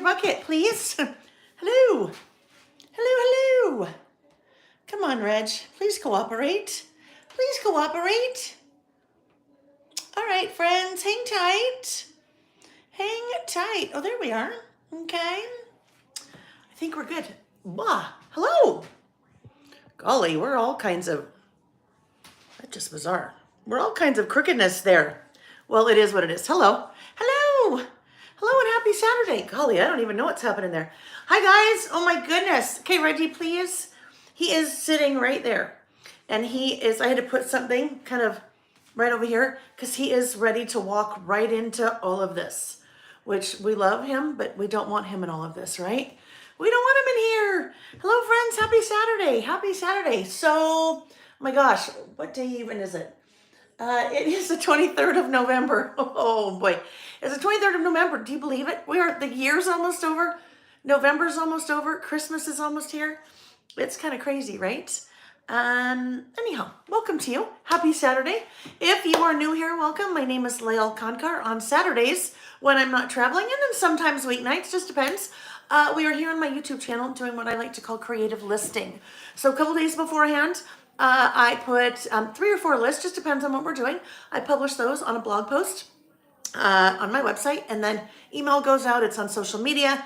bucket, please. Hello. Hello. Come on, Reg. Please cooperate. Please cooperate. All right, friends, hang tight. Hang tight. Oh, there we are. Okay. I think we're good. Blah. Hello. Golly, we're all kinds of... That's just bizarre. We're all kinds of crookedness there. Well, it is what it is. Hello. Hello. Hello and happy Saturday. Golly, I don't even know what's happening there. Hi, guys. Oh, my goodness. Okay, Reggie, please. He is sitting right there. And I had to put something kind of right over here because he is ready to walk right into all of this, which we love him, but we don't want him in all of this, right? We don't want him in here. Hello, friends. Happy Saturday. Happy Saturday. So, oh my gosh, what day even is it? It is the 23rd of November. Oh boy. It's the 23rd of November. Do you believe it? The year's almost over. November's almost over. Christmas is almost here. It's kind of crazy, right? Anyhow, welcome to you. Happy Saturday. If you are new here, welcome. My name is Lael Kankar. On Saturdays, when I'm not traveling, and then sometimes weeknights, just depends. We are here on my YouTube channel doing what I like to call creative listing. So a couple days beforehand, I put 3 or 4 lists, just depends on what we're doing. I publish those on a blog post on my website, and then email goes out. It's on social media,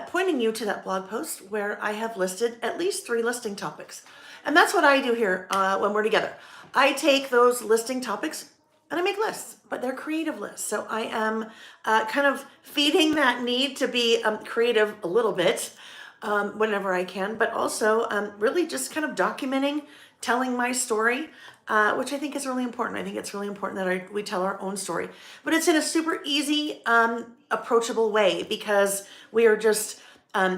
pointing you to that blog post where I have listed at least 3 listing topics. And that's what I do here when we're together. I take those listing topics and I make lists, but they're creative lists. So I am kind of feeding that need to be creative a little bit whenever I can, but also really just kind of documenting, telling my story, which I think is really important. I think it's really important that we tell our own story, but it's in a super easy, approachable way because we are just,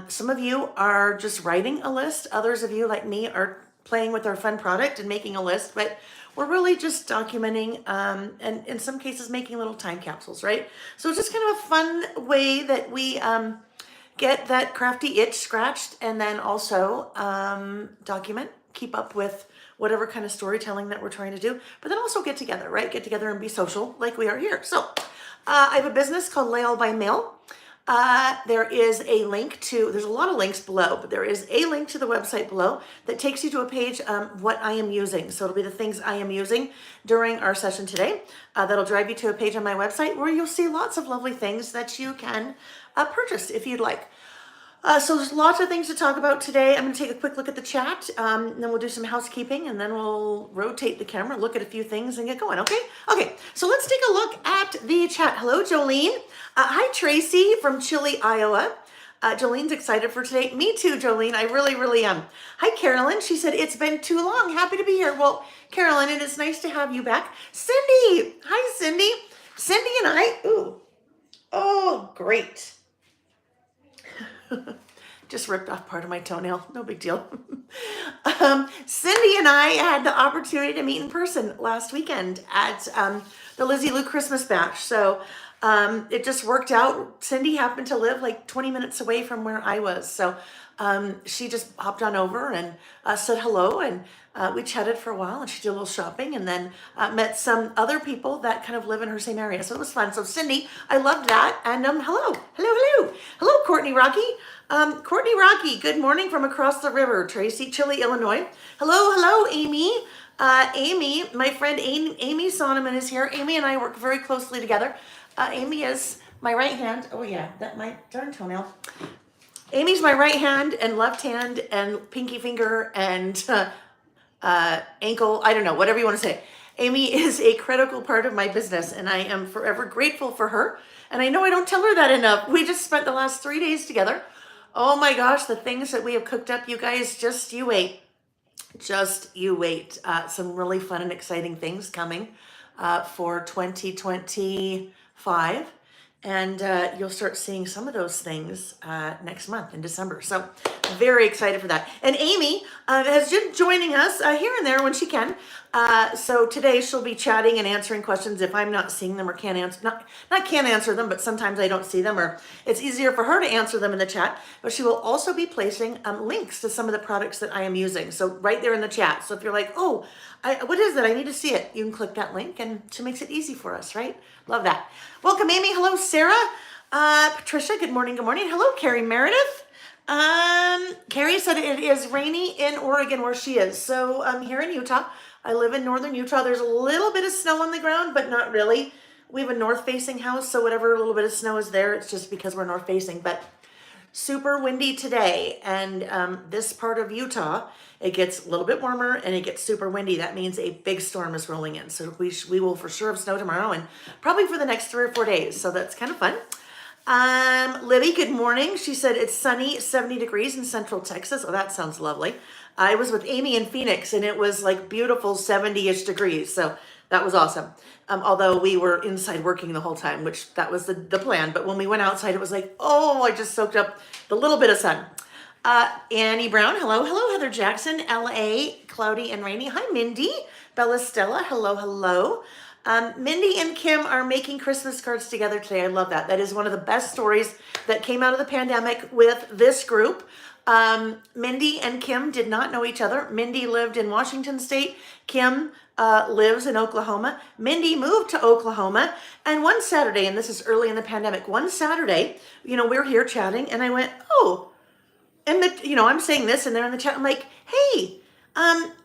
some of you are just writing a list. Others of you like me are playing with our fun product and making a list, but we're really just documenting and in some cases making little time capsules, right? So it's just kind of a fun way that we get that crafty itch scratched and then also document, keep up with whatever kind of storytelling that we're trying to do, but then also get together, right? Get together and be social like we are here. So I have a business called Lael by Mail. There is a link there's a lot of links below, but there is a link to the website below that takes you to a page, what I am using. So it'll be the things I am using during our session today. That'll drive you to a page on my website where you'll see lots of lovely things that you can purchase if you'd like. So there's lots of things to talk about today. I'm going to take a quick look at the chat, and then we'll do some housekeeping, and then we'll rotate the camera, look at a few things, and get going, okay? Okay, so let's take a look at the chat. Hello, Jolene. Hi, Tracy from Chile, Iowa. Jolene's excited for today. Me too, Jolene. I really, really am. Hi, Carolyn. She said, it's been too long. Happy to be here. Well, Carolyn, it is nice to have you back. Cindy. Hi, Cindy. Cindy and I, oh, great. Just ripped off part of my toenail. No big deal. Cindy and I had the opportunity to meet in person last weekend at the Lizzie Lou Christmas Bash. So it just worked out. Cindy happened to live like 20 minutes away from where I was. So she just hopped on over and said hello, and we chatted for a while, and she did a little shopping, and then met some other people that kind of live in her same area. So it was fun. So Cindy, I loved that. And hello, Courtney Rocky. Courtney Rocky, good morning from across the river, Tracy, Chile, Illinois. Hello, Amy. Amy, my friend Amy Sonneman is here. Amy and I work very closely together. Amy is my right hand. Oh yeah, that my darn toenail. Amy's my right hand and left hand and pinky finger and ankle, I don't know, whatever you want to say. Amy is a critical part of my business, and I am forever grateful for her. And I know I don't tell her that enough. We just spent the last 3 days together. Oh my gosh, the things that we have cooked up, you guys, just you wait. Just you wait. Some really fun and exciting things coming for 2025. And you'll start seeing some of those things next month in December. So very excited for that. And Amy has been joining us here and there when she can. So today she'll be chatting and answering questions if I'm not seeing them or can't answer, not can't answer them, but sometimes I don't see them, or it's easier for her to answer them in the chat. But she will also be placing links to some of the products that I am using. So right there in the chat. So if you're like, oh, what is that? I need to see it. You can click that link, and she makes it easy for us, right? Love that. Welcome, Amy. Hello, Sarah. Patricia, good morning. Good morning. Hello, Carrie Meredith. Carrie said it is rainy in Oregon where she is. So I'm here in Utah. I live in northern Utah. There's a little bit of snow on the ground, but not really. We have a north-facing house, so whatever little bit of snow is there, it's just because we're north-facing. But super windy today, and this part of Utah, it gets a little bit warmer and it gets super windy. That means a big storm is rolling in. So we will for sure have snow tomorrow and probably for the next 3 or 4 days. So that's kind of fun. Libby, good morning. She said it's sunny, 70 degrees in Central Texas. Oh, that sounds lovely. I was with Amy in Phoenix and it was like beautiful 70-ish degrees. So that was awesome. Although we were inside working the whole time, which that was the plan. But when we went outside, it was like, oh, I just soaked up the little bit of sun. Annie Brown, hello. Hello, Heather Jackson, LA, cloudy and rainy. Hi, Mindy. Bella Stella, hello, hello. Mindy and Kim are making Christmas cards together today. I love that. That is one of the best stories that came out of the pandemic with this group. Mindy and Kim did not know each other. Mindy lived in Washington State. Kim lives in Oklahoma. Mindy moved to Oklahoma. And one Saturday, and this is early in the pandemic, one Saturday, we were here chatting and I went, oh, and I'm saying this and they're in the chat. I'm like, hey,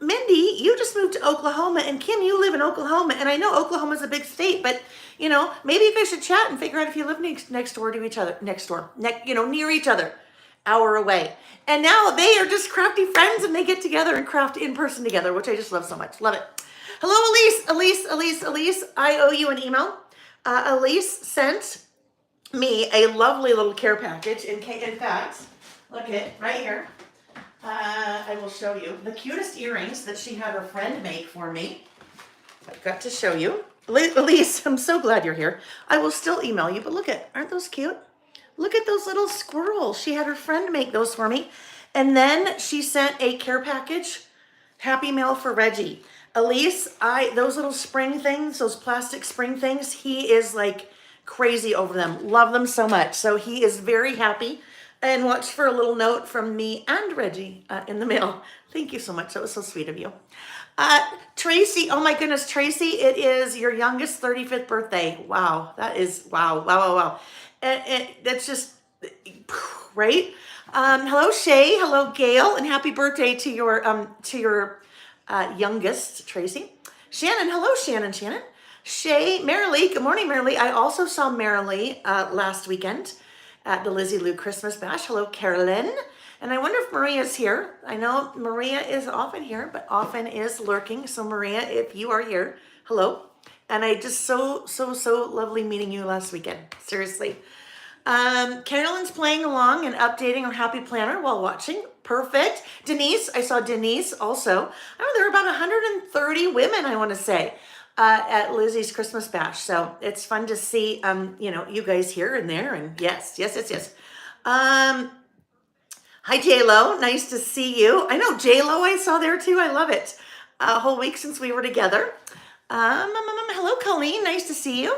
Mindy, you just moved to Oklahoma, and Kim, you live in Oklahoma, and I know Oklahoma's a big state, but maybe you guys should chat and figure out if you live next door to each other, near each other, hour away. And now they are just crafty friends, and they get together and craft in person together, which I just love so much. Love it. Hello, Elise. I owe you an email. Elise sent me a lovely little care package. In fact, look at right here. I will show you the cutest earrings that she had her friend make for me. I've got to show you. Elise, I'm so glad you're here. I will still email you, but aren't those cute? Look at those little squirrels. She had her friend make those for me. And then she sent a care package, Happy Mail for Reggie. Elise, those little spring things, those plastic spring things, he is like crazy over them. Love them so much. So he is very happy. And watch for a little note from me and Reggie in the mail. Thank you so much. That was so sweet of you. Tracy, oh my goodness, Tracy, it is your youngest 35th birthday. Wow, that is, wow. And that's just, right? Hello, Shay. Hello, Gail. And happy birthday to your youngest, Tracy. Shannon, hello, Shannon. Shay, Marilee, good morning, Marilee. I also saw Marilee last weekend at the Lizzie Lou Christmas Bash. Hello, Carolyn. And I wonder if Maria's here. I know Maria is often here, but often is lurking. So Maria, if you are here, hello. And I just so lovely meeting you last weekend. Seriously. Carolyn's playing along and updating her happy planner while watching. Perfect. Denise, I saw Denise also. I know there were about 130 women, I want to say, at Lizzie's Christmas Bash. So it's fun to see, you guys here and there. And yes. Hi, J-Lo. Nice to see you. I know J-Lo I saw there too. I love it. A whole week since we were together. Hello, Colleen. Nice to see you.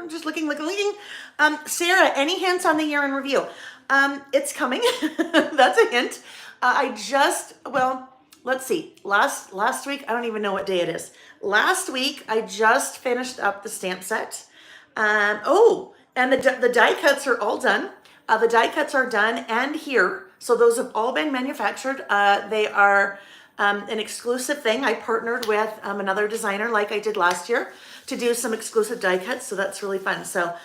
Just looking. Sarah, any hints on the year in review? It's coming. That's a hint. Let's see. Last week, I don't even know what day it is. Last week, I just finished up the stamp set. And the die cuts are all done. The die cuts are done and here. So those have all been manufactured. They are an exclusive thing. I partnered with another designer like I did last year to do some exclusive die cuts. So that's really fun. So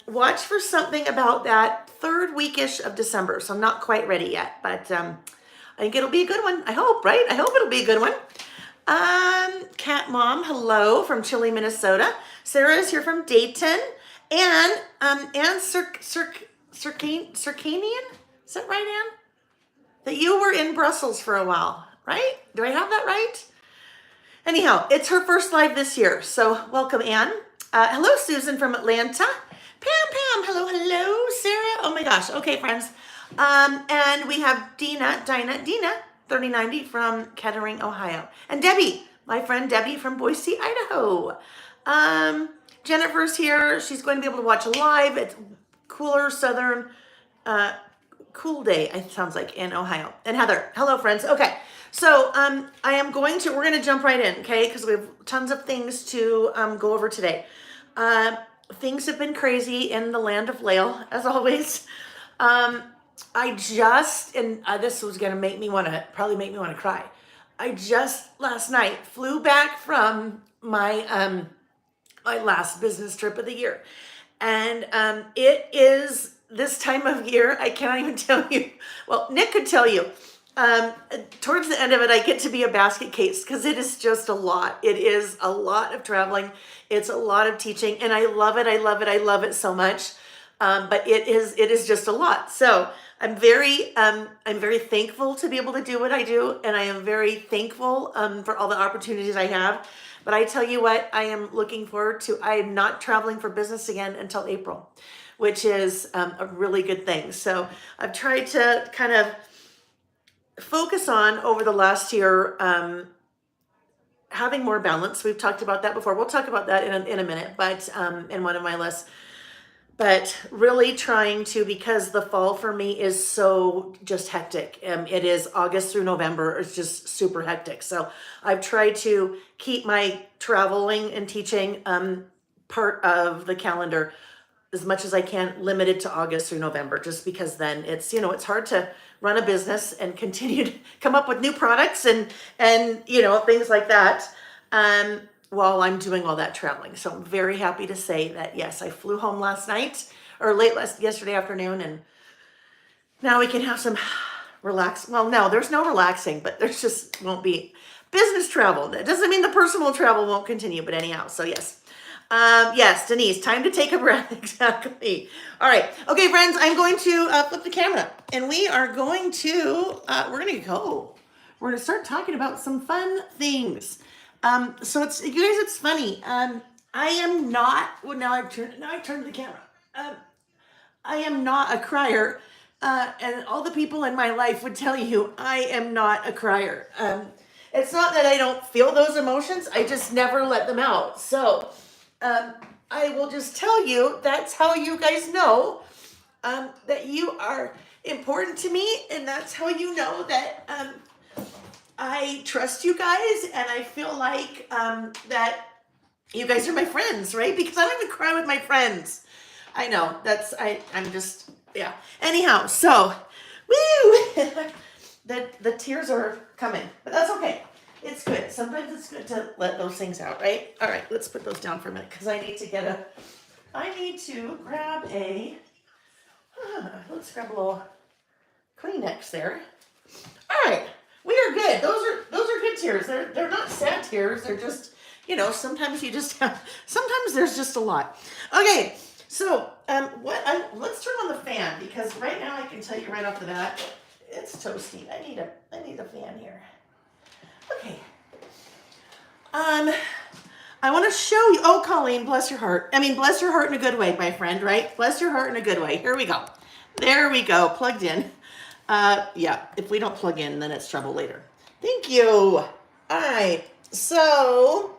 watch for something about that third weekish of December. So I'm not quite ready yet, but I think it'll be a good one. I hope, right? I hope it'll be a good one. Cat Mom, hello from Chile, Minnesota. Sarah is here from Dayton. And Circanian, is that right, Anne? That you were in Brussels for a while, right? Do I have that right? Anyhow, it's her first live this year, so welcome, Anne. Hello, Susan from Atlanta. Pam, hello, Sarah. Oh my gosh, okay, friends. And we have Dina, 3090 from Kettering, Ohio. And Debbie, my friend Debbie from Boise, Idaho. Jennifer's here. She's going to be able to watch live. It's cooler southern cool day, it sounds like, in Ohio. And Heather, hello friends. Okay, so we're going to jump right in, okay, because we have tons of things to go over today. Things have been crazy in the land of Lael, as always. This was going to make me want to cry. I just last night flew back from my my last business trip of the year. And it is this time of year, I cannot even tell you. Well, Nick could tell you. Towards the end of it, I get to be a basket case because it is just a lot. It is a lot of traveling. It's a lot of teaching, and I love it. I love it. I love it so much. But it is just a lot. So I'm very thankful to be able to do what I do, and I am very thankful for all the opportunities I have. But I tell you what, I am looking forward to. I am not traveling for business again until April, which is a really good thing. So I've tried to kind of focus on over the last year having more balance. We've talked about that before. We'll talk about that in a minute, but in one of my lists. But really trying to, because the fall for me is so just hectic. It is August through November. It's just super hectic. So I've tried to keep my traveling and teaching part of the calendar as much as I can limited to August through November, just because then it's, it's hard to run a business and continue to come up with new products and things like that. While I'm doing all that traveling. So I'm very happy to say that, yes, I flew home last night or yesterday afternoon, and now we can have some well, no, there's no relaxing, but there's just won't be business travel. That doesn't mean the personal travel won't continue, but anyhow, so yes. Yes, Denise, time to take a breath. Exactly. All right. Okay, friends, I'm going to flip the camera, and we are going to, we're going to start talking about some fun things. So you guys, it's funny. I am not, well, now I've turned the camera. I am not a crier. And all the people in my life would tell you I am not a crier. It's not that I don't feel those emotions. I just never let them out. So, I will just tell you, that's how you guys know, that you are important to me. And that's how you know that, I trust you guys, and I feel like that you guys are my friends, right? Because I don't even cry with my friends. I know, I'm just, yeah. Anyhow, so, woo! the tears are coming, but that's okay. It's good. Sometimes it's good to let those things out, right? All right, let's put those down for a minute, because I need to grab let's grab a little Kleenex there. All right. We are good. Those are good tears. They're not sad tears. They're just, sometimes sometimes there's just a lot. Okay, so let's turn on the fan, because right now I can tell you right off the bat, it's toasty. I need a fan here. Okay. I want to show you. Oh, Colleen, bless your heart. I mean, bless your heart in a good way, my friend. Right? Bless your heart in a good way. Here we go. There we go. Plugged in. Yeah, if we don't plug in, then it's trouble later. Thank you. All right. So,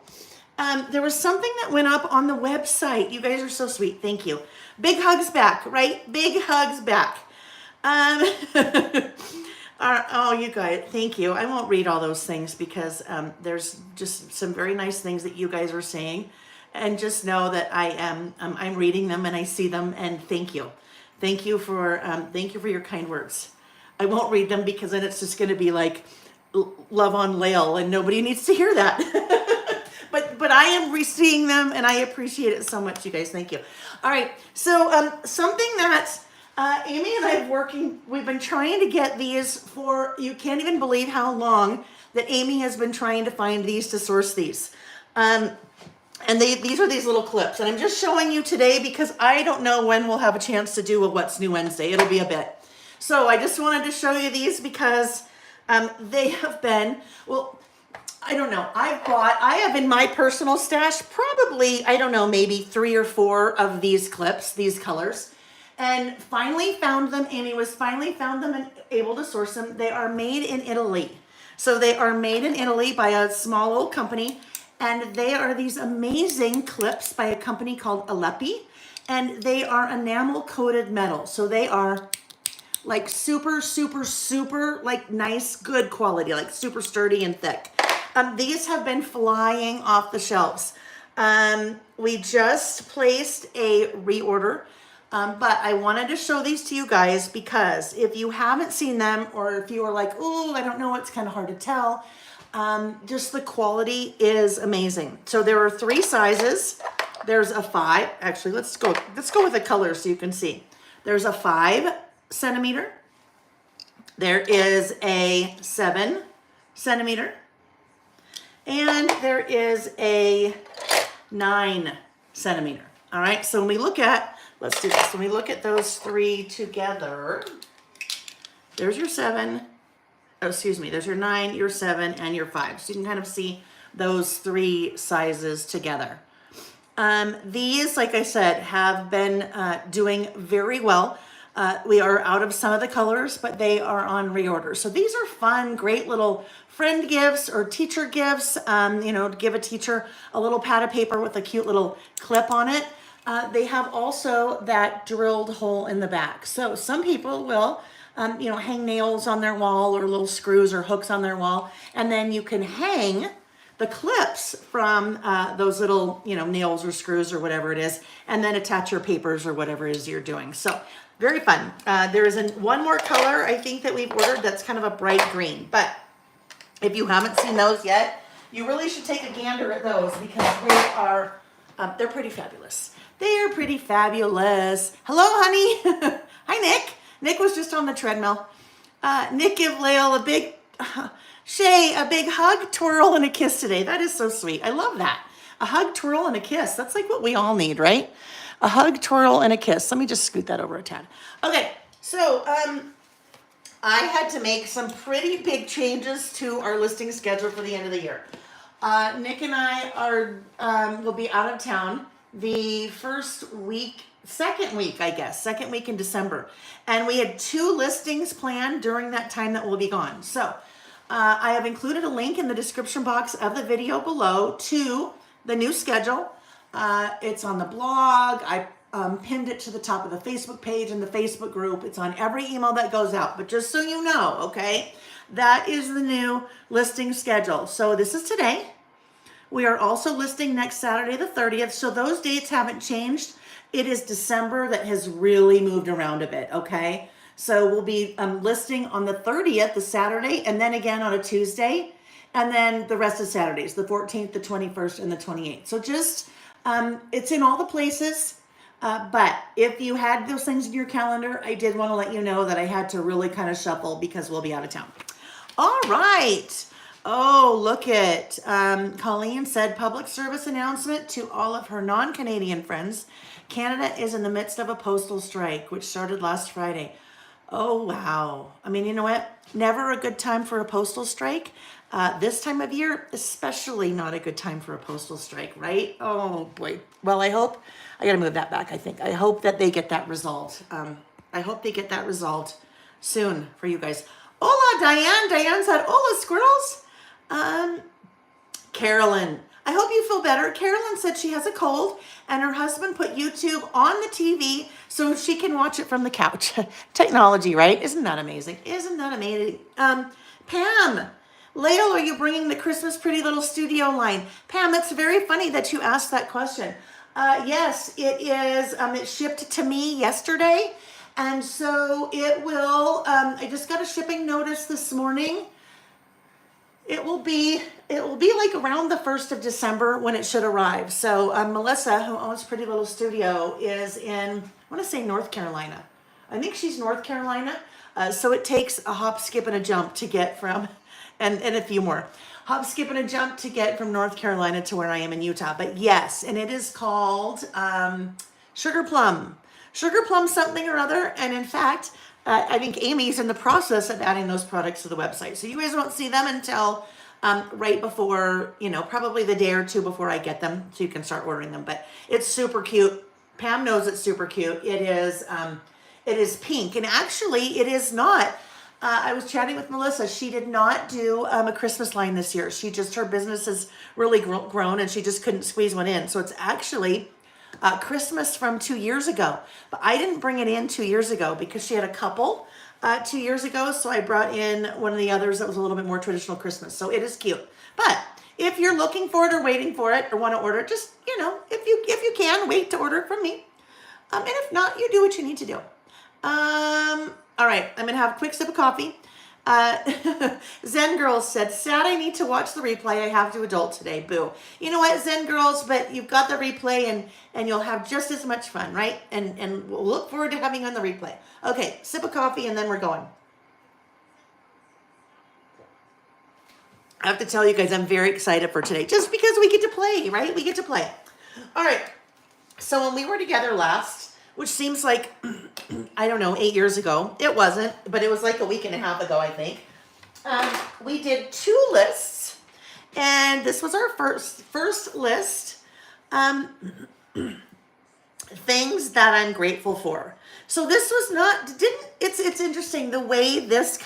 there was something that went up on the website. You guys are so sweet. Thank you. Big hugs back, right? Big hugs back. Oh, you guys, thank you. I won't read all those things because there's just some very nice things that you guys are saying. And just know that I'm reading them and I see them, and thank you. Thank you for your kind words. I won't read them because then it's just going to be like love on Lael, and nobody needs to hear that. but I am seeing them, and I appreciate it so much, you guys. Thank you. All right. So something that Amy and I we've been trying to get these for, you can't even believe how long that Amy has been trying to find these to source these. And these are these little clips, and I'm just showing you today because I don't know when we'll have a chance to do a What's New Wednesday. It'll be a bit. So I just wanted to show you these because they have been, well, I don't know. I have in my personal stash probably, I don't know, maybe 3 or 4 of these clips, these colors, and finally found them. Amy was finally found them and able to source them. They are made in Italy. So they are made in Italy by a small old company, and they are these amazing clips by a company called Alepi, and they are enamel coated metal. So they are like super, super, super, like nice, good quality, like super sturdy and thick. These have been flying off the shelves. We just placed a reorder, but I wanted to show these to you guys because if you haven't seen them, or if you are like, oh, I don't know, it's kind of hard to tell, just the quality is amazing. So there are 3 sizes. There's a 5, actually, let's go with the colors so you can see. There's a 5 centimeter. There is a 7 centimeter. And there is a 9 centimeter. All right, so when we look at, let's do this. When we look at those 3 together, there's your 7, oh, excuse me, there's your 9, your 7, and your 5. So you can kind of see those 3 sizes together. These, like I said, have been doing very well. We are out of some of the colors, but they are on reorder. So these are fun, great little friend gifts or teacher gifts, you know, to give a teacher a little pad of paper with a cute little clip on it. They have also that drilled hole in the back. So some people will, you know, hang nails on their wall or little screws or hooks on their wall, and then you can hang the clips from those little, you know, nails or screws or whatever it is, and then attach your papers or whatever it is you're doing. So very fun. There is one more color I think that we've ordered that's kind of a bright green, but if you haven't seen those yet, you really should take a gander at those because they are, they're pretty fabulous. They are pretty fabulous. Hello, honey. Hi, Nick. Nick was just on the treadmill. Nick, give Lael a big, Shay, a big hug, twirl, and a kiss today. That is so sweet. I love that. A hug, twirl, and a kiss. That's like what we all need, right? A hug, twirl, and a kiss. Let me just scoot that over a tad. Okay, so I had to make some pretty big changes to our listing schedule for the end of the year. Nick and I are will be out of town the second week in December. And we had 2 listings planned during that time that we'll be gone. So I have included a link in the description box of the video below to the new schedule. It's on the blog. I pinned it to the top of the Facebook page and the Facebook group. It's on every email that goes out. But just so you know, okay, that is the new listing schedule. So this is today. We are also listing next Saturday, the 30th. So those dates haven't changed. It is December that has really moved around a bit, okay? So we'll be listing on the 30th, the Saturday, and then again on a Tuesday. And then the rest of Saturdays, the 14th, the 21st, and the 28th. So just, it's in all the places. But if you had those things in your calendar, I did want to let you know that I had to really kind of shuffle because we'll be out of town. All right. Oh, look at, Colleen said, public service announcement to all of her non-Canadian friends. Canada is in the midst of a postal strike, which started last Friday. Oh, wow. I mean, you know what? Never a good time for a postal strike. This time of year, especially not a good time for a postal strike, right? Oh, boy. Well, I got to move that back, I think. I hope that they get that resolved. I hope they get that resolved soon for you guys. Hola, Diane. Diane said, hola, squirrels. Carolyn, I hope you feel better. Carolyn said she has a cold and her husband put YouTube on the TV so she can watch it from the couch. Technology, right? Isn't that amazing? Isn't that amazing? Pam, Lael, are you bringing the Christmas Pretty Little Studio line? Pam, it's very funny that you asked that question. Yes, it is. It shipped to me yesterday. And so it will, I just got a shipping notice this morning. It will be like around the 1st of December when it should arrive. So Melissa, who owns Pretty Little Studio, is in, I want to say North Carolina. I think she's North Carolina. So it takes a hop, skip, and a jump to get from, and a few more. Hop, skip, and a jump to get from North Carolina to where I am in Utah. But yes, and it is called Sugar Plum. Sugar Plum something or other. And in fact, I think Amy's in the process of adding those products to the website. So you guys won't see them until right before, you know, probably the day or two before I get them, so you can start ordering them. But it's super cute. Pam knows it's super cute. It is pink, and actually it is not. I was chatting with Melissa. She did not do a Christmas line this year. Her business has really grown, and she just couldn't squeeze one in. So it's actually Christmas from 2 years ago. But I didn't bring it in 2 years ago because she had a couple 2 years ago, so I brought in one of the others that was a little bit more traditional Christmas. So it is cute. But if you're looking for it or waiting for it or want to order it, just, if you can, wait to order it from me. And if not, you do what you need to do. All right, I'm going to have a quick sip of coffee. Zen Girls said, sad I need to watch the replay. I have to adult today. Boo. You know what, Zen Girls, but you've got the replay and you'll have just as much fun, right? And we'll look forward to having you on the replay. Okay, sip of coffee and then we're going. I have to tell you guys, I'm very excited for today just because we get to play, right? We get to play. All right. So when we were together last, which seems like, I don't know, 8 years ago. It wasn't, but it was like a week and a half ago, I think. We did 2 lists, and this was our first list. Things that I'm grateful for. So this was not, it's interesting the way this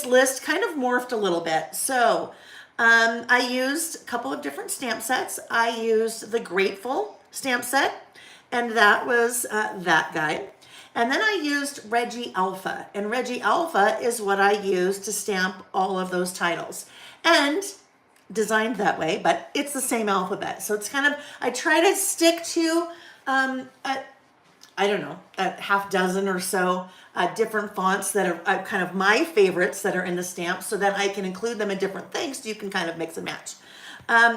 list kind of morphed a little bit. So I used a couple of different stamp sets. I used the Grateful stamp set, and that was that guy. And then I used Reggie Alpha, and Reggie Alpha is what I used to stamp all of those titles. And designed that way, but it's the same alphabet. So it's kind of, I try to stick to, a half dozen or so different fonts that are kind of my favorites that are in the stamp, so that I can include them in different things so you can kind of mix and match.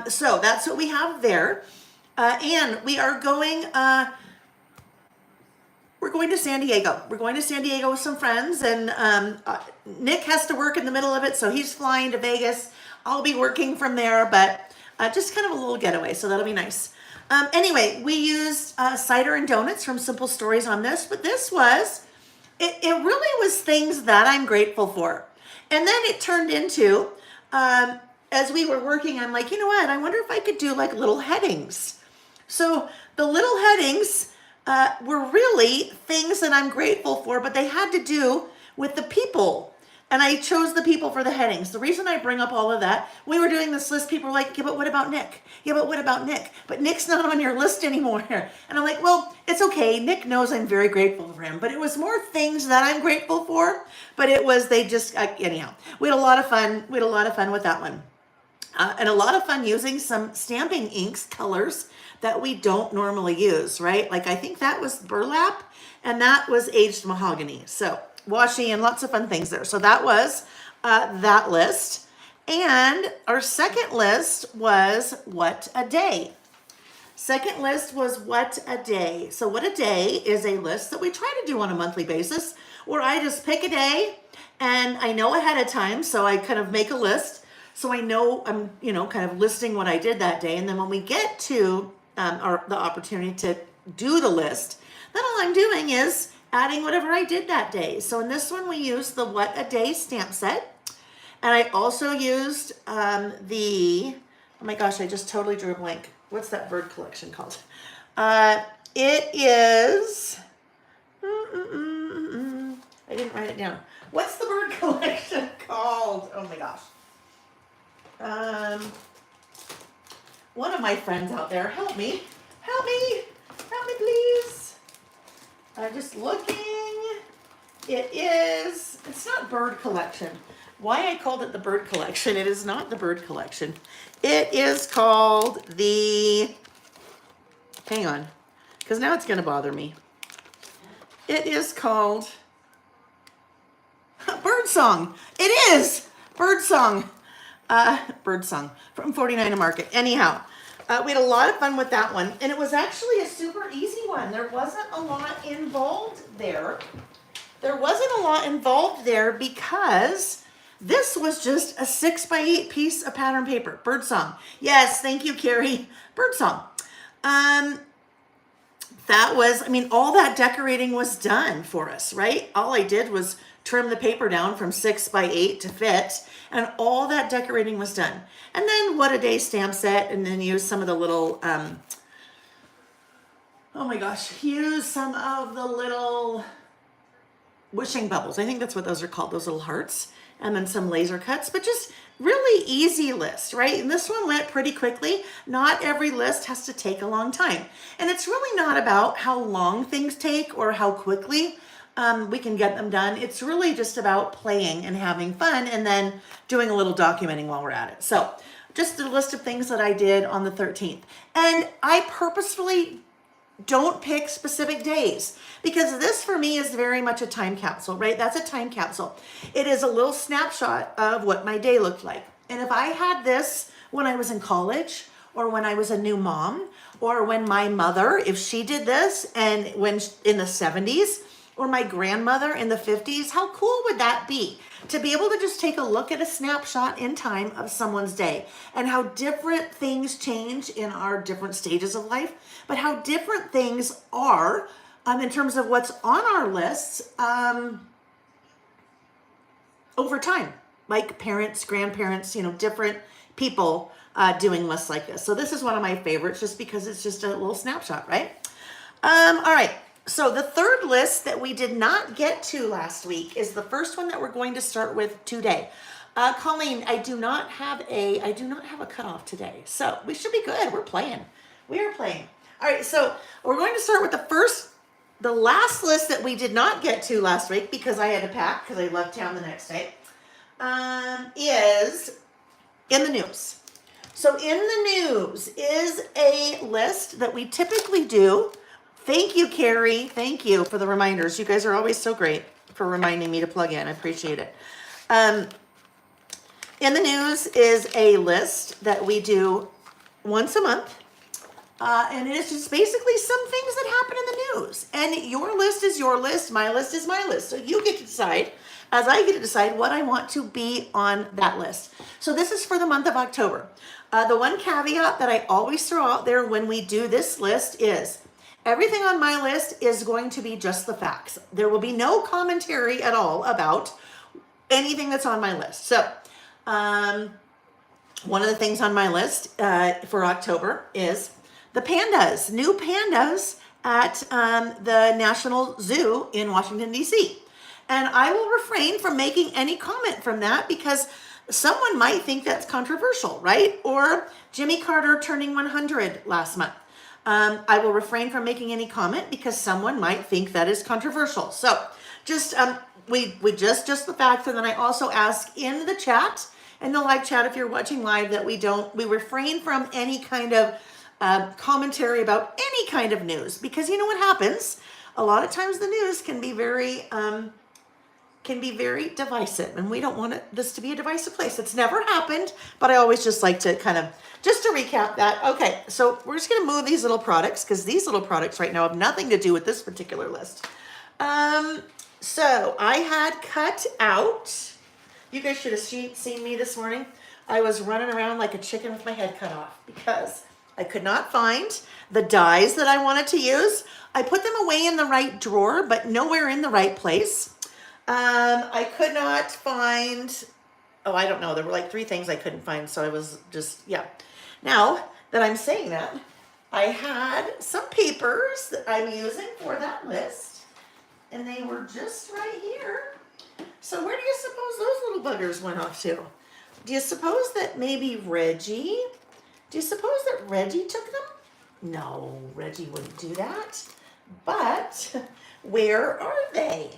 So that's what we have there. And we are going, we're going to San Diego. We're going to San Diego with some friends, and Nick has to work in the middle of it, so he's flying to Vegas. I'll be working from there, but just kind of a little getaway, so that'll be nice. Anyway, we used cider and donuts from Simple Stories on this, but this was, it really was things that I'm grateful for. And then it turned into, as we were working, I'm like, you know what, I wonder if I could do like little headings. So the little headings were really things that I'm grateful for, but they had to do with the people. And I chose the people for the headings. The reason I bring up all of that, we were doing this list, people were like, yeah, but what about Nick? Yeah, but what about Nick? But Nick's not on your list anymore. And I'm like, well, it's okay. Nick knows I'm very grateful for him, but it was more things that I'm grateful for, but it was, anyhow, we had a lot of fun. We had a lot of fun with that one. And a lot of fun using some stamping inks, colors that we don't normally use, right? Like I think that was burlap and that was aged mahogany. So washi and lots of fun things there. So that was that list. And our second list was What a Day. Second list was What a Day. So What a Day is a list that we try to do on a monthly basis where I just pick a day and I know ahead of time. So I kind of make a list. So I know I'm, kind of listing what I did that day. And then when we get to the opportunity to do the list, then all I'm doing is adding whatever I did that day. So in this one, we used the What a Day stamp set. And I also used oh my gosh, I just totally drew a blank. What's that bird collection called? It is, I didn't write it down. What's the bird collection called? Oh my gosh. One of my friends out there, help me, please. I'm just looking. It's not bird collection. Why I called it the bird collection, it is not the bird collection. It is called hang on, because now it's going to bother me. It is called Bird Song. It is Bird Song. Bird Song from 49 Market. Anyhow, we had a lot of fun with that one, and it was actually a super easy one. There wasn't a lot involved there. Because this was just a 6x8 piece of pattern paper. Bird Song. Yes, thank you, Carrie. Bird Song. That was, all that decorating was done for us, right? All I did was trim the paper down from 6x8 to fit, and all that decorating was done. And then What a Day stamp set, and then use some of the little, use some of the little wishing bubbles. I think that's what those are called, those little hearts. And then some laser cuts, but just really easy list, right? And this one went pretty quickly. Not every list has to take a long time. And it's really not about how long things take or how quickly we can get them done. It's really just about playing and having fun and then doing a little documenting while we're at it. So just a list of things that I did on the 13th. And I purposefully don't pick specific days because this for me is very much a time capsule, right? That's a time capsule. It is a little snapshot of what my day looked like. And if I had this when I was in college or when I was a new mom or when my mother, if she did this and when in the 70s or my grandmother in the 50s, how cool would that be? To be able to just take a look at a snapshot in time of someone's day and how different things change in our different stages of life, but how different things are in terms of what's on our lists over time, like parents, grandparents, different people doing lists like this. So this is one of my favorites just because it's just a little snapshot, right? All right. So the third list that we did not get to last week is the first one that we're going to start with today. Colleen, I do not have a cutoff today. So we should be good. We're playing. We are playing. All right. So we're going to start with the last list that we did not get to last week because I had to pack because I left town the next day, is in the news. So in the news is a list that we typically do. Thank you, Carrie. Thank you for the reminders. You guys are always so great for reminding me to plug in. I appreciate it. In the news is a list that we do once a month. And it is just basically some things that happen in the news. And your list is your list. My list is my list. So you get to decide, as I get to decide, what I want to be on that list. So this is for the month of October. The one caveat that I always throw out there when we do this list is everything on my list is going to be just the facts. There will be no commentary at all about anything that's on my list. So one of the things on my list for October is the pandas, new pandas at the National Zoo in Washington, D.C. And I will refrain from making any comment from that because someone might think that's controversial, right? Or Jimmy Carter turning 100 last month. I will refrain from making any comment because someone might think that is controversial. So just we just the facts, and then I also ask in the chat, in the live chat, if you're watching live, that we refrain from any kind of commentary about any kind of news, because you know what happens? A lot of times the news can be very divisive, and we don't want this to be a divisive place. It's never happened, but I always just like to just to recap that. Okay, so we're just going to move these little products because these little products right now have nothing to do with this particular list. So I had cut out, you guys should have seen me this morning. I was running around like a chicken with my head cut off because I could not find the dies that I wanted to use. I put them away in the right drawer, but nowhere in the right place. I could not find, I don't know. There were like 3 things I couldn't find. So I was just, yeah. Now that I'm saying that, I had some papers that I'm using for that list, and they were just right here. So where do you suppose those little buggers went off to? Do you suppose that maybe Reggie took them? No, Reggie wouldn't do that. But where are they?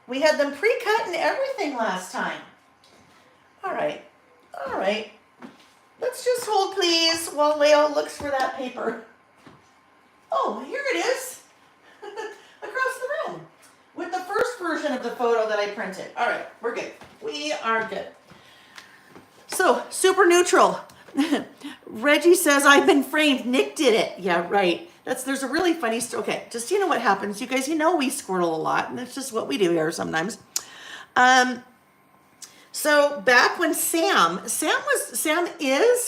We had them pre-cut and everything last time. All right. Let's just hold, please, while Leo looks for that paper. Oh, here it is. Across the room. With the first version of the photo that I printed. All right, we're good. We are good. So, super neutral. Reggie says, I've been framed. Nick did it. Yeah, right. There's a really funny story. Okay, just what happens. You guys, we squirtle a lot, and that's just what we do here sometimes. So back when Sam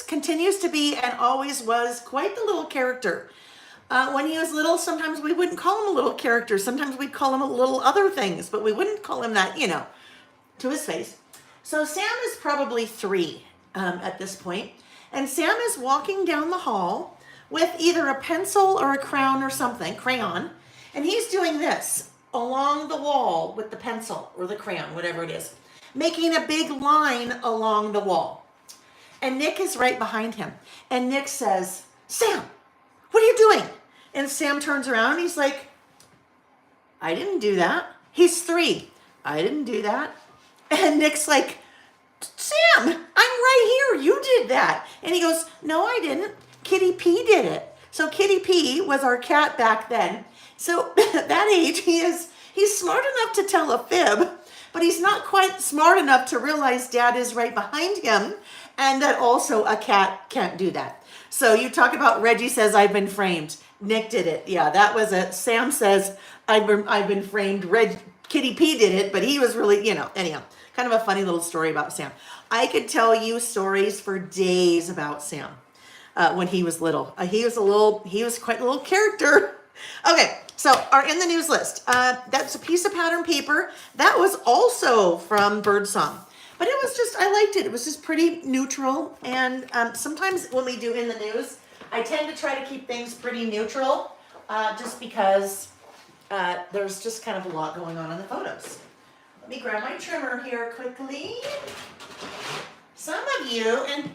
continues to be and always was quite the little character. When he was little, sometimes we wouldn't call him a little character. Sometimes we'd call him a little other things, but we wouldn't call him that, to his face. So Sam is probably 3 at this point. And Sam is walking down the hall with either a pencil or a crayon, and he's doing this along the wall with the pencil or the crayon, whatever it is, making a big line along the wall. And Nick is right behind him. And Nick says, Sam, what are you doing? And Sam turns around and he's like, I didn't do that. He's 3. I didn't do that. And Nick's like, Sam, I'm right here. You did that. And he goes, no, I didn't. Kitty P did it. So Kitty P was our cat back then. So at that age, he's smart enough to tell a fib, but he's not quite smart enough to realize Dad is right behind him and that also a cat can't do that. So you talk about Reggie says, I've been framed. Nick did it. Yeah, that was it. Sam says, I've been framed. Kitty P did it, but he was really, anyhow, kind of a funny little story about Sam. I could tell you stories for days about Sam when he was little. He was quite a little character. Okay, so our in the news list. That's a piece of pattern paper. That was also from Birdsong. But it was just, I liked it. It was just pretty neutral. And sometimes when we do in the news, I tend to try to keep things pretty neutral just because there's just kind of a lot going on in the photos. Let me grab my trimmer here quickly. Some of you, and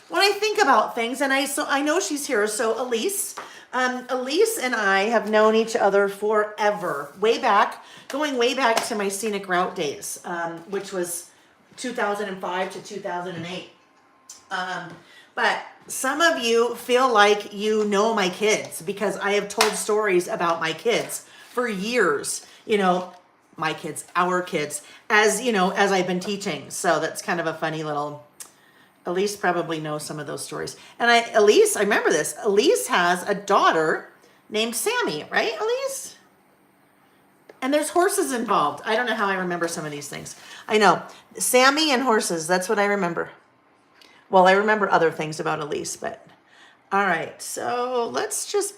when I think about things, and I know she's here, so Elise and I have known each other forever, going way back to my scenic route days, which was 2005 to 2008. But some of you feel like you know my kids because I have told stories about my kids for years, my kids, our kids, as I've been teaching. So that's kind of a funny little, Elise probably knows some of those stories. And I remember this. Elise has a daughter named Sammy, right, Elise? And there's horses involved. I don't know how I remember some of these things. I know. Sammy and horses, that's what I remember. Well, I remember other things about Elise, but all right. So let's just,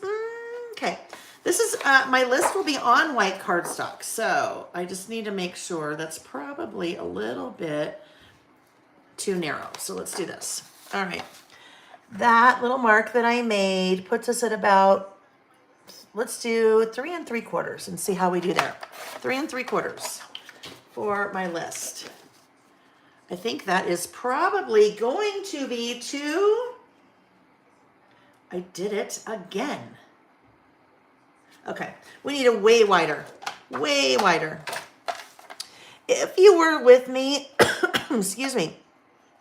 okay. This is, my list will be on white cardstock. So I just need to make sure that's probably a little bit too narrow. So let's do this. All right. That little mark that I made puts us at about, let's do 3 3/4 and see how we do there. 3 3/4 for my list. I think that is probably going to be I did it again. Okay, we need a way wider. If you were with me, excuse me,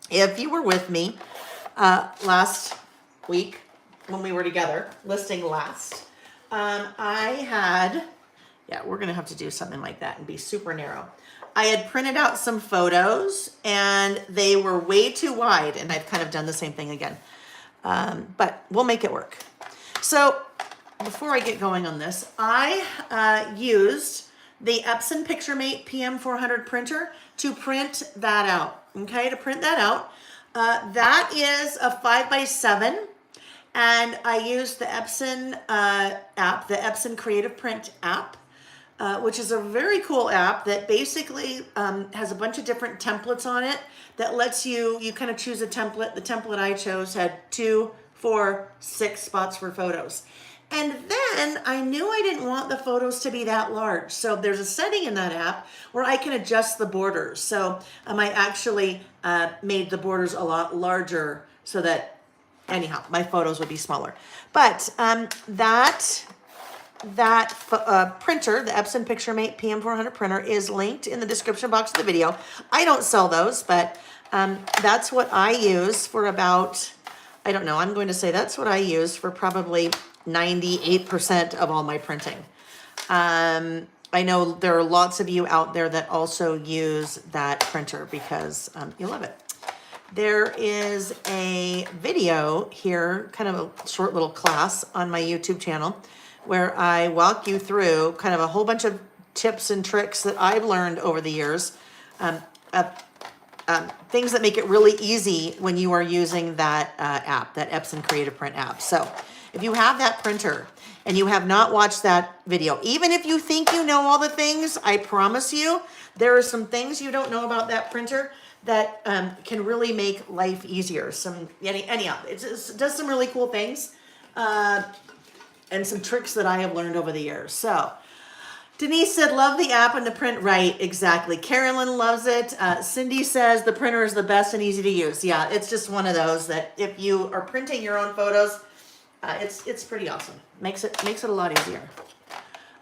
if you were with me last week when we were together, listing last, we're gonna have to do something like that and be super narrow. I had printed out some photos and they were way too wide, and I've kind of done the same thing again, but we'll make it work. So before I get going on this, I used the Epson PictureMate PM400 printer to print that out, okay, to print that out. That is a 5x7, and I used the Epson app, the Epson Creative Print app, which is a very cool app that basically has a bunch of different templates on it that lets you kind of choose a template. The template I chose had 2, 4, 6 spots for photos. And then I knew I didn't want the photos to be that large. So there's a setting in that app where I can adjust the borders. So I actually made the borders a lot larger so that, anyhow, my photos would be smaller. But that printer, the Epson PictureMate PM400 printer, is linked in the description box of the video. I don't sell those, but that's what I use for about, I don't know, I'm going to say that's what I use for probably 98% of all my printing. I know there are lots of you out there that also use that printer because you love it. There is a video here, kind of a short little class on my YouTube channel where I walk you through kind of a whole bunch of tips and tricks that I've learned over the years, things that make it really easy when you are using that app, that Epson Creative Print app. So if you have that printer and you have not watched that video, even if you think you know all the things, I promise you, there are some things you don't know about that printer that can really make life easier. Anyhow, it does some really cool things and some tricks that I have learned over the years. So Denise said, love the app and the print right. Exactly. Carolyn loves it. Cindy says the printer is the best and easy to use. Yeah, it's just one of those that if you are printing your own photos, it's pretty awesome. Makes it a lot easier.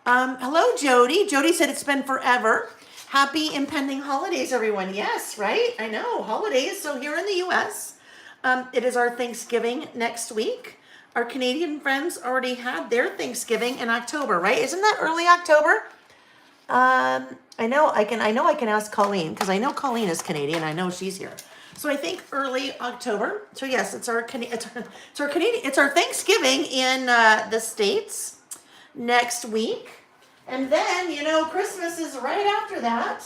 Hello, Jody. Jody said it's been forever. Happy impending holidays, everyone. Yes, right? I know, holidays. So here in the U.S., it is our Thanksgiving next week. Our Canadian friends already had their Thanksgiving in October, right? Isn't that early October? I know I can ask Colleen because I know Colleen is Canadian. I know she's here. So I think early October. So yes, it's our Thanksgiving in the States next week. And then, Christmas is right after that.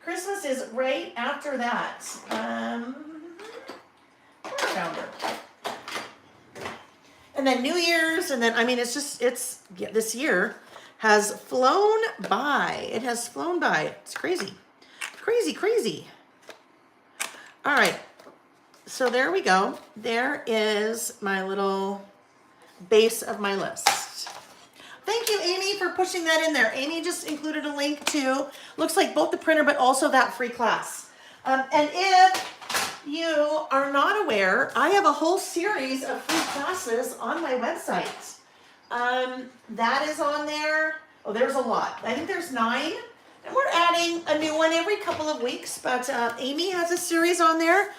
Christmas is right after that. Found her. And then New Year's, and then, this year has flown by. It has flown by. It's crazy. Crazy, crazy. All right. So there we go. There is my little base of my list. Thank you, Amy, for pushing that in there. Amy just included a link to, looks like both the printer, but also that free class. And if you are not aware, I have a whole series of free classes on my website. That is on there. Oh, there's a lot. I think there's 9. And we're adding a new one every couple of weeks. But Amy has a series on there.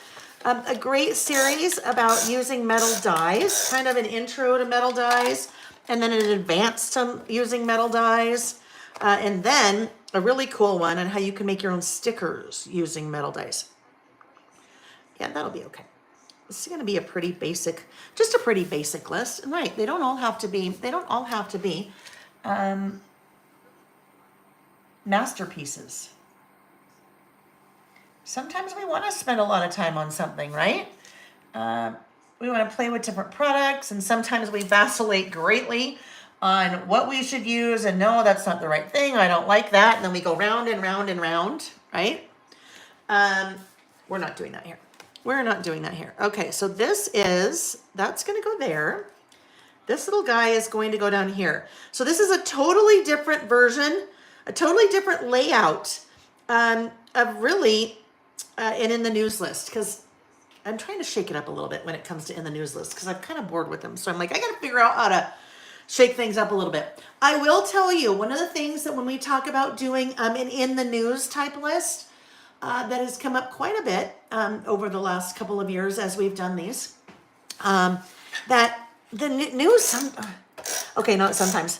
A great series about using metal dies. Kind of an intro to metal dies. And then an advance to using metal dies. And then a really cool one on how you can make your own stickers using metal dies. Yeah, that'll be okay. This is going to be a pretty basic list. And right, they don't all have to be masterpieces. Sometimes we want to spend a lot of time on something, right? We want to play with different products, and sometimes we vacillate greatly on what we should use, and no, that's not the right thing, I don't like that, and then we go round and round and round, right? We're not doing that here. We're not doing that here. Okay, so that's going to go there. This little guy is going to go down here. So this is a totally different version, a totally different layout of really in the news list, because I'm trying to shake it up a little bit when it comes to in the news list, because I'm kind of bored with them. So I'm like, I got to figure out how to shake things up a little bit. I will tell you, one of the things that when we talk about doing an in the news type list, that has come up quite a bit over the last couple of years as we've done these, that the news, not sometimes,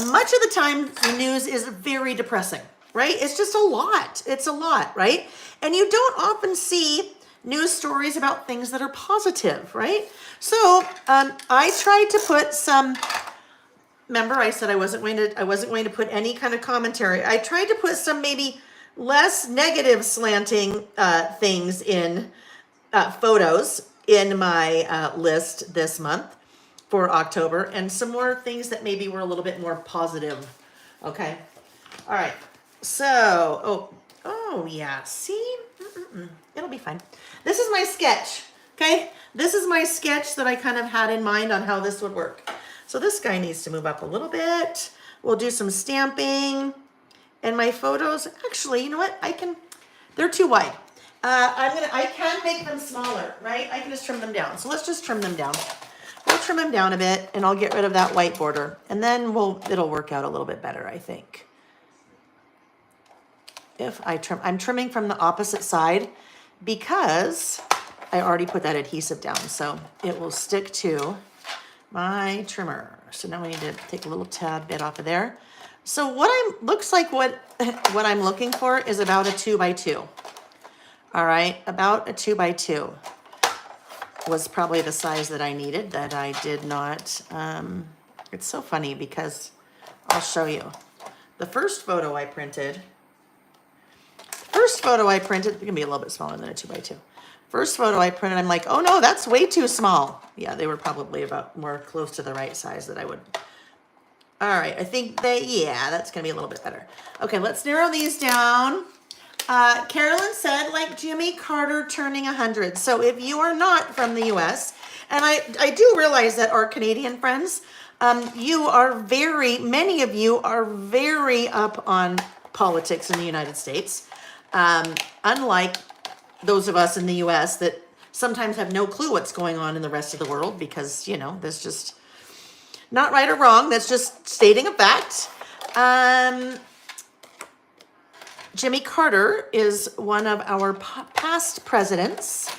much of the time the news is very depressing, right? It's just a lot. It's a lot, right? And you don't often see news stories about things that are positive, right? So I tried to put some. Remember, I said I wasn't going to put any kind of commentary. I tried to put some maybe less negative slanting things in photos in my list this month for October, and some more things that maybe were a little bit more positive. Okay, all right. So, oh yeah. See, it'll be fine. This is my sketch. Okay, this is my sketch that I kind of had in mind on how this would work. So this guy needs to move up a little bit. We'll do some stamping. And my photos, actually, you know what? They're too wide. I can make them smaller, right? I can just trim them down. So let's just trim them down. We'll trim them down a bit, and I'll get rid of that white border. And then it'll work out a little bit better, I think. I'm trimming from the opposite side because I already put that adhesive down. So it will stick to my trimmer. So now we need to take a little tad bit off of there. So what I'm looking for is about a 2x2. All right, about a 2x2 was probably the size that I needed, that I did not. It's so funny because I'll show you. The first photo I printed, it can be a little bit smaller than a 2x2. First photo I printed, I'm like, oh no, that's way too small. Yeah, they were probably about more close to the right size that I would. All right, I think that's gonna be a little bit better. Okay, let's narrow these down. Carolyn said, like Jimmy Carter turning 100. So if you are not from the US, and I do realize that our Canadian friends, many of you are very up on politics in the United States. Unlike those of us in the US that sometimes have no clue what's going on in the rest of the world, because, that's just not right or wrong. That's just stating a fact. Jimmy Carter is one of our past presidents,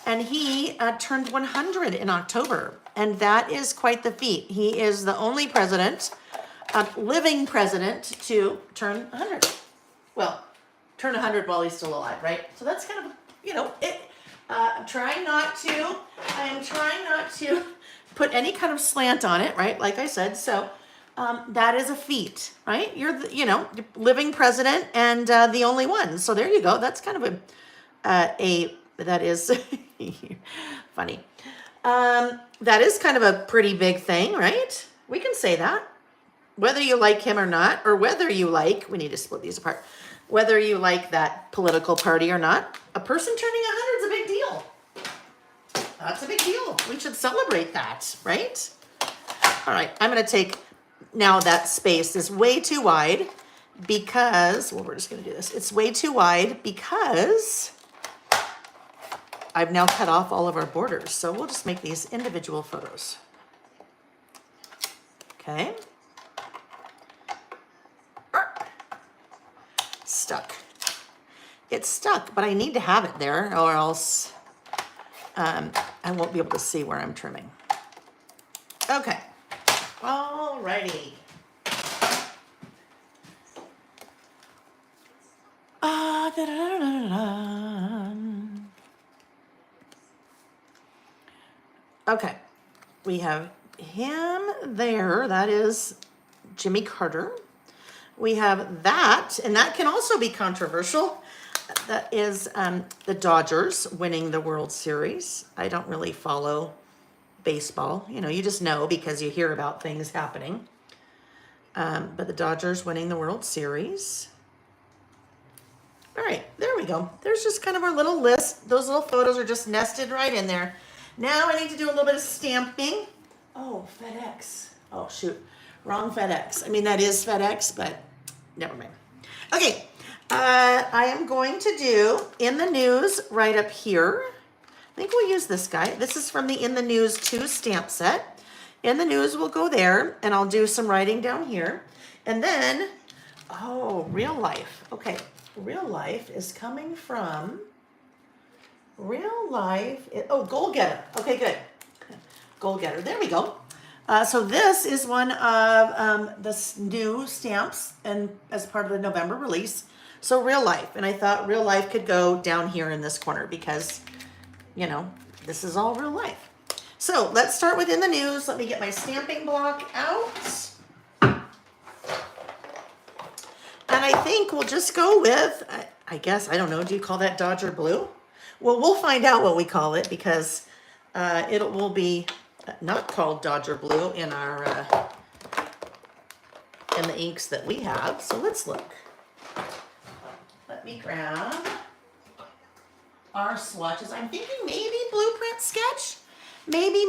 and he turned 100 in October, and that is quite the feat. He is the only president, living president, to turn 100. Well, turn 100 while he's still alive, right? So that's kind of, I'm trying not to put any kind of slant on it, right? Like I said, so that is a feat, right? You're the, living president and the only one. So there you go. That's kind of that is funny. That is kind of a pretty big thing, right? We can say that. Whether you like him or not, or whether you like, we need to split these apart, whether you like that political party or not, a person turning 100 is a big deal. That's a big deal. We should celebrate that, right? All right, I'm going to take, now that space is way too wide because, well, we're just going to do this. It's way too wide because I've now cut off all of our borders. So we'll just make these individual photos. Okay. Stuck. It's stuck, but I need to have it there or else I won't be able to see where I'm trimming. Okay. Alrighty. Okay. We have him there. That is Jimmy Carter. We have that, and that can also be controversial. That is the Dodgers winning the World Series. I don't really follow baseball. You just know because you hear about things happening. But the Dodgers winning the World Series. All right, there we go. There's just kind of our little list. Those little photos are just nested right in there. Now I need to do a little bit of stamping. Oh, FedEx. Oh, shoot. Wrong FedEx. I mean, that is FedEx, but never mind. Okay, I am going to do In the News right up here. I think we'll use this guy. This is from the In the News 2 stamp set. In the News will go there, and I'll do some writing down here. And then, Real Life. Okay, Real Life is coming from Real Life. Goal Getter. Okay, good. Goal Getter. There we go. So this is one of the new stamps and as part of the November release. So Real Life. And I thought Real Life could go down here in this corner because, this is all real life. So let's start with In the News. Let me get my stamping block out. And I think we'll just go with, I guess, I don't know, do you call that Dodger Blue? Well, we'll find out what we call it because it will be not called Dodger Blue in our in the inks that we have. So let's look. Let me grab our swatches. I'm thinking maybe Blueprint Sketch. Maybe.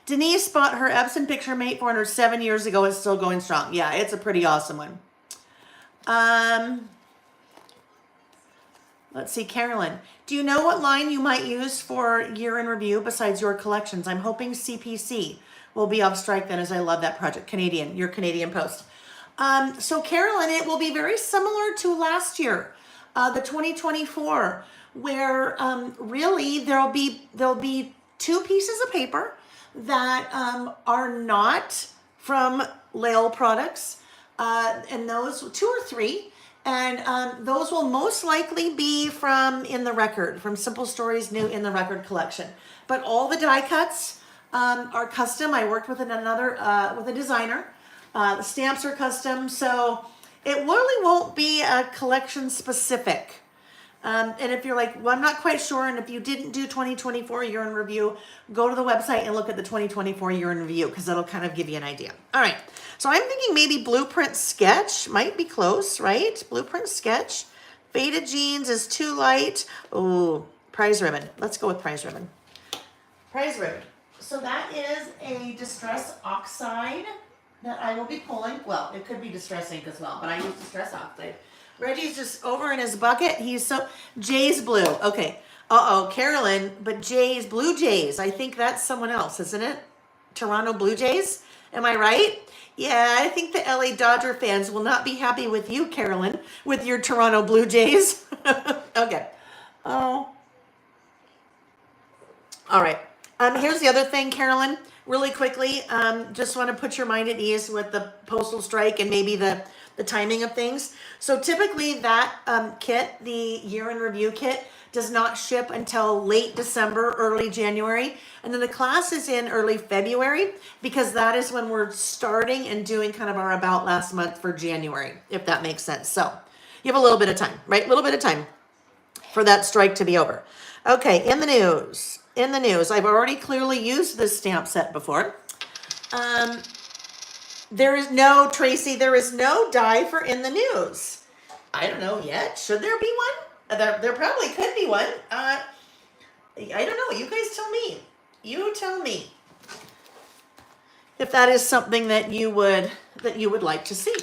Denise bought her Epson Picture Mate 407 years ago. It's still going strong. Yeah, it's a pretty awesome one. Let's see, Carolyn. Do you know what line you might use for year in review besides your collections? I'm hoping CPC will be off strike then, as I love that project. Canadian, your Canadian Post. So Carolyn, it will be very similar to last year, the 2024, where really there'll be two pieces of paper that are not from Lail products, and those 2 or 3. And those will most likely be from In the Record, from Simple Stories New In the Record collection. But all the die cuts are custom. I worked with with a designer. The stamps are custom, so it really won't be a collection specific. And if you're like, well, I'm not quite sure, and if you didn't do 2024 year in review, go to the website and look at the 2024 year in review because that'll kind of give you an idea. All right, so I'm thinking maybe Blueprint Sketch might be close, right? Blueprint Sketch. Faded Jeans is too light. Oh, Prize Ribbon. Let's go with Prize Ribbon. Prize Ribbon. So that is a Distress Oxide that I will be pulling. Well, it could be Distress Ink as well, but I use Distress Oxide. Reggie's just over in his bucket. He's Jay's Blue. Okay. Carolyn, but Blue Jays. I think that's someone else, isn't it? Toronto Blue Jays. Am I right? Yeah, I think the LA Dodger fans will not be happy with you, Carolyn, with your Toronto Blue Jays. Okay. Oh, all right. Here's the other thing, Carolyn, really quickly. Just want to put your mind at ease with the postal strike and maybe the timing of things. So typically that kit, the year in review kit, does not ship until late December, early January. And then the class is in early February because that is when we're starting and doing kind of our about last month for January, if that makes sense. So you have a little bit of time, right? A little bit of time for that strike to be over. Okay, in the news. In the news, I've already clearly used this stamp set before. There is no, Tracy, there is no die for in the news. I don't know yet. Should there be one? There probably could be one. I don't know. You guys tell me. You tell me if that is something that you would like to see.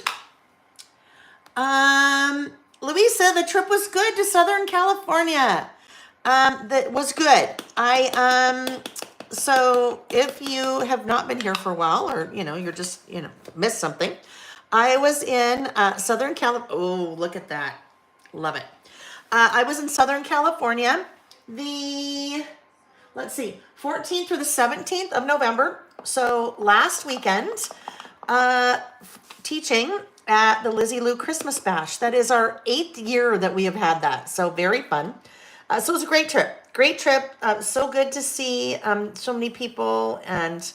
Louisa, the trip was good to Southern California. That was good. So if you have not been here for a while, or you're just missed something, I was in Southern California. Oh, look at that, love it. I was in Southern California let's see, 14th through the 17th of November. So last weekend, teaching at the Lizzie Lou Christmas Bash. That is our 8th year that we have had that. So very fun. So it was a great trip. Great trip. So good to see so many people, and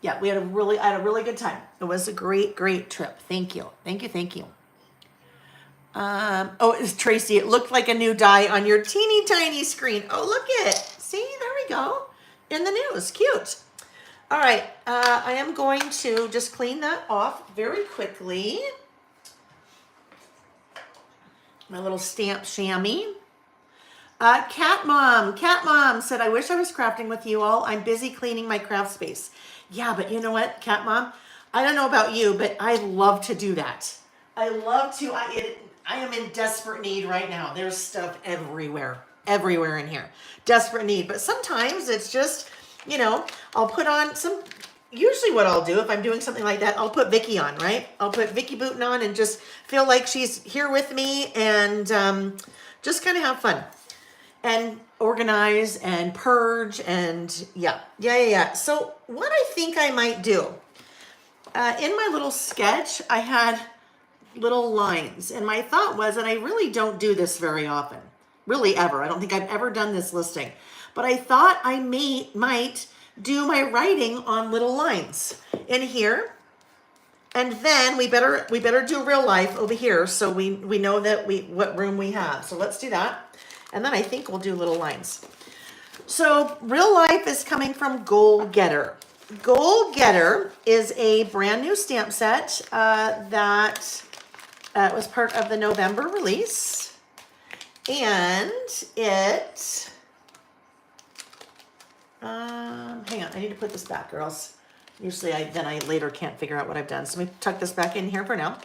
yeah, I had a really good time. It was a great trip. Thank you. Oh, it's Tracy. It looked like a new die on your teeny tiny screen. Oh, look at it. See, there we go. In the news. Cute. All right. I am going to just clean that off very quickly. My little stamp chamois. Cat Mom said, I wish I was crafting with you all. I'm busy cleaning my craft space. Yeah, but you know what, Cat Mom? I don't know about you, but I love to do that. I love to. I am in desperate need right now. There's stuff everywhere in here. Desperate need. But sometimes it's just, I'll put on some, usually what I'll do if I'm doing something like that, I'll put Vicky on, right? I'll put Vicky Booten on and just feel like she's here with me and just kind of have fun. And organize and purge and yeah. So what I think I might do, in my little sketch, I had little lines. And my thought was, and I really don't do this very often, really ever. I don't think I've ever done this listing. But I thought I might do my writing on little lines in here. And then we better do real life over here so we know that what room we have. So let's do that. And then I think we'll do little lines. So real life is coming from Goal Getter. Goal Getter is a brand new stamp set that was part of the November release. And it, hang on, I need to put this back or else usually I later can't figure out what I've done. So let me tuck this back in here for now.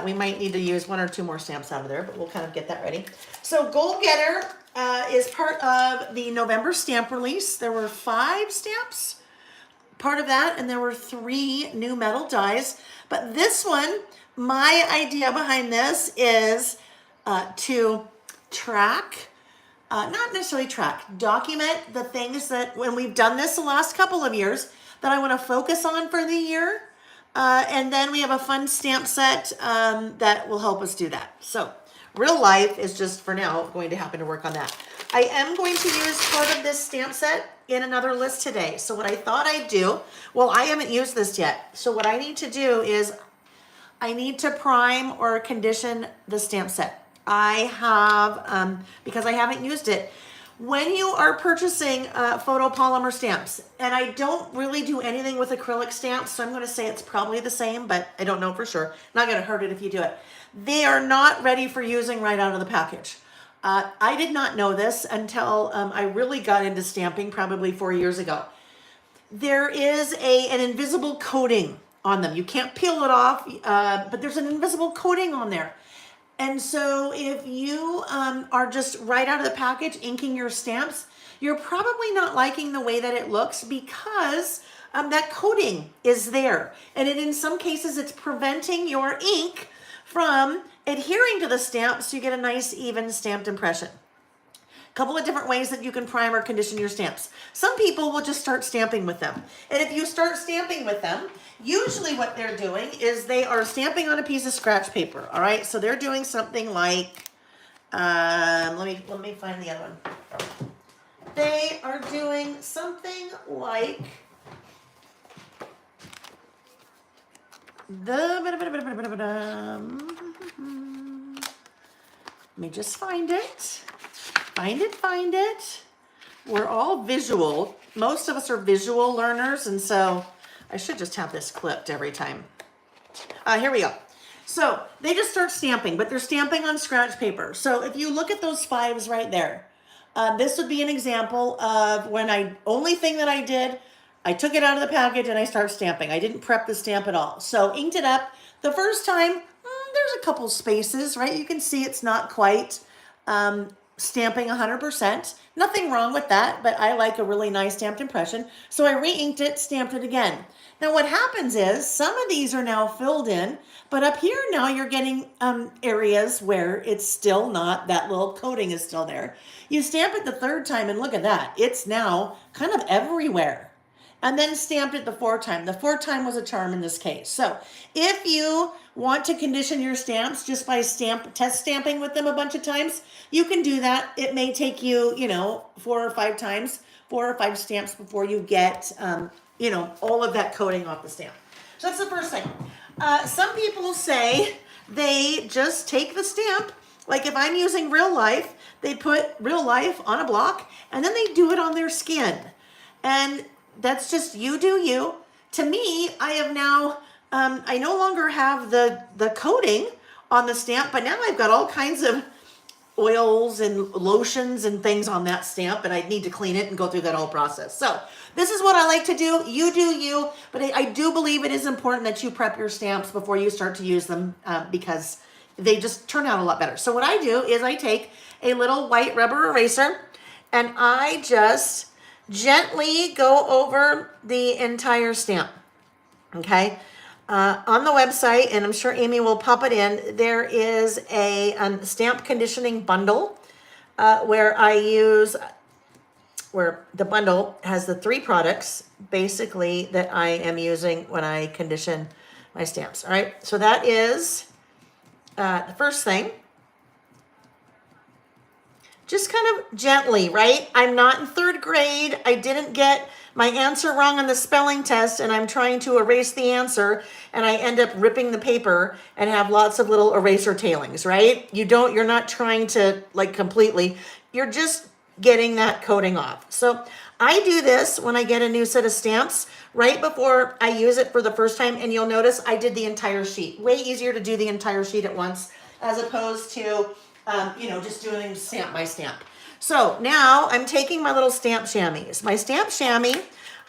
We might need to use 1 or 2 more stamps out of there, but we'll kind of get that ready. So Goal Getter is part of the November stamp release. There were 5 stamps, part of that, and there were 3 new metal dies. But this one, my idea behind this is to track, not necessarily track, document the things that when we've done this the last couple of years that I want to focus on for the year. And then we have a fun stamp set that will help us do that. So real life is just for now going to happen to work on that. I am going to use part of this stamp set in another list today. So what I thought I'd do, well, I haven't used this yet. So what I need to do is I need to prime or condition the stamp set. I have, because I haven't used it. When you are purchasing photopolymer stamps, and I don't really do anything with acrylic stamps, so I'm going to say it's probably the same, but I don't know for sure. Not going to hurt it if you do it. They are not ready for using right out of the package. I did not know this until I really got into stamping probably 4 years ago. There is an invisible coating on them. You can't peel it off, but there's an invisible coating on there. And so if you are just right out of the package inking your stamps, you're probably not liking the way that it looks because that coating is there. And in some cases, it's preventing your ink from adhering to the stamp so you get a nice, even stamped impression. A couple of different ways that you can prime or condition your stamps. Some people will just start stamping with them. And if you start stamping with them, usually what they're doing is they are stamping on a piece of scratch paper, all right? So they're doing something like, let me find the other one. They are doing something like let me just find it. Find it. We're all visual. Most of us are visual learners, and so I should just have this clipped every time. Here we go. So they just start stamping, but they're stamping on scratch paper. So if you look at those 5s right there, this would be an example of when only thing that I did, I took it out of the package and I started stamping. I didn't prep the stamp at all. So inked it up. The first time, there's a couple spaces, right? You can see it's not quite stamping 100%. Nothing wrong with that, but I like a really nice stamped impression. So I re-inked it, stamped it again. Now what happens is some of these are now filled in, but up here now you're getting areas where it's still not, that little coating is still there. You stamp it the 3rd time and look at that. It's now kind of everywhere. And then stamped it the 4th time. The 4th time was a charm in this case. So if you want to condition your stamps just by test stamping with them a bunch of times, you can do that. It may take you, 4 or 5 times, 4 or 5 stamps before you get, all of that coating off the stamp. So that's the first thing. Some people say they just take the stamp, like if I'm using Real Life, they put Real Life on a block and then they do it on their skin. And that's just you do you. To me, I have now, I no longer have the coating on the stamp, but now I've got all kinds of oils and lotions and things on that stamp, and I need to clean it and go through that whole process. So this is what I like to do. You do you, but I do believe it is important that you prep your stamps before you start to use them because they just turn out a lot better. So what I do is I take a little white rubber eraser and I just gently go over the entire stamp, okay? On the website, and I'm sure Amy will pop it in, there is a stamp conditioning bundle where the bundle has the 3 products, basically, that I am using when I condition my stamps, all right? So that is the first thing. Just kind of gently, right? I'm not in 3rd grade. I didn't get my answer wrong on the spelling test and I'm trying to erase the answer and I end up ripping the paper and have lots of little eraser tailings, right? You're not trying to completely, you're just getting that coating off. So I do this when I get a new set of stamps right before I use it for the first time, and you'll notice I did the entire sheet. Way easier to do the entire sheet at once as opposed to just doing stamp by stamp. So now I'm taking my little stamp chamois. My stamp chamois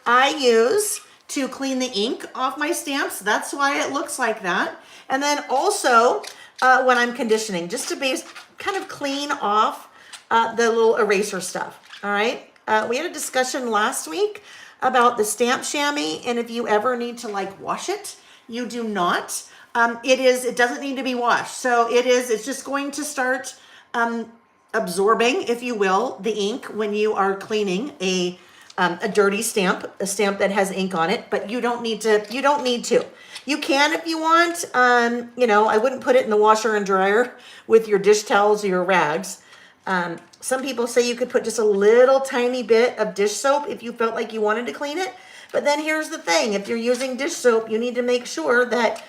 I use to clean the ink off my stamps. That's why it looks like that. And then also when I'm conditioning, just to kind of clean off the little eraser stuff. All right. We had a discussion last week about the stamp chamois, and if you ever need to wash it, you do not. It doesn't need to be washed. So it's just going to start absorbing, if you will, the ink when you are cleaning a dirty stamp, a stamp that has ink on it, but you don't need to. You can if you want. I wouldn't put it in the washer and dryer with your dish towels or your rags. Some people say you could put just a little tiny bit of dish soap if you felt like you wanted to clean it. But then here's the thing. If you're using dish soap, you need to make sure that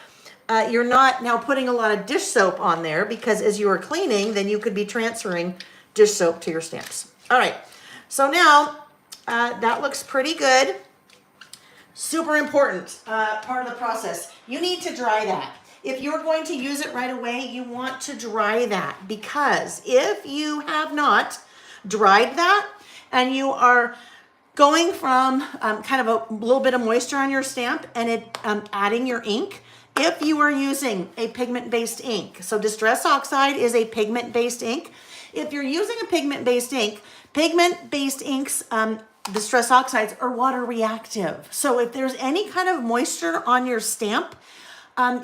you're not now putting a lot of dish soap on there, because as you are cleaning, then you could be transferring dish soap to your stamps. All right. So now that looks pretty good. Super important part of the process. You need to dry that. If you're going to use it right away, you want to dry that, because if you have not dried that and you are going from kind of a little bit of moisture on your stamp and adding your ink, if you are using a pigment-based ink, so Distress Oxide is a pigment-based ink. If you're using a pigment-based ink, pigment-based inks distress oxides are water reactive. So if there's any kind of moisture on your stamp,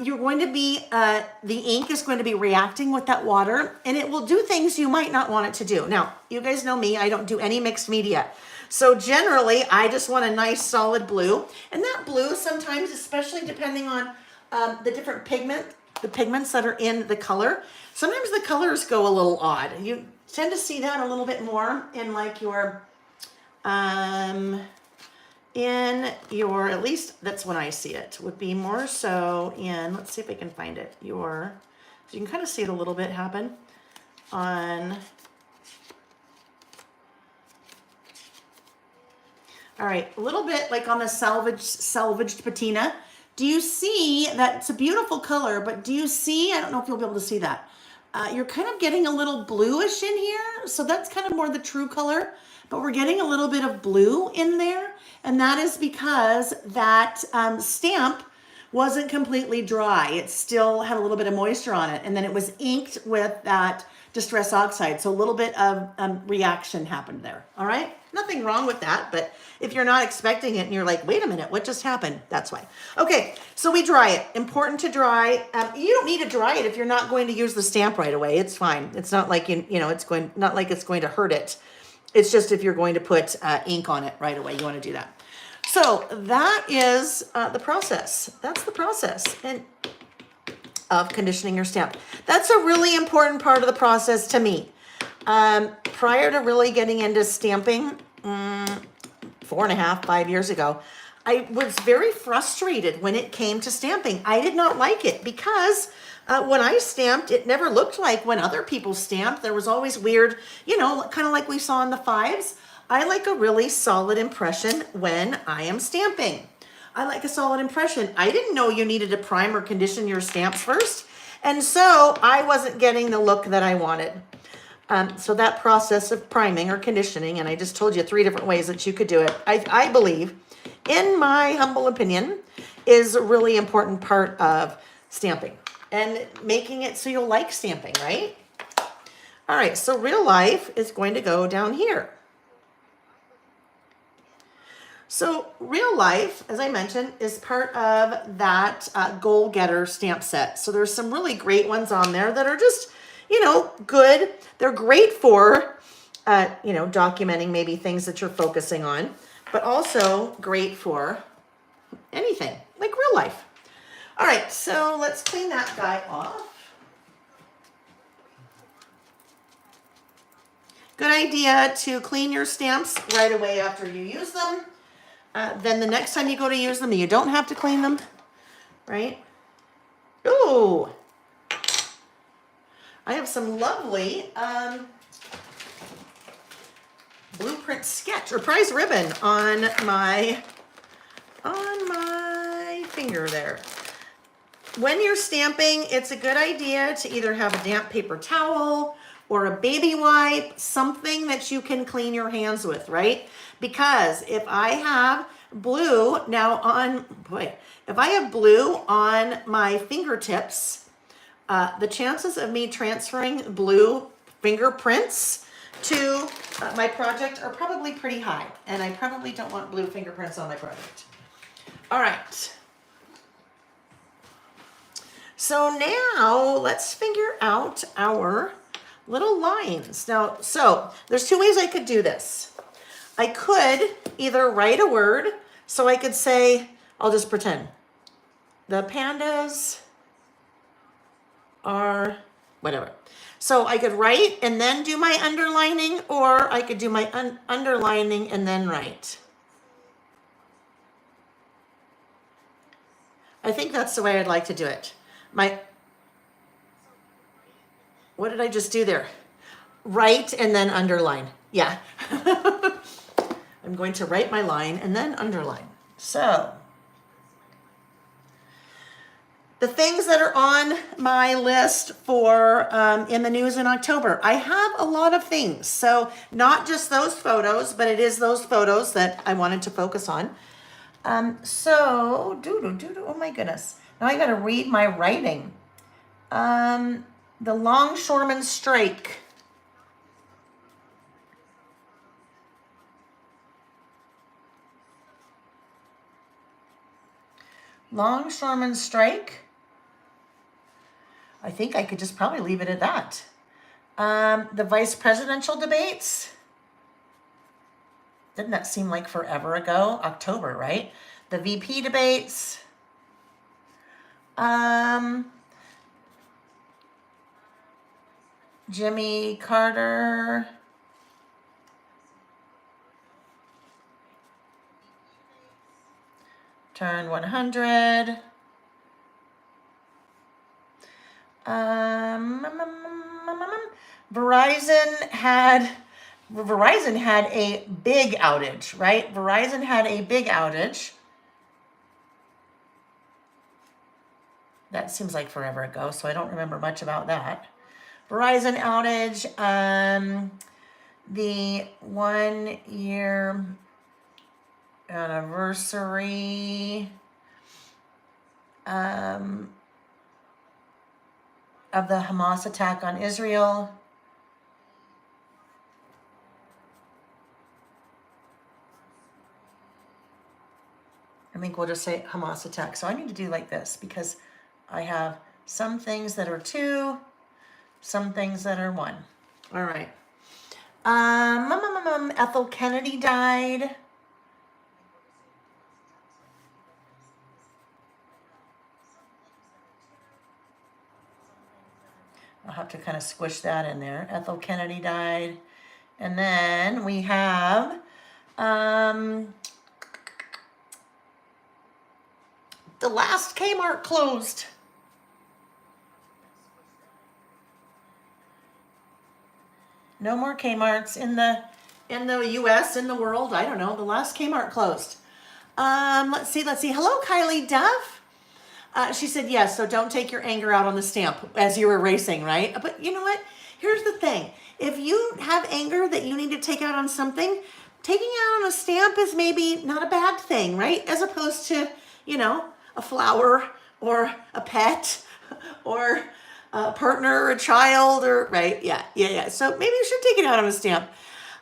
you're going to be, the ink is going to be reacting with that water, and it will do things you might not want it to do. Now, you guys know me, I don't do any mixed media. So generally, I just want a nice solid blue. And that blue sometimes, especially depending on the different pigments that are in the color, sometimes the colors go a little odd. You tend to see that a little bit more in like your, at least that's when I see it, would be more so in, let's see if I can find it, so you can kind of see it a little bit happen on, all right, a little bit like on the salvaged patina. Do you see that? It's a beautiful color, but do you see, I don't know if you'll be able to see that. You're kind of getting a little bluish in here. So that's kind of more the true color, but we're getting a little bit of blue in there. And that is because that stamp wasn't completely dry. It still had a little bit of moisture on it. And then it was inked with that distress oxide. So a little bit of reaction happened there. All right. Nothing wrong with that. But if you're not expecting it and you're like, wait a minute, what just happened? That's why. Okay. So we dry it. Important to dry. You don't need to dry it if you're not going to use the stamp right away. It's fine. It's not like, not like it's going to hurt it. It's just if you're going to put ink on it right away, you want to do that. So that is the process. That's the process of conditioning your stamp. That's a really important part of the process to me. Prior to really getting into stamping, 4.5, 5 years ago, I was very frustrated when it came to stamping. I did not like it because when I stamped, it never looked like when other people stamped. There was always weird, kind of like we saw in the 5s. I like a really solid impression when I am stamping. I like a solid impression. I didn't know you needed to prime or condition your stamps first. And so I wasn't getting the look that I wanted. So that process of priming or conditioning, and I just told you 3 different ways that you could do it, I believe, in my humble opinion, is a really important part of stamping and making it so you'll like stamping, right? All right, so real life is going to go down here. So real life, as I mentioned, is part of that Goal Getter stamp set. So there's some really great ones on there that are just, good. They're great for, documenting maybe things that you're focusing on, but also great for anything, like real life. All right, so let's clean that guy off. Good idea to clean your stamps right away after you use them. Then the next time you go to use them, you don't have to clean them, right? Ooh, I have some lovely blueprint sketch or prize ribbon on my finger there. When you're stamping, it's a good idea to either have a damp paper towel or a baby wipe, something that you can clean your hands with, right? Because if I have blue if I have blue on my fingertips, the chances of me transferring blue fingerprints to my project are probably pretty high. And I probably don't want blue fingerprints on my project. All right. So now let's figure out our little lines. Now, so there's 2 ways I could do this. I could either write a word, so I could say, I'll just pretend, the pandas are whatever. So I could write and then do my underlining, or I could do my underlining and then write. I think that's the way I'd like to do it. What did I just do there? Write and then underline. Yeah. I'm going to write my line and then underline. So the things that are on my list for in the news in October, I have a lot of things. So not just those photos, but it is those photos that I wanted to focus on. Oh my goodness. Now I got to read my writing. The Longshoreman Strike. Longshoremen's strike. I think I could just probably leave it at that. The vice presidential debates. Didn't that seem like forever ago? October, right? The VP debates. Jimmy Carter. Turn 100. Verizon had a big outage, right? Verizon had a big outage. That seems like forever ago, so I don't remember much about that. Verizon outage, the 1 year anniversary of the Hamas attack on Israel. I think we'll just say Hamas attack. So I need to do like this because I have some things that are 2, some things that are 1. All right. Ethel Kennedy died. I'll have to kind of squish that in there. Ethel Kennedy died. And then we have the last Kmart closed. No more Kmarts in the US, in the world. I don't know. The last Kmart closed. Let's see. Hello, Kylie Duff. She said yes, so don't take your anger out on the stamp as you're erasing, right? But you know what? Here's the thing. If you have anger that you need to take out on something, taking it out on a stamp is maybe not a bad thing, right? As opposed to, a flower or a pet or a partner or a child or, right? Yeah. So maybe you should take it out on a stamp.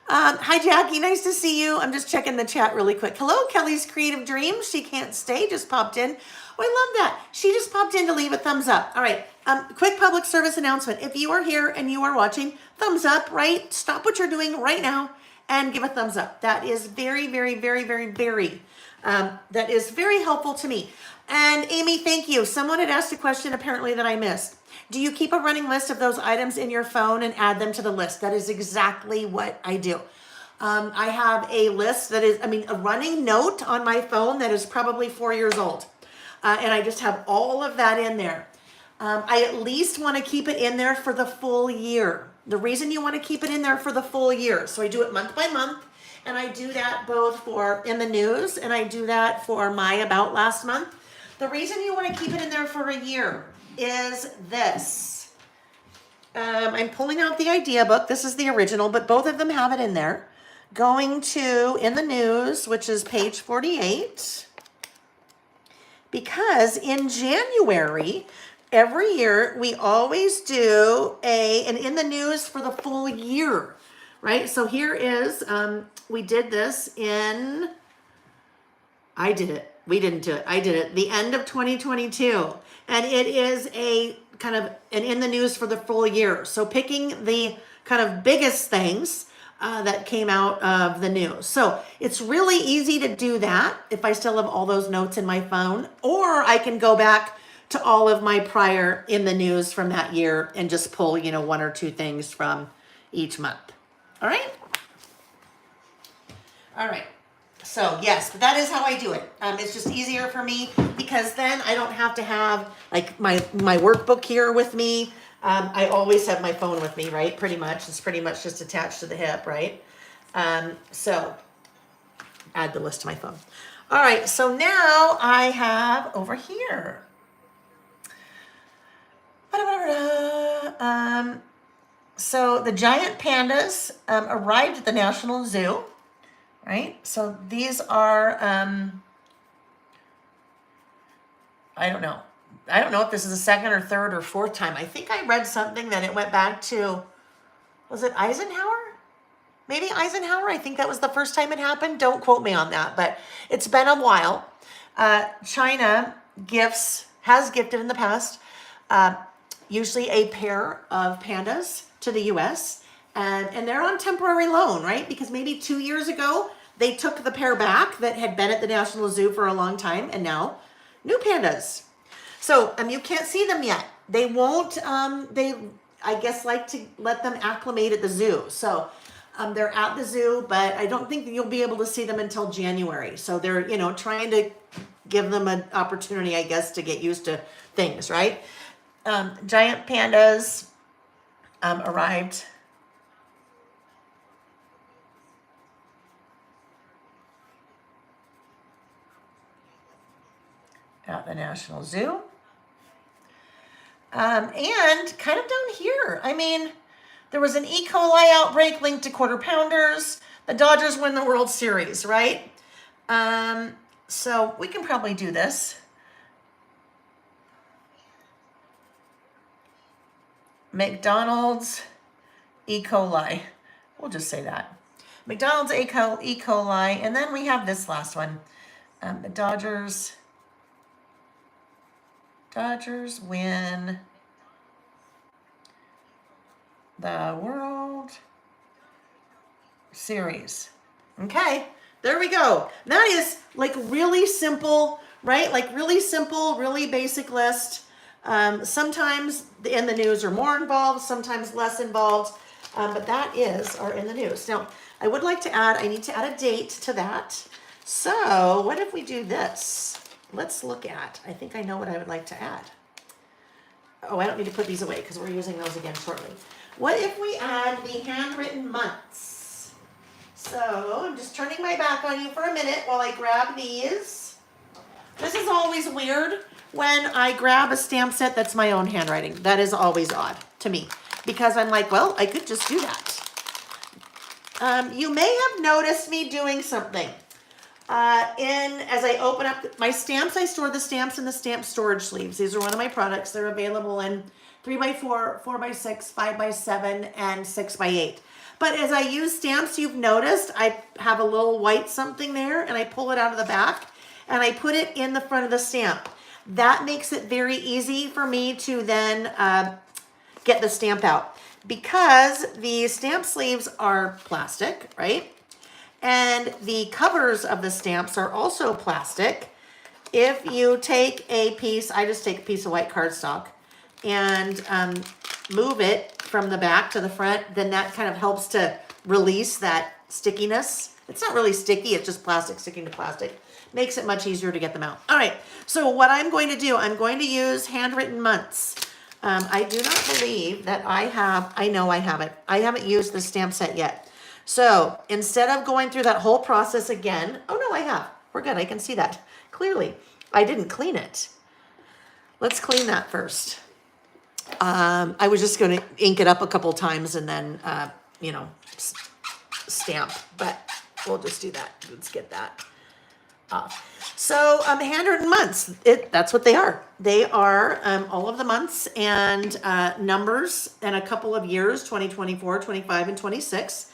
Hi, Jackie. Nice to see you. I'm just checking the chat really quick. Hello, Kelly's Creative Dreams. She can't stay, just popped in. Oh, I love that. She just popped in to leave a thumbs up. All right. Quick public service announcement. If you are here and you are watching, thumbs up, right? Stop what you're doing right now and give a thumbs up. That is very, very, very, very, very, that is very helpful to me. And Amy, thank you. Someone had asked a question apparently that I missed. Do you keep a running list of those items in your phone and add them to the list? That is exactly what I do. I have a list that is, a running note on my phone that is probably 4 years old. And I just have all of that in there. I at least want to keep it in there for the full year. The reason you want to keep it in there for the full year, so I do it month by month, and I do that both for in the news, and I do that for my About last month. The reason you want to keep it in there for a year is this. I'm pulling out the idea book. This is the original, but both of them have it in there. Going to in the news, which is page 48. Because in January, every year, we always do an in the news for the full year, right? So here is, we did this in, I did it. We didn't do it. I did it. The end of 2022. And it is a kind of an in the news for the full year. So picking the kind of biggest things that came out of the news. So it's really easy to do that if I still have all those notes in my phone, or I can go back to all of my prior in the news from that year and just pull, 1 or 2 things from each month. All right. So yes, but that is how I do it. It's just easier for me because then I don't have to have like my workbook here with me. I always have my phone with me, right? Pretty much. It's pretty much just attached to the hip, right? So add the list to my phone. All right, so now I have over here. So the giant pandas arrived at the National Zoo, right? So these are, I don't know if this is the second or third or fourth time. I think I read something that it went back to, was it Eisenhower? Maybe Eisenhower. I think that was the first time it happened. Don't quote me on that, but it's been a while. China has gifted in the past, uh, usually a pair of pandas to the US, and they're on temporary loan, right? Because maybe 2 years ago, they took the pair back that had been at the National Zoo for a long time, and now new pandas. So you can't see them yet. They won't, they, I guess, like to let them acclimate at the zoo. So they're at the zoo, but I don't think that you'll be able to see them until January. So they're, trying to give them an opportunity, I guess, to get used to things, right? Giant pandas arrived at the National Zoo. And kind of down here, there was an E. coli outbreak linked to quarter pounders. The Dodgers win the World Series, right? So we can probably do this. McDonald's E. coli. We'll just say that. McDonald's E. coli. And then we have this last one. The Dodgers win the World Series. Okay, there we go. That is like really simple, right? Like really simple, really basic list. Sometimes in the news are more involved, sometimes less involved, but that is our in the news. Now, I would like to I need to add a date to that. So what if we do this? Let's look at, I think I know what I would like to add. Oh, I don't need to put these away because we're using those again shortly. What if we add the handwritten months? So I'm just turning my back on you for a minute while I grab these. This is always weird when I grab a stamp set that's my own handwriting. That is always odd to me because I'm like, well, I could just do that. You may have noticed me doing something. As I open up my stamps, I store the stamps in the stamp storage sleeves. These are one of my products. They're available in 3x4, 4x6, 5x7, and 6x8. But as I use stamps, you've noticed I have a little white something there, and I pull it out of the back, and I put it in the front of the stamp. That makes it very easy for me to then get the stamp out. Because the stamp sleeves are plastic, right? And the covers of the stamps are also plastic. If you take a piece, I just take a piece of white cardstock and move it from the back to the front, then that kind of helps to release that stickiness. It's not really sticky, it's just plastic sticking to plastic. Makes it much easier to get them out. All right, so what I'm going to do, I'm going to use handwritten months. I do not believe that I know I have it. I haven't used the stamp set yet. So instead of going through that whole process again, oh no, I have. We're good, I can see that clearly. I didn't clean it. Let's clean that first. I was just gonna ink it up a couple times and then, stamp, but we'll just do that. Let's get that off. So handwritten months, that's what they are. They are all of the months and numbers and a couple of years, 2024, 25, and 26.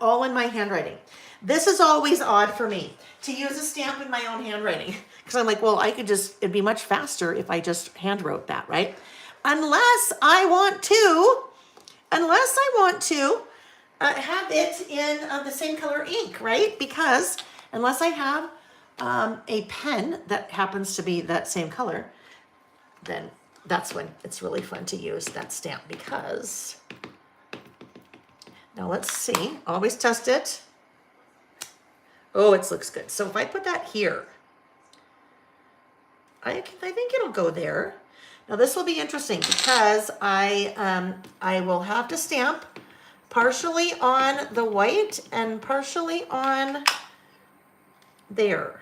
All in my handwriting. This is always odd for me to use a stamp in my own handwriting because I'm like, well, it'd be much faster if I just hand wrote that, right? Unless I want to have it in the same color ink, right? Because unless I have a pen that happens to be that same color, then that's when it's really fun to use that stamp because... Now let's see, always test it. Oh, it looks good. So if I put that here, I think it'll go there. Now this will be interesting because I will have to stamp partially on the white and partially on there.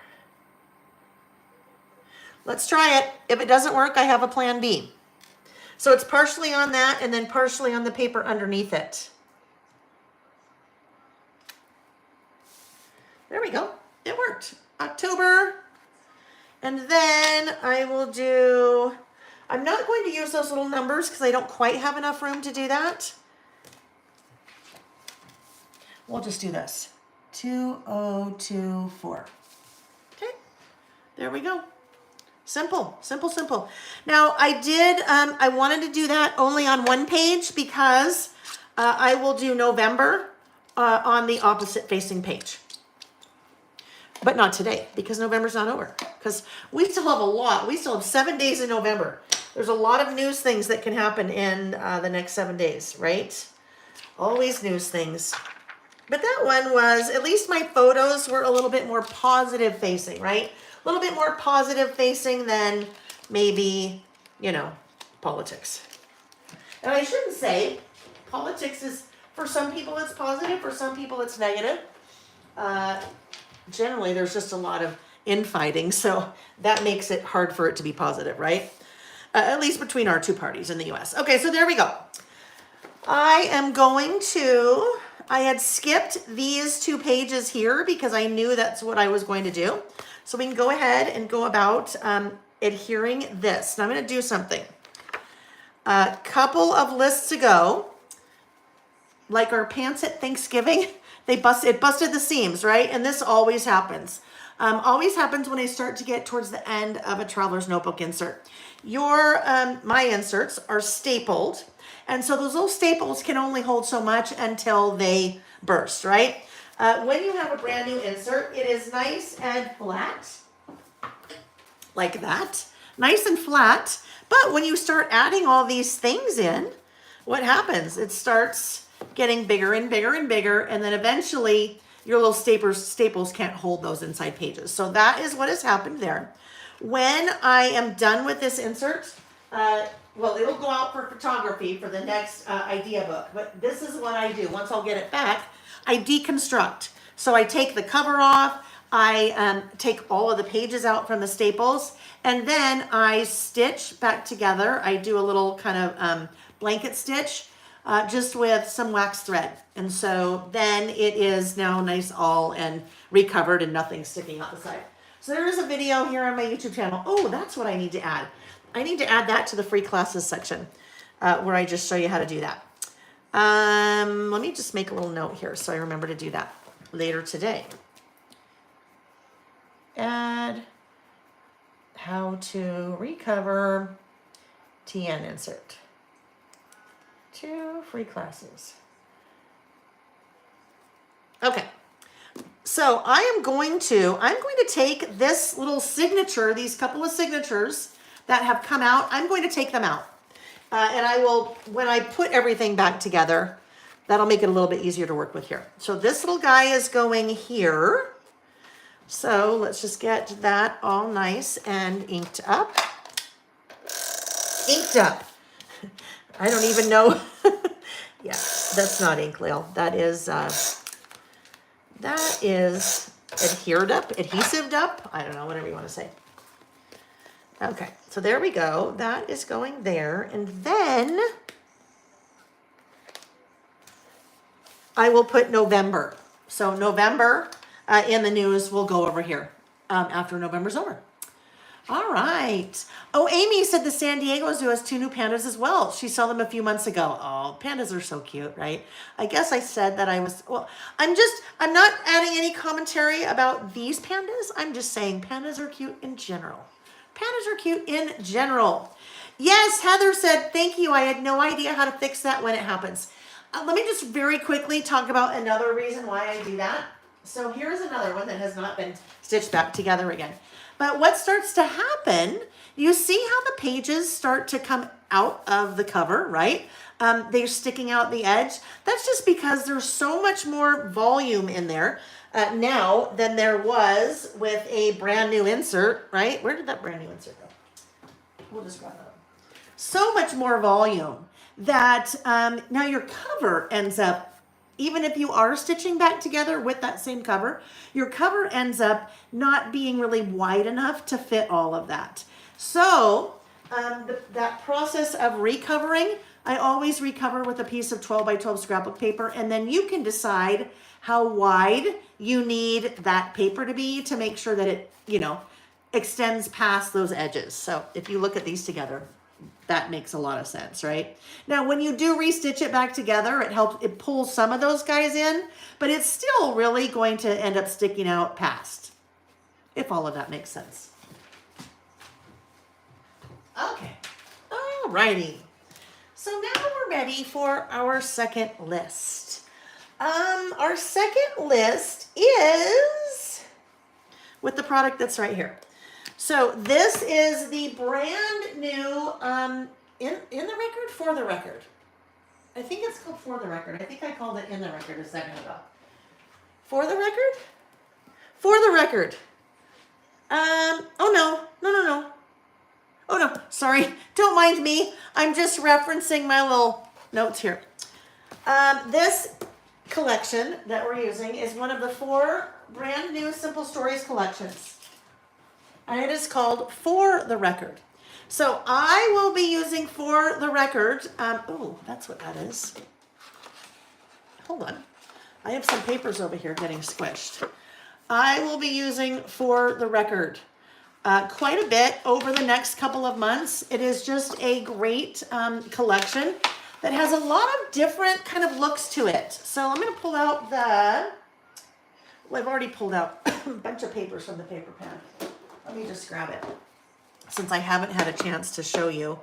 Let's try it. If it doesn't work, I have a plan B. So it's partially on that and then partially on the paper underneath it. There we go. It worked. October. And then I will do, I'm not going to use those little numbers because I don't quite have enough room to do that. We'll just do this. 2024. Okay. There we go. Simple, simple, simple. Now I wanted to do that only on one page because I will do November on the opposite facing page. But not today, because November's not over. Because we still have a lot. We still have 7 days in November. There's a lot of news things that can happen in the next 7 days, right? Always news things. But that one was, at least my photos were a little bit more positive facing, right? A little bit more positive facing than maybe, you know, politics. And I shouldn't say politics is, for some people it's positive, for some people it's negative. Generally, there's just a lot of infighting, so that makes it hard for it to be positive, right? At least between our two parties in the US. Okay, so there we go. I had skipped these 2 pages here because I knew that's what I was going to do. So we can go ahead and go about adhering this. Now I'm going to do something. A couple of lists ago, like our pants at Thanksgiving, it busted the seams, right? And this always happens. Always happens when I start to get towards the end of a traveler's notebook insert. My inserts are stapled, and so those little staples can only hold so much until they burst, right? When you have a brand new insert, it is nice and flat, like that, nice and flat. But when you start adding all these things in, what happens? It starts getting bigger and bigger and bigger, and then eventually your little staples can't hold those inside pages. So that is what has happened there. When I am done with this insert, well, it'll go out for photography for the next idea book, but this is what I do. Once I'll get it back, I deconstruct. So I take the cover off, I take all of the pages out from the staples, and then I stitch back together. I do a little kind of blanket stitch, just with some wax thread. And so then it is now nice all and recovered and nothing sticking out the side. So there is a video here on my YouTube channel. Oh, that's what I need to add. I need to add that to the free classes section where I just show you how to do that. Let me just make a little note here so I remember to do that later today. Add how to recover TN insert. 2 free classes. Okay, so I'm going to take this little signature, these couple of signatures that have come out, I'm going to take them out. And I will, when I put everything back together, that'll make it a little bit easier to work with here. So this little guy is going here. So let's just get that all nice and inked up. Inked up. I don't even know. Yeah, that's not ink, Lil. That is adhered up, adhesived up. I don't know, whatever you want to say. Okay, so there we go. That is going there. And then I will put November. So November in the news will go over here after November's over. All right. Oh, Amy said the San Diego Zoo has 2 new pandas as well. She saw them a few months ago. Oh, pandas are so cute, right? I guess I said that I was, well, I'm not adding any commentary about these pandas. I'm just saying pandas are cute in general. Pandas are cute in general. Yes, Heather said, thank you. I had no idea how to fix that when it happens. Let me just very quickly talk about another reason why I do that. So here's another one that has not been stitched back together again. But what starts to happen, you see how the pages start to come out of the cover, right? They're sticking out the edge. That's just because there's so much more volume in there now than there was with a brand new insert, right? Where did that brand new insert go? We'll just grab that. So much more volume that now your cover ends up, even if you are stitching back together with that same cover, your cover ends up not being really wide enough to fit all of that. So that process of recovering, I always recover with a piece of 12 by 12 scrapbook paper, and then you can decide how wide you need that paper to be to make sure that it, you know, extends past those edges. So if you look at these together, that makes a lot of sense, right? Now, when you do restitch it back together, it pulls some of those guys in, but it's still really going to end up sticking out past, if all of that makes sense. Okay. Alrighty. So now we're ready for our second list. Our second list is with the product that's right here. So this is the brand new in the record, for the record. I think it's called For the Record. I think I called it In the Record a second ago. For the record? For the record. Oh no. Oh no, sorry. Don't mind me. I'm just referencing my little notes here. This collection that we're using is one of the 4 brand new Simple Stories collections. And it is called For the Record. So I will be using For the Record. Oh, that's what that is. Hold on. I have some papers over here getting squished. I will be using For the Record quite a bit over the next couple of months. It is just a great collection that has a lot of different kind of looks to it. So I'm going to pull out well, I've already pulled out a bunch of papers from the paper pad. Let me just grab it, since I haven't had a chance to show you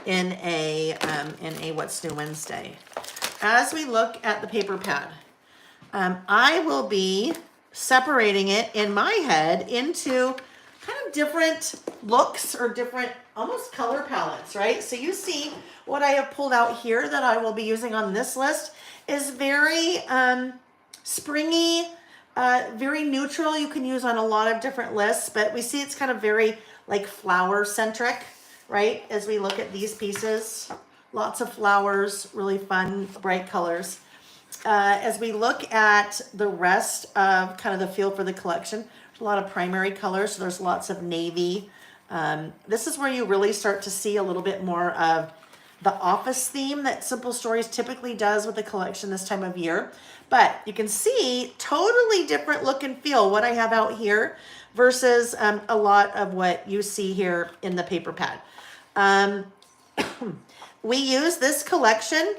in a What's New Wednesday. As we look at the paper pad, I will be separating it in my head into kind of different looks or different almost color palettes, right? So you see what I have pulled out here that I will be using on this list is very springy, very neutral. You can use on a lot of different lists, but we see it's kind of very like flower centric, right? As we look at these pieces, lots of flowers, really fun, bright colors. As we look at the rest of kind of the feel for the collection, there's a lot of primary colors. So there's lots of navy. This is where you really start to see a little bit more of the office theme that Simple Stories typically does with the collection this time of year. But you can see totally different look and feel what I have out here versus a lot of what you see here in the paper pad. We use this collection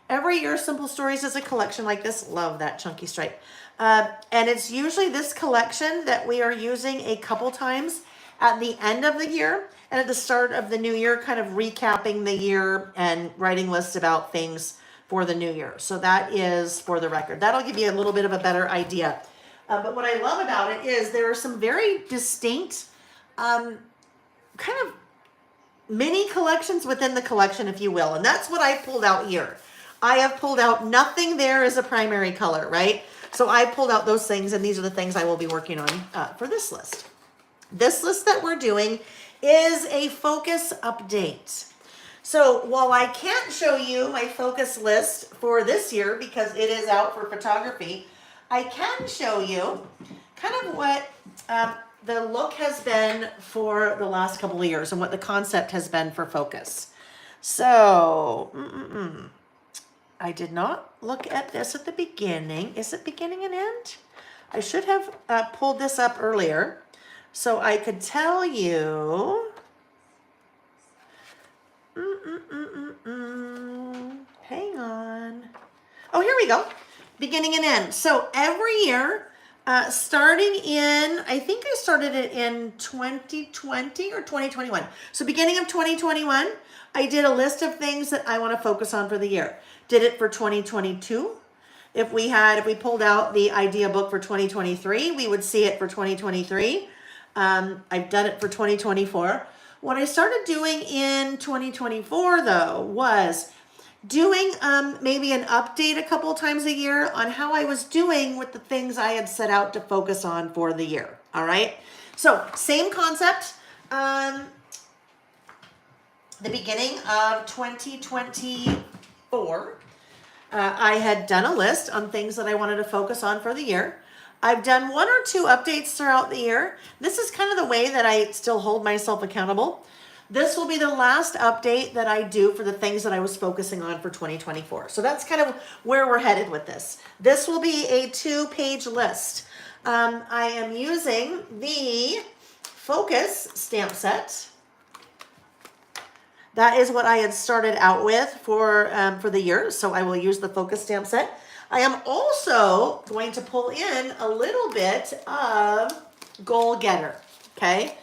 every year. Simple Stories is a collection like this. Love that chunky stripe. And it's usually this collection that we are using a couple times at the end of the year and at the start of the new year, kind of recapping the year and writing lists about things for the new year. So that is For the Record. That'll give you a little bit of a better idea. But what I love about it is there are some very distinct kind of mini collections within the collection, if you will. And that's what I pulled out here. I have pulled out nothing there is a primary color, right? So I pulled out those things, and these are the things I will be working on for this list. This list that we're doing is a focus update. So while I can't show you my focus list for this year because it is out for photography, I can show you kind of what the look has been for the last couple of years and what the concept has been for focus. So, I did not look at this at the beginning. Is it beginning and end? I should have pulled this up earlier so I could tell you. Hang on. Oh, here we go. Beginning and end. So every year, starting in, I think I started it in 2020 or 2021. So beginning of 2021, I did a list of things that I want to focus on for the year. Did it for 2022. If we pulled out the idea book for 2023, we would see it for 2023. I've done it for 2024. What I started doing in 2024, though, was doing maybe an update a couple times a year on how I was doing with the things I had set out to focus on for the year. All right. So same concept. The beginning of 2024, I had done a list on things that I wanted to focus on for the year. I've done 1 or 2 updates throughout the year. This is kind of the way that I still hold myself accountable. This will be the last update that I do for the things that I was focusing on for 2024. So that's kind of where we're headed with this. This will be a 2-page list. I am using the Focus stamp set. That is what I had started out with for the year. So I will use the Focus stamp set. I am also going to pull in a little bit of Goal Getter. Okay.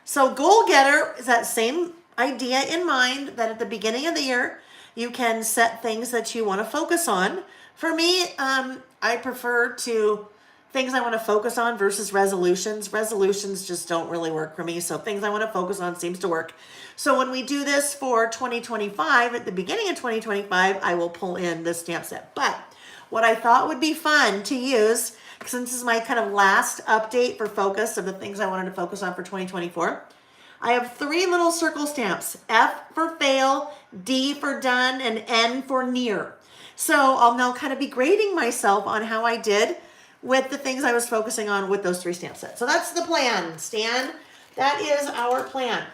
So Goal Getter is that same idea in mind that at the beginning of the year, you can set things that you want to focus on. For me, I prefer things I want to focus on versus resolutions. Resolutions just don't really work for me. So things I want to focus on seems to work. So when we do this for 2025, at the beginning of 2025, I will pull in this stamp set. But what I thought would be fun to use, since this is my kind of last update for focus of the things I wanted to focus on for 2024, I have 3 little circle stamps: F for fail, D for done, and N for near. So I'll now kind of be grading myself on how I did with the things I was focusing on with those 3 stamp sets. So that's the plan, Stan. That is our plan.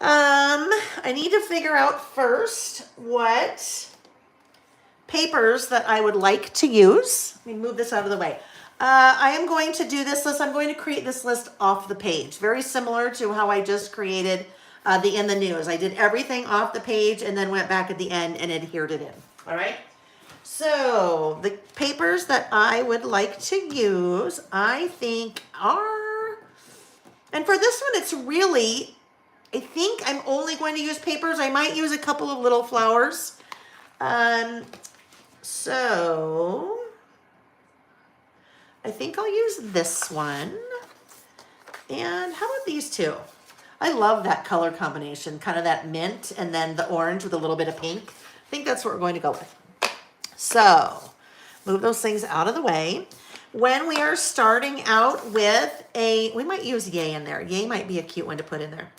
I need to figure out first what papers that I would like to use. Let me move this out of the way. I am going to do this list. I'm going to create this list off the page, very similar to how I just created the In the News. I did everything off the page and then went back at the end and adhered it in. All right. So the papers that I would like to use, I think are, and for this one, it's really, I think I'm only going to use papers. I might use a couple of little flowers. So I think I'll use this one. And how about these 2? I love that color combination, kind of that mint and then the orange with a little bit of pink. I think that's what we're going to go with. So move those things out of the way. When we are starting out with we might use Yay in there. Yay might be a cute one to put in there.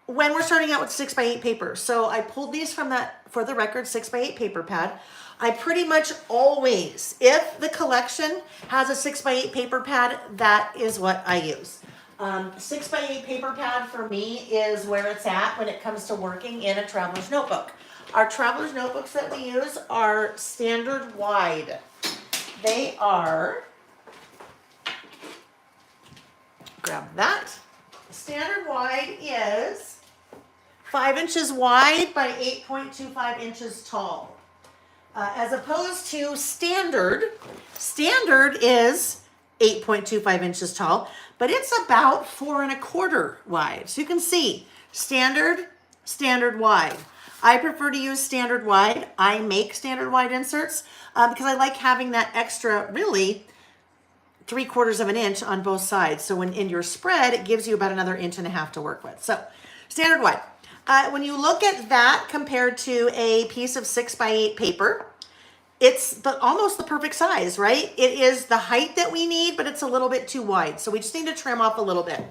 When we're starting out with 6x8 paper. So I pulled these from that, for the record, 6x8 paper pad. I pretty much always, if the collection has a 6x8 paper pad, that is what I use. 6x8 paper pad for me is where it's at when it comes to working in a traveler's notebook. Our traveler's notebooks that we use are standard wide. They are, grab that. Standard wide is 5 inches wide by 8.25 inches tall. As opposed to standard is 8.25 inches tall, but it's about 4 1/4 wide. So you can see standard wide. I prefer to use standard wide. I make standard wide inserts because I like having that extra, really 3/4 of an inch on both sides. So when in your spread, it gives you about another 1.5 inches to work with. So standard wide. When you look at that compared to a piece of 6x8 paper, it's almost the perfect size, right? It is the height that we need, but it's a little bit too wide. So we just need to trim off a little bit.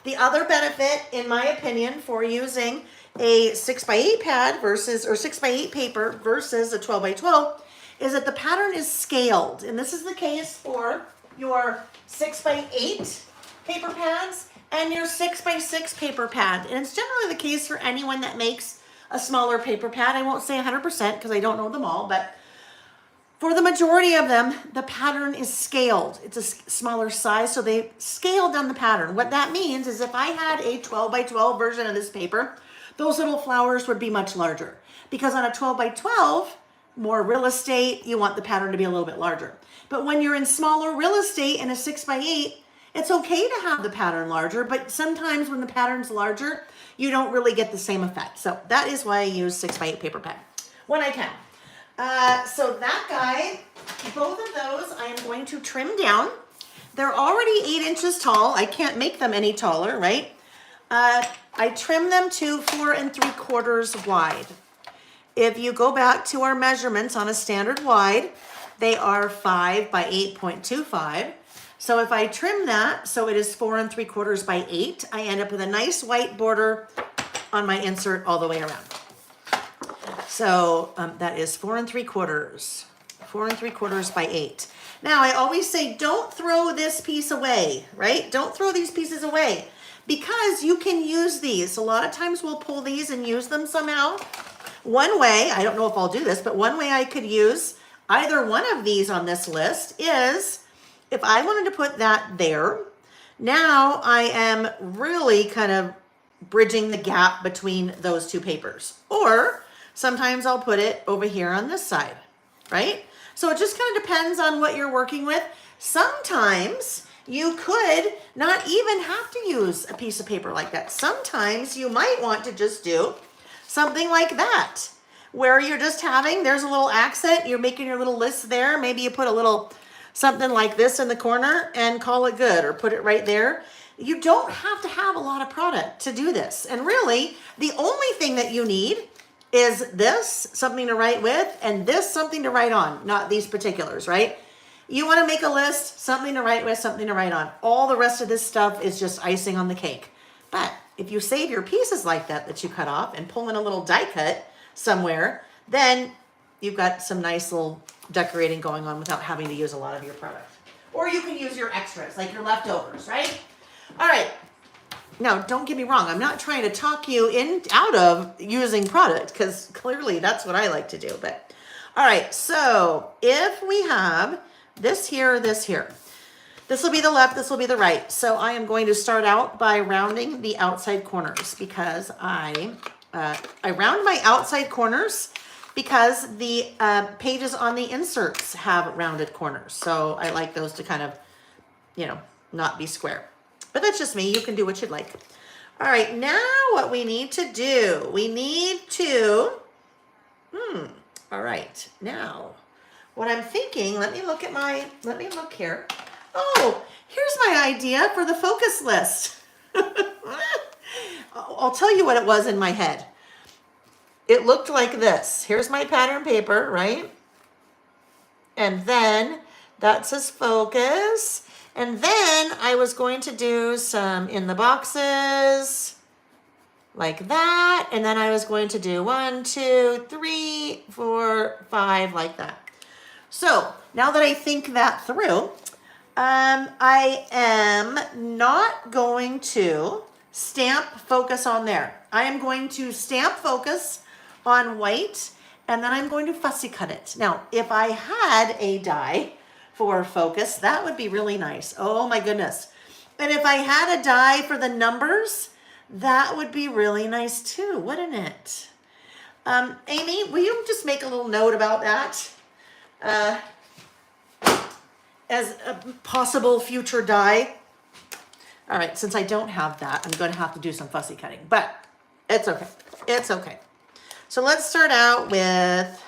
The other benefit, in my opinion, for using a 6x8 pad or 6x8 paper versus a 12x12 is that the pattern is scaled. And this is the case for your 6x8 paper pads and your 6x6 paper pad. And it's generally the case for anyone that makes a smaller paper pad. I won't say 100% because I don't know them all, but for the majority of them, the pattern is scaled. It's a smaller size, so they scaled down the pattern. What that means is if I had a 12x12 version of this paper, those little flowers would be much larger. Because on a 12x12, more real estate, you want the pattern to be a little bit larger. But when you're in smaller real estate in a 6x8, it's okay to have the pattern larger, but sometimes when the pattern's larger, you don't really get the same effect. So that is why I use 6x8 paper pad when I can. So that guy, both of those, I am going to trim down. They're already 8 inches tall. I can't make them any taller, right? I trim them to 4 3/4 wide. If you go back to our measurements on a standard wide, they are 5 by 8.25. So if I trim that, so it is 4 3/4 by 8, I end up with a nice white border on my insert all the way around. So that is 4 3/4, 4 3/4 by 8. Now I always say, don't throw this piece away, right? Don't throw these pieces away because you can use these. A lot of times we'll pull these and use them somehow. One way, I don't know if I'll do this, but one way I could use either one of these on this list is if I wanted to put that there, now I am really kind of bridging the gap between those two papers. Or sometimes I'll put it over here on this side, right? So it just kind of depends on what you're working with. Sometimes you could not even have to use a piece of paper like that. Sometimes you might want to just do something like that, where you're just having, there's a little accent, you're making your little list there. Maybe you put a little something like this in the corner and call it good, or put it right there. You don't have to have a lot of product to do this. And really, the only thing that you need is this, something to write with, and this, something to write on, not these particulars, right? You want to make a list, something to write with, something to write on. All the rest of this stuff is just icing on the cake. But if you save your pieces like that you cut off and pull in a little die cut somewhere, then you've got some nice little decorating going on without having to use a lot of your product. Or you can use your extras, like your leftovers, right? All right. Now, don't get me wrong. I'm not trying to talk you out of using product, because clearly that's what I like to do. But all right, so if we have this here, this here, this will be the left, this will be the right. So I am going to start out by rounding the outside corners, because I round my outside corners because the pages on the inserts have rounded corners. So I like those to kind of, not be square. But that's just me. You can do what you'd like. All right, now what we need to do, we need to, all right, now what I'm thinking, let me look here. Oh, here's my idea for the focus list. I'll tell you what it was in my head. It looked like this. Here's my pattern paper, right? And then that says focus. And then I was going to do some in the boxes like that. And then I was going to do 1, 2, 3, 4, 5 like that. So now that I think that through, I am not going to stamp focus on there. I am going to stamp focus on white, and then I'm going to fussy cut it. Now, if I had a die for focus, that would be really nice. Oh my goodness. And if I had a die for the numbers, that would be really nice too, wouldn't it? Amy, will you just make a little note about that? As a possible future die. All right, since I don't have that, I'm going to have to do some fussy cutting, but it's okay. It's okay. So let's start out with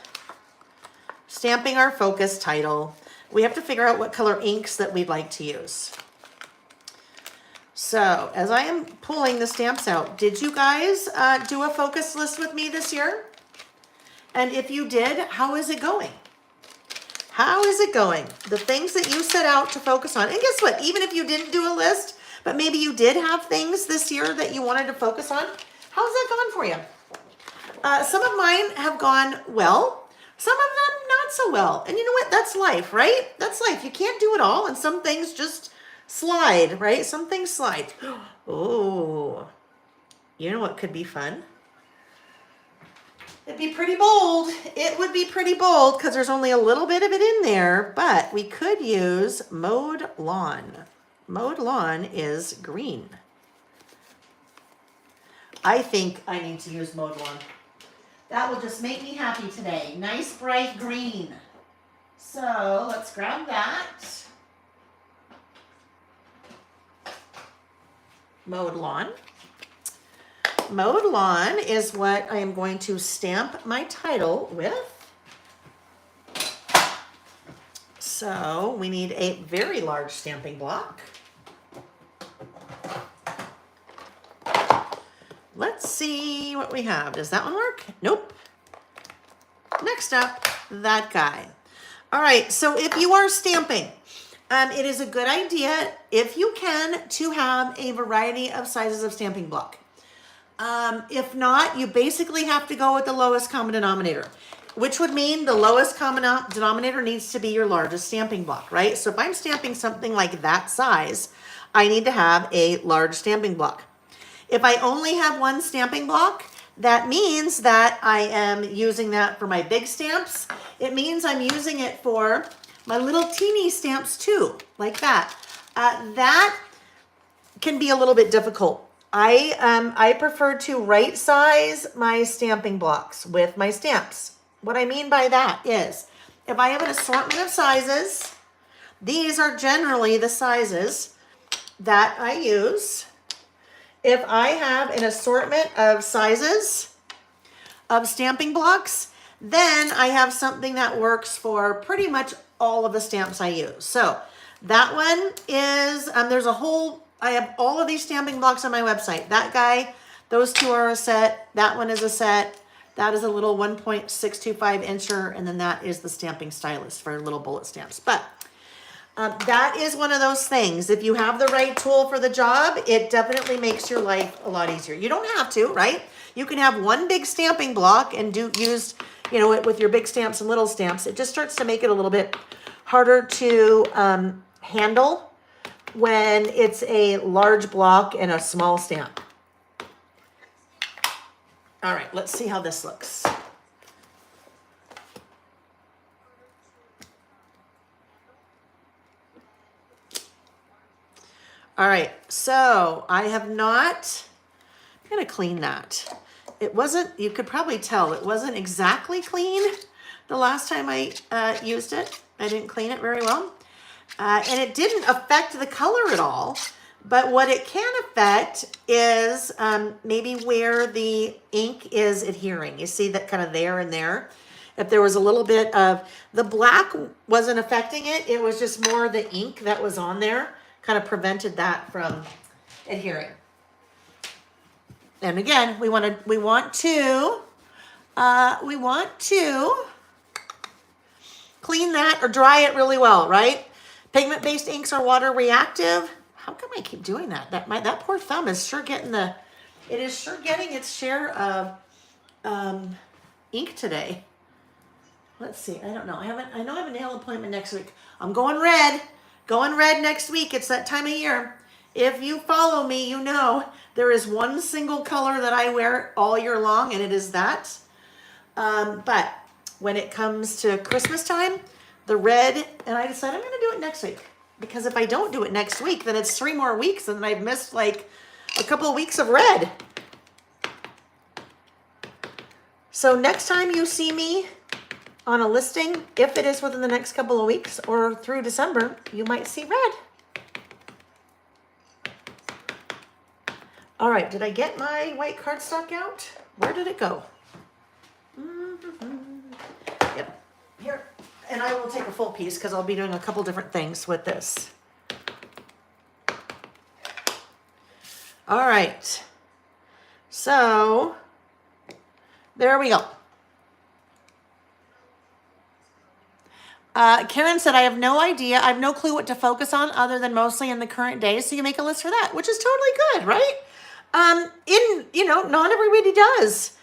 stamping our focus title. We have to figure out what color inks that we'd like to use. So as I am pulling the stamps out, did you guys do a focus list with me this year? And if you did, how is it going? How is it going? The things that you set out to focus on. And guess what? Even if you didn't do a list, but maybe you did have things this year that you wanted to focus on, how's that gone for you? Some of mine have gone well. Some of them not so well. And you know what? That's life, right? That's life. You can't do it all. And some things just slide, right? Some things slide. Oh, you know what could be fun? It'd be pretty bold. It would be pretty bold because there's only a little bit of it in there, but we could use Mowed Lawn. Mowed Lawn is green. I think I need to use Mowed Lawn. That will just make me happy today. Nice bright green. So let's grab that. Mowed Lawn. Mowed Lawn is what I am going to stamp my title with. So we need a very large stamping block. Let's see what we have. Does that one work? Nope. Next up, that guy. All right, so if you are stamping, it is a good idea, if you can, to have a variety of sizes of stamping block. If not, you basically have to go with the lowest common denominator, which would mean the lowest common denominator needs to be your largest stamping block, right? So if I'm stamping something like that size, I need to have a large stamping block. If I only have one stamping block, that means that I am using that for my big stamps. It means I'm using it for my little teeny stamps too, like that. That can be a little bit difficult. I prefer to right size my stamping blocks with my stamps. What I mean by that is if I have an assortment of sizes, these are generally the sizes that I use. If I have an assortment of sizes of stamping blocks, then I have something that works for pretty much all of the stamps I use. So that one is, there's a whole, I have all of these stamping blocks on my website. That guy, those two are a set. That one is a set. That is a little 1.625 incher. And then that is the stamping stylus for little bullet stamps. But that is one of those things. If you have the right tool for the job, it definitely makes your life a lot easier. You don't have to, right? You can have one big stamping block and use, you know, it with your big stamps and little stamps. It just starts to make it a little bit harder to handle when it's a large block and a small stamp. All right, let's see how this looks. All right, so I have not, I'm gonna clean that. It wasn't, you could probably tell, it wasn't exactly clean the last time I used it. I didn't clean it very well. And it didn't affect the color at all. But what it can affect is maybe where the ink is adhering. You see that kind of there and there. If there was a little bit of, the black wasn't affecting it. It was just more the ink that was on there kind of prevented that from adhering. And again, we want to clean that or dry it really well, right? Pigment-based inks are water reactive. How come I keep doing that? That poor thumb is sure getting it is sure getting its share of ink today. Let's see. I don't know. I know I have a nail appointment next week. I'm going red. Going red next week. It's that time of year. If you follow me, you know there is one single color that I wear all year long, and it is that. But when it comes to Christmas time, the red, and I decided I'm going to do it next week. Because if I don't do it next week, then it's 3 more weeks, and then I've missed like a couple of weeks of red. So next time you see me on a listing, if it is within the next couple of weeks or through December, you might see red. All right, did I get my white cardstock out? Where did it go? Yep, here. And I will take a full piece because I'll be doing a couple different things with this. All right. So there we go. Karen said, I have no idea. I have no clue what to focus on other than mostly in the current day. So you make a list for that, which is totally good, right? Not everybody does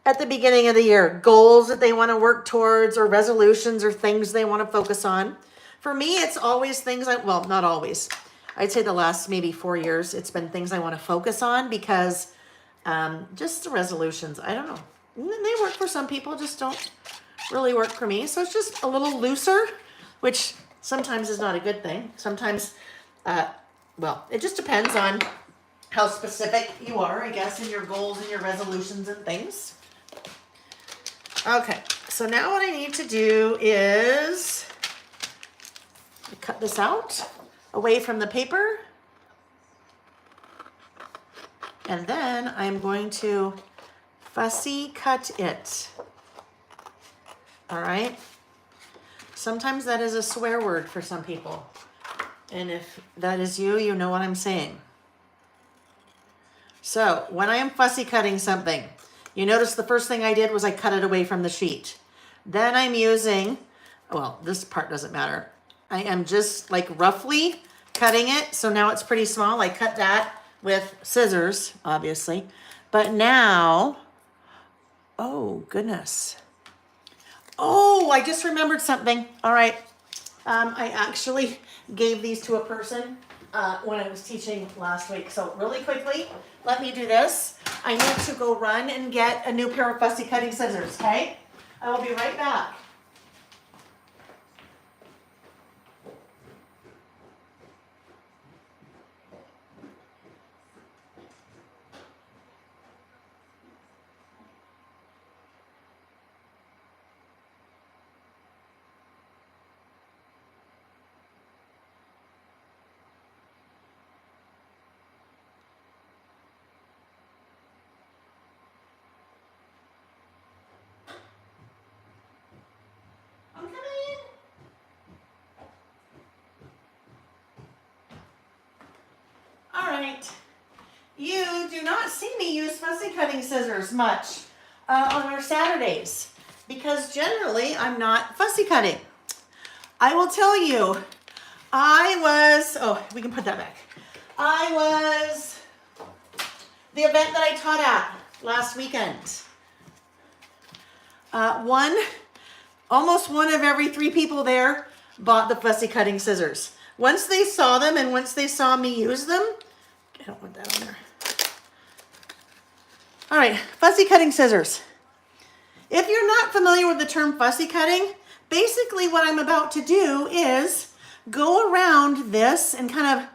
at the beginning of the year. Goals that they want to work towards or resolutions or things they want to focus on. For me, it's always things well, not always. I'd say the last maybe 4 years, it's been things I want to focus on because just the resolutions, I don't know. They work for some people, just don't really work for me. So it's just a little looser, which sometimes is not a good thing. Sometimes, it just depends on how specific you are, I guess, in your goals and your resolutions and things. Okay, so now what I need to do is cut this out away from the paper. And then I'm going to fussy cut it. All right. Sometimes that is a swear word for some people. And if that is you, you know what I'm saying. So when I am fussy cutting something, you notice the first thing I did was I cut it away from the sheet. Then I'm using, well, this part doesn't matter. I am just like roughly cutting it. So now it's pretty small. I cut that with scissors, obviously. But now, oh goodness. Oh, I just remembered something. All right. I actually gave these to a person when I was teaching last week. So really quickly, let me do this. I need to go run and get a new pair of fussy cutting scissors, okay? I will be right back. you do not see me use fussy cutting scissors much on our Saturdays because generally I'm not fussy cutting. I will tell you, we can put that back. The event that I taught at last weekend. Almost one of every 3 people there bought the fussy cutting scissors. Once they saw them and once they saw me use them, I don't want that on there. All right, fussy cutting scissors. If you're not familiar with the term fussy cutting, basically what I'm about to do is go around this and kind of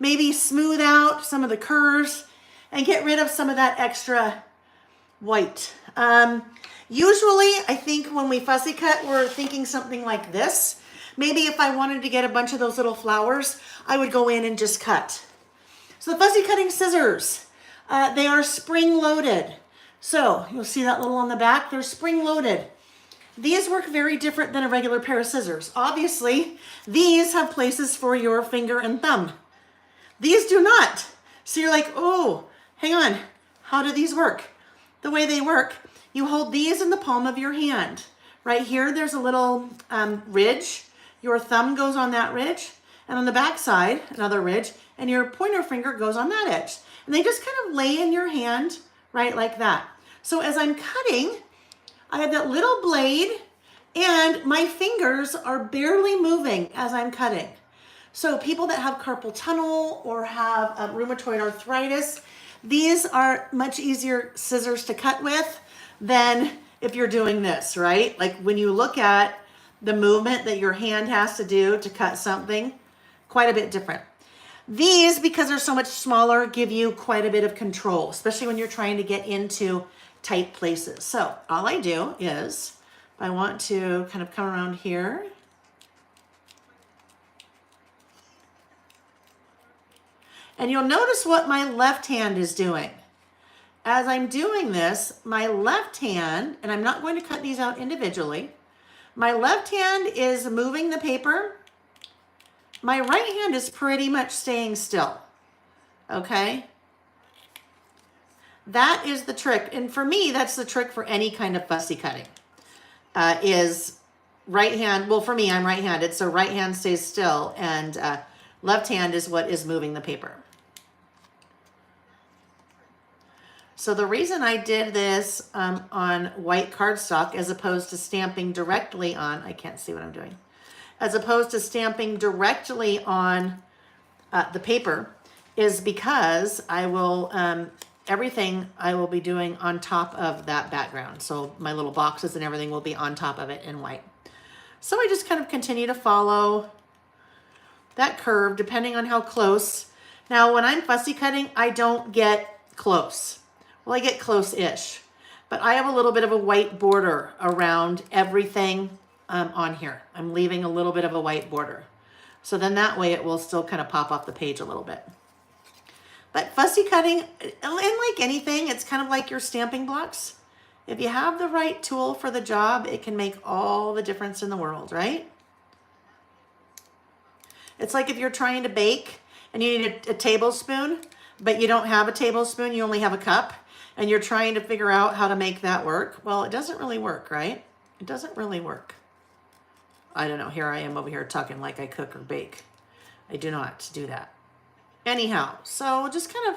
maybe smooth out some of the curves and get rid of some of that extra white. Usually, I think when we fussy cut, we're thinking something like this. Maybe if I wanted to get a bunch of those little flowers, I would go in and just cut. So the fussy cutting scissors, they are spring-loaded. So you'll see that little on the back, they're spring-loaded. These work very different than a regular pair of scissors. Obviously, these have places for your finger and thumb. These do not. So you're like, oh, hang on, how do these work? The way they work, you hold these in the palm of your hand. Right here, there's a little ridge. Your thumb goes on that ridge, and on the back side, another ridge, and your pointer finger goes on that edge. And they just kind of lay in your hand, right, like that. So as I'm cutting, I have that little blade, and my fingers are barely moving as I'm cutting. So people that have carpal tunnel or have rheumatoid arthritis, these are much easier scissors to cut with than if you're doing this, right? Like when you look at the movement that your hand has to do to cut something, quite a bit different. These, because they're so much smaller, give you quite a bit of control, especially when you're trying to get into tight places. So all I do is, if I want to kind of come around here, and you'll notice what my left hand is doing. As I'm doing this, my left hand, and I'm not going to cut these out individually, my left hand is moving the paper. My right hand is pretty much staying still, okay? That is the trick. And for me, that's the trick for any kind of fussy cutting, is right hand. Well, for me, I'm right-handed, so right hand stays still, and left hand is what is moving the paper. So the reason I did this on white cardstock as opposed to stamping directly on, I can't see what I'm doing, as opposed to stamping directly on the paper is because I will, everything I will be doing on top of that background. So my little boxes and everything will be on top of it in white. So I just kind of continue to follow that curve depending on how close. Now when I'm fussy cutting, I don't get close. Well, I get close-ish, but I have a little bit of a white border around everything on here. I'm leaving a little bit of a white border. So then that way it will still kind of pop off the page a little bit. But fussy cutting, and like anything, it's kind of like your stamping blocks. If you have the right tool for the job, it can make all the difference in the world, right? It's like if you're trying to bake and you need a tablespoon, but you don't have a tablespoon, you only have a cup, and you're trying to figure out how to make that work. Well, it doesn't really work, right? It doesn't really work. I don't know, here I am over here talking like I cook or bake. I do not do that. Anyhow, so just kind of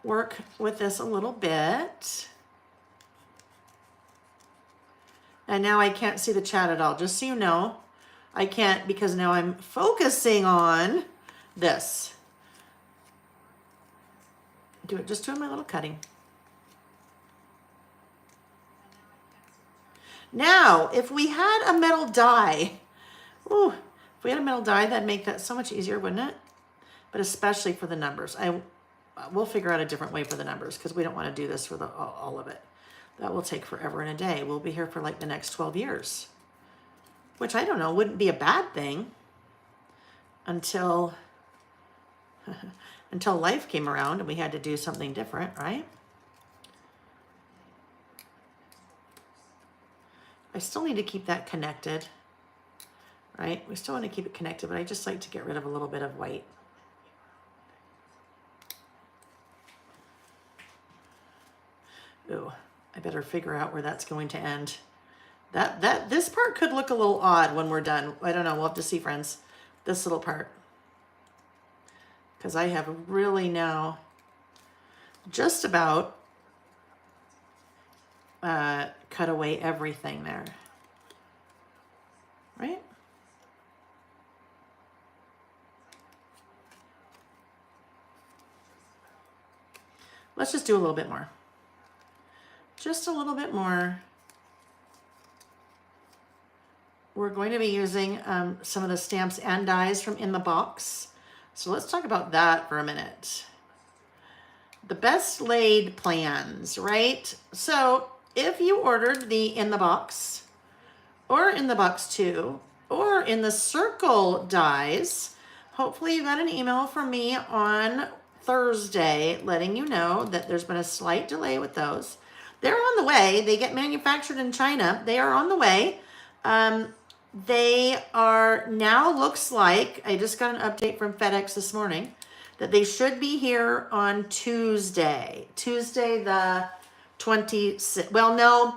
work with this a little bit. And now I can't see the chat at all, just so you know. I can't because now I'm focusing on this. Just doing my little cutting. Now, if we had a metal die, if we had a metal die, that'd make that so much easier, wouldn't it? But especially for the numbers. We'll figure out a different way for the numbers because we don't want to do this for all of it. That will take forever and a day. We'll be here for like the next 12 years, which I don't know, wouldn't be a bad thing until until life came around and we had to do something different, right? I still need to keep that connected, right? We still want to keep it connected, but I just like to get rid of a little bit of white. Ooh, I better figure out where that's going to end. This part could look a little odd when we're done. I don't know. We'll have to see, friends. This little part. Because I have really now just about cut away everything there. Right? Let's just do a little bit more. Just a little bit more. We're going to be using some of the stamps and dies from In the Box. So let's talk about that for a minute. The best laid plans, right? So if you ordered the In the Box or In the Box 2 or in the circle dies, hopefully you got an email from me on Thursday letting you know that there's been a slight delay with those. They're on the way. They get manufactured in China. They are on the way. They are now, looks like, I just got an update from FedEx this morning, that they should be here on Tuesday. Tuesday the 26th. Well, no,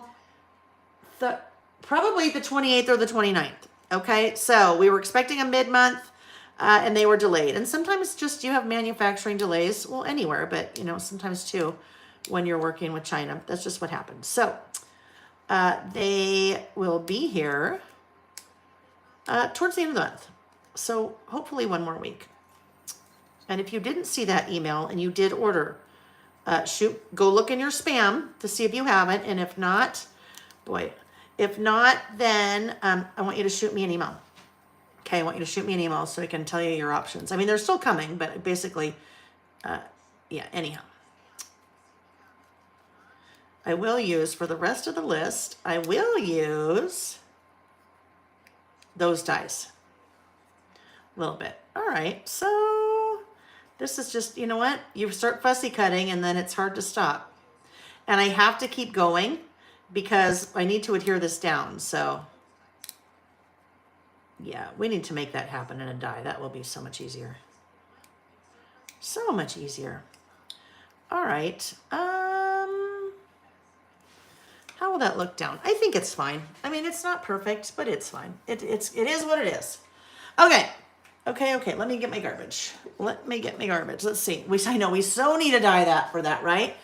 probably the 28th or the 29th. Okay, so we were expecting a mid-month and they were delayed. And sometimes just you have manufacturing delays, well, anywhere, but you know, sometimes too when you're working with China. That's just what happens. So they will be here towards the end of the month. So hopefully one more week. And if you didn't see that email and you did order, go look in your spam to see if you haven't. And if not, if not, then I want you to shoot me an email. Okay, I want you to shoot me an email so I can tell you your options. I mean, they're still coming, but basically, yeah, anyhow. I will use, for the rest of the list, I will use those dies a little bit. All right, so this is just, you know what? You start fussy cutting and then it's hard to stop. And I have to keep going because I need to adhere this down. So yeah, we need to make that happen in a die. That will be so much easier. So much easier. All right. How will that look down? I think it's fine. I mean, it's not perfect, but it's fine. It is what it is. Okay. Okay. Let me get my garbage. Let's see. I know we so need to die that for that, right?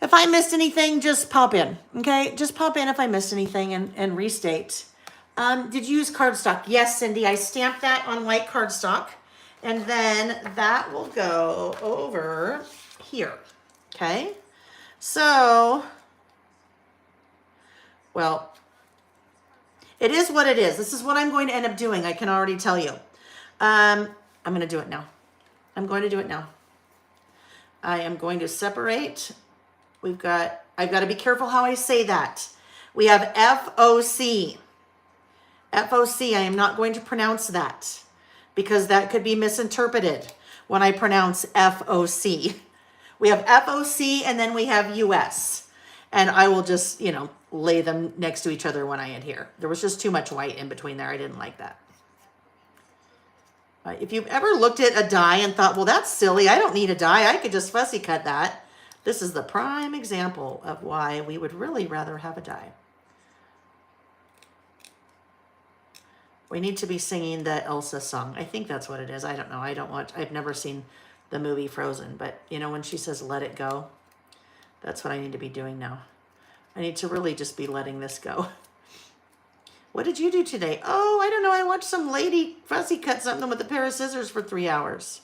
If I missed anything, just pop in. Okay. Just pop in if I missed anything and restate. Did you use cardstock? Yes, Cindy. I stamped that on white cardstock. And then that will go over here. Okay. So, well, it is what it is. This is what I'm going to end up doing. I can already tell you. I'm going to do it now. I'm going to do it now. I am going to separate. I've got to be careful how I say that. We have FOC. FOC, I am not going to pronounce that because that could be misinterpreted when I pronounce FOC. We have FOC and then we have US. And I will just, lay them next to each other when I adhere. There was just too much white in between there. I didn't like that. If you've ever looked at a die and thought, well, that's silly. I don't need a die. I could just fussy cut that. This is the prime example of why we would really rather have a die. We need to be singing the Elsa song. I think that's what it is. I don't know. I've never seen the movie Frozen, but when she says, let it go, that's what I need to be doing now. I need to really just be letting this go. What did you do today? Oh, I don't know. I watched some lady fussy cut something with a pair of scissors for 3 hours.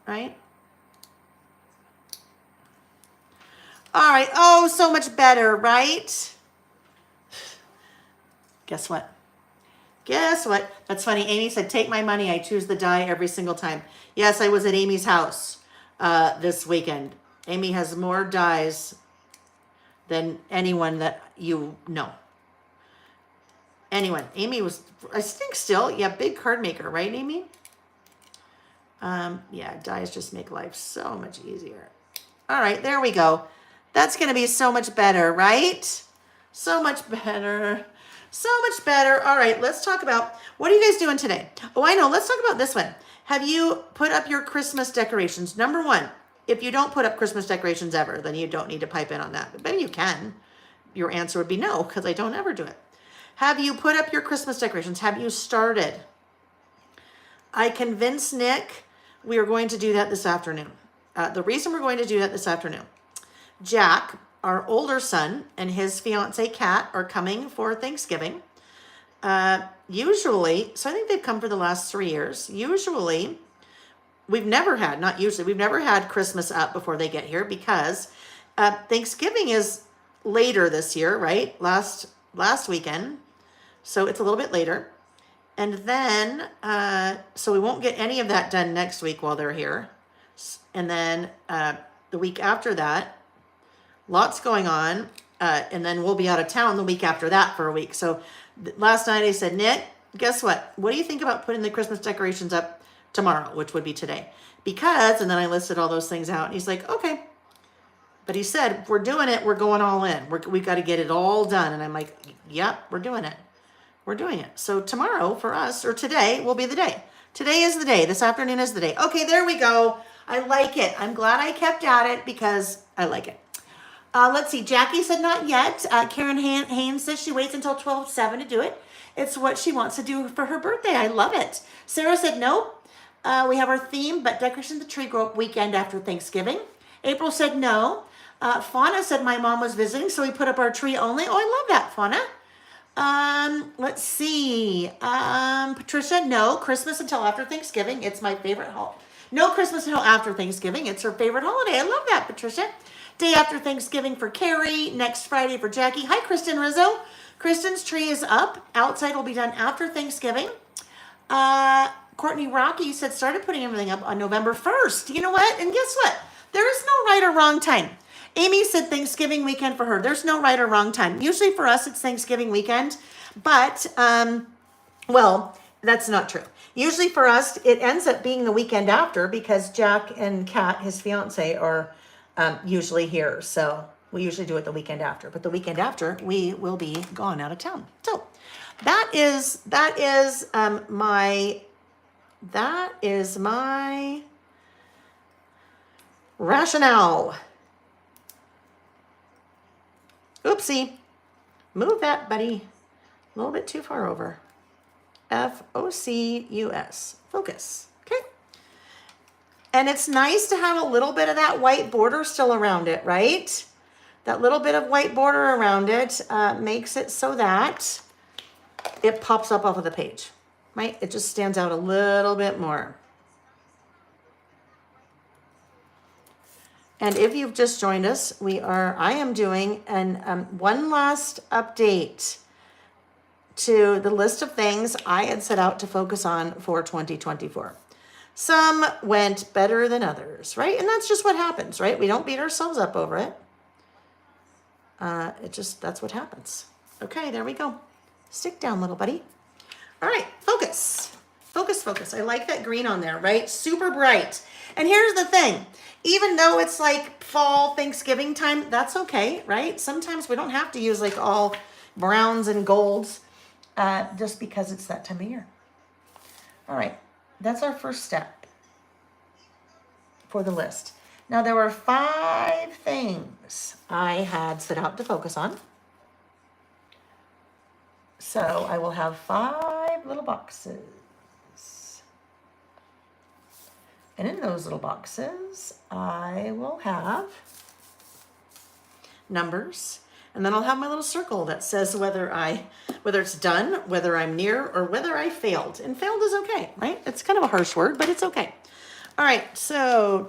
Right? All right. Oh, so much better, right? Guess what? Guess what? That's funny. Amy said, take my money. I choose the die every single time. Yes, I was at Amy's house this weekend. Amy has more dies than anyone that you know. Anyone. Amy was, I think still, yeah, big card maker, right, Amy? Yeah, dies just make life so much easier. All right, there we go. That's going to be so much better, right? So much better. So much better. All right, let's talk about, what are you guys doing today? Oh, I know. Let's talk about this one. Have you put up your Christmas decorations? Number one, if you don't put up Christmas decorations ever, then you don't need to pipe in on that. But maybe you can. Your answer would be no, because I don't ever do it. Have you put up your Christmas decorations? Have you started? I convinced Nick we are going to do that this afternoon. The reason we're going to do that this afternoon, Jack, our older son, and his fiance Kat are coming for Thanksgiving. Usually, so I think they've come for the last 3 years. Usually, we've never had Christmas up before they get here because Thanksgiving is later this year, right? Last weekend. So it's a little bit later. And then, so we won't get any of that done next week while they're here. And then the week after that, lots going on. And then we'll be out of town the week after that for a week. So last night I said, Nick, guess what? What do you think about putting the Christmas decorations up tomorrow, which would be today? Because, and then I listed all those things out. And he's like, okay. But he said, we're doing it. We're going all in. We've got to get it all done. And I'm like, yep, we're doing it. We're doing it. So tomorrow for us, or today, will be the day. Today is the day. This afternoon is the day. Okay, there we go. I like it. I'm glad I kept at it because I like it. Let's see. Jackie said not yet. Karen Haynes says she waits until 12/7 to do it. It's what she wants to do for her birthday. I love it. Sarah said nope. We have our theme, but decorations of the tree go up weekend after Thanksgiving. April said no. Fauna said my mom was visiting, so we put up our tree only. Oh, I love that, Fauna. Let's see. Patricia, no. Christmas until after Thanksgiving. It's my favorite holiday. No Christmas until after Thanksgiving. It's her favorite holiday. I love that, Patricia. Day after Thanksgiving for Carrie. Next Friday for Jackie. Hi, Kristen Rizzo. Kristen's tree is up. Outside will be done after Thanksgiving. Courtney Rocky said started putting everything up on November 1st. You know what? And guess what? There is no right or wrong time. Amy said Thanksgiving weekend for her. There's no right or wrong time. Usually for us, it's Thanksgiving weekend. But, well, that's not true. Usually for us, it ends up being the weekend after because Jack and Kat, his fiance, are usually here. So we usually do it the weekend after. But the weekend after, we will be gone out of town. So that is my rationale. Oopsie. Move that, buddy. A little bit too far over. Focus. Focus. Okay. And it's nice to have a little bit of that white border still around it, right? That little bit of white border around it makes it so that it pops up off of the page, right? It just stands out a little bit more. And if you've just joined us, I am doing one last update to the list of things I had set out to focus on for 2024. Some went better than others, right? And that's just what happens, right? We don't beat ourselves up over it. That's what happens. Okay, there we go. Stick down, little buddy. All right, focus. Focus, focus. I like that green on there, right? Super bright. And here's the thing. Even though it's like fall Thanksgiving time, that's okay, right? Sometimes we don't have to use like all browns and golds just because it's that time of year. All right, that's our first step for the list. Now there were 5 things I had set out to focus on. So I will have 5 little boxes. And in those little boxes, I will have numbers. And then I'll have my little circle that says whether it's done, whether I'm near, or whether I failed. And failed is okay, right? It's kind of a harsh word, but it's okay. All right, so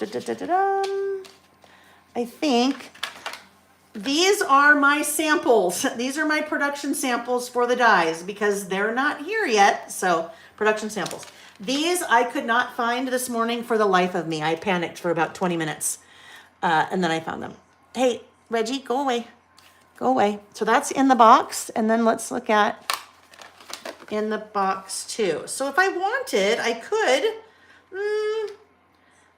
I think these are my samples. These are my production samples for the dies because they're not here yet. So production samples. These I could not find this morning for the life of me. I panicked for about 20 minutes and then I found them. Hey, Reggie, go away. Go away. So that's in the box. And then let's look at in the box too. So if I wanted, I could,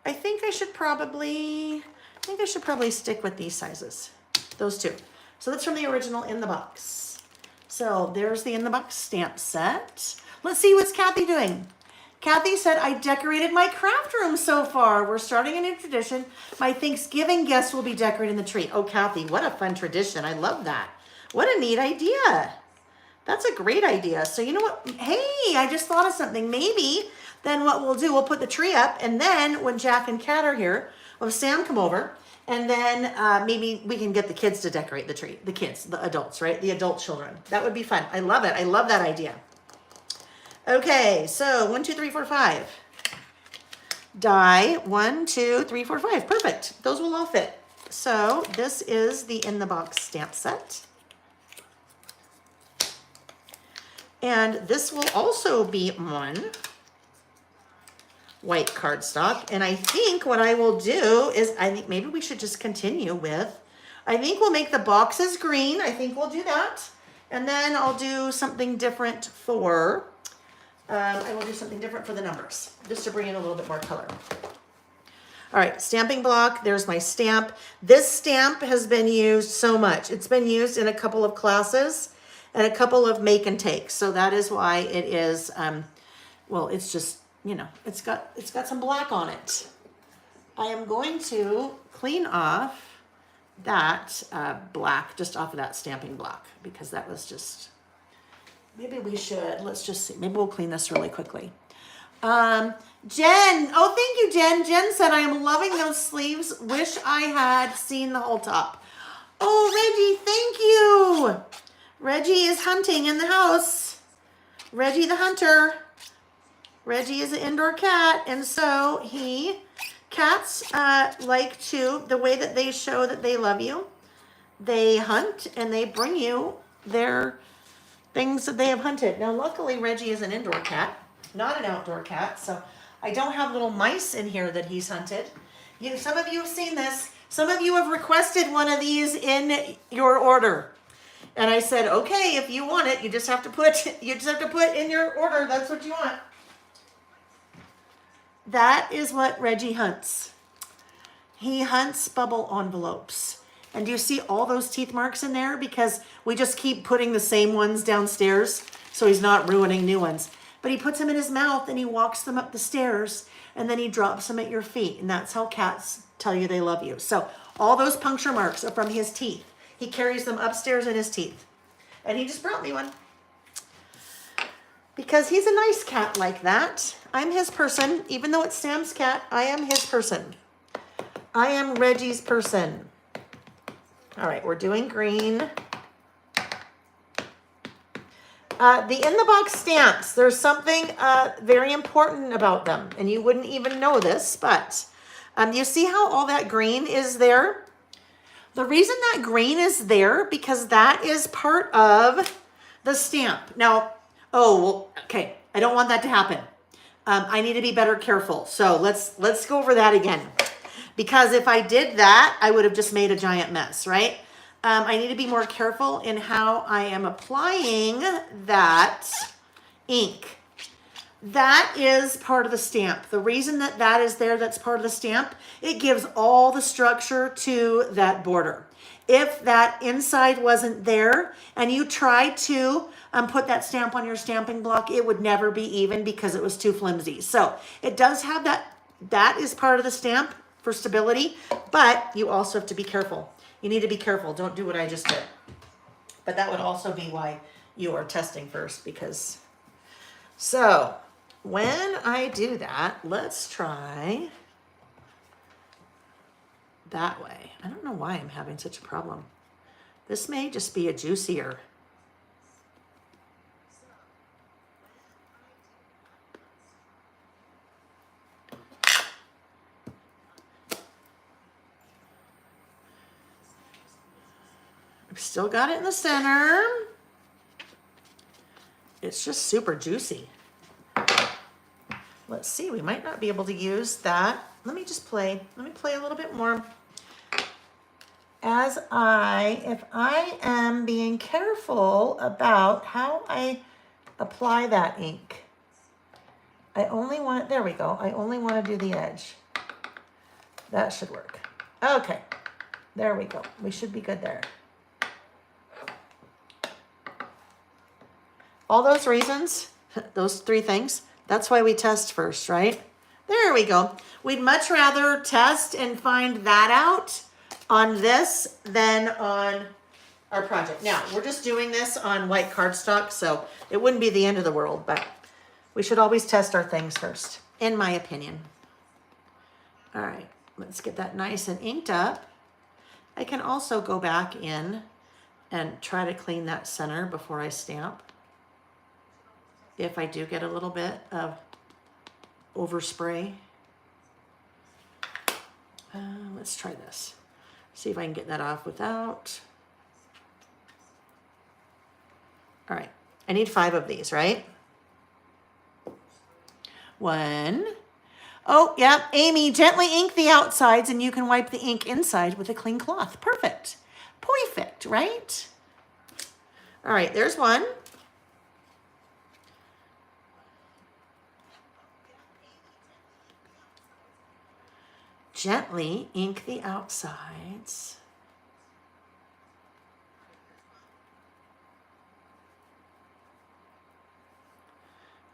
I think I should probably stick with these sizes. Those 2. So that's from the original in the box. So there's the in the box stamp set. Let's see what's Kathy doing. Kathy said, I decorated my craft room so far. We're starting a new tradition. My Thanksgiving guests will be decorating the tree. Oh, Kathy, what a fun tradition. I love that. What a neat idea. That's a great idea. So you know what? Hey, I just thought of something. Maybe then what we'll do, we'll put the tree up, and then when Jack and Kat are here, we'll have Sam come over, and then maybe we can get the kids to decorate the tree. The kids, the adults, right? The adult children. That would be fun. I love it. I love that idea. Okay, so 1, 2, 3, 4, 5. Die 1, 2, 3, 4, 5. Perfect. Those will all fit. So this is the in the box stamp set. And this will also be on white cardstock. And I think what I will do is, I think maybe we should just continue with, I think we'll make the boxes green. I think we'll do that. And then I'll do something different for, I will do something different for the numbers, just to bring in a little bit more color. All right, stamping block, there's my stamp. This stamp has been used so much. It's been used in a couple of classes and a couple of make and takes. So that is why it is, well, it's just, you know, it's got some black on it. I am going to clean off that black just off of that stamping block, because that was just, maybe we should, let's just see, maybe we'll clean this really quickly. Jen, oh, thank you, Jen. Jen said, I am loving those sleeves. Wish I had seen the whole top. Oh, Reggie, thank you. Reggie is hunting in the house. Reggie the hunter. Reggie is an indoor cat, and so cats like to, the way that they show that they love you, they hunt and they bring you their things that they have hunted. Now, luckily, Reggie is an indoor cat, not an outdoor cat, so I don't have little mice in here that he's hunted. Some of you have seen this. Some of you have requested one of these in your order. And I said, okay, if you want it, you just have to put in your order, that's what you want. That is what Reggie hunts. He hunts bubble envelopes. And do you see all those teeth marks in there? Because we just keep putting the same ones downstairs, so he's not ruining new ones. But he puts them in his mouth and he walks them up the stairs, and then he drops them at your feet. And that's how cats tell you they love you. So all those puncture marks are from his teeth. He carries them upstairs in his teeth. And he just brought me one. Because he's a nice cat like that. I'm his person. Even though it's Sam's cat, I am his person. I am Reggie's person. All right, we're doing green. The in-the-box stamps, there's something very important about them. And you wouldn't even know this, but you see how all that green is there? The reason that green is there, because that is part of the stamp. Now, oh, well, okay, I don't want that to happen. I need to be better careful. So let's go over that again. Because if I did that, I would have just made a giant mess, right? I need to be more careful in how I am applying that ink. That is part of the stamp. The reason that that is there, that's part of the stamp, it gives all the structure to that border. If that inside wasn't there and you tried to put that stamp on your stamping block, it would never be even because it was too flimsy. So it does have that is part of the stamp for stability, but you also have to be careful. You need to be careful. Don't do what I just did. But that would also be why you are testing first, because, so when I do that, let's try that way. I don't know why I'm having such a problem. This may just be a juicier. I've still got it in the center. It's just super juicy. Let's see, we might not be able to use that. Let me play a little bit more. If I am being careful about how I apply that ink. I only want, there we go. I only want to do the edge. That should work. Okay, there we go. We should be good there. All those reasons, those three things, That's why we test first, right? There we go. We'd much rather test and find that out on this than on our project. Now, we're just doing this on white cardstock, so it wouldn't be the end of the world, but we should always test our things first, in my opinion. All right, let's get that nice and inked up. I can also go back in and try to clean that center before I stamp. If I do get a little bit of overspray. Let's try this. See if I can get that off without. All right, I need 5 of these, right? 1. Oh, yeah, Amy, gently ink the outsides and you can wipe the ink inside with a clean cloth. Perfect. Perfect, right? All right, there's 1. Gently ink the outsides.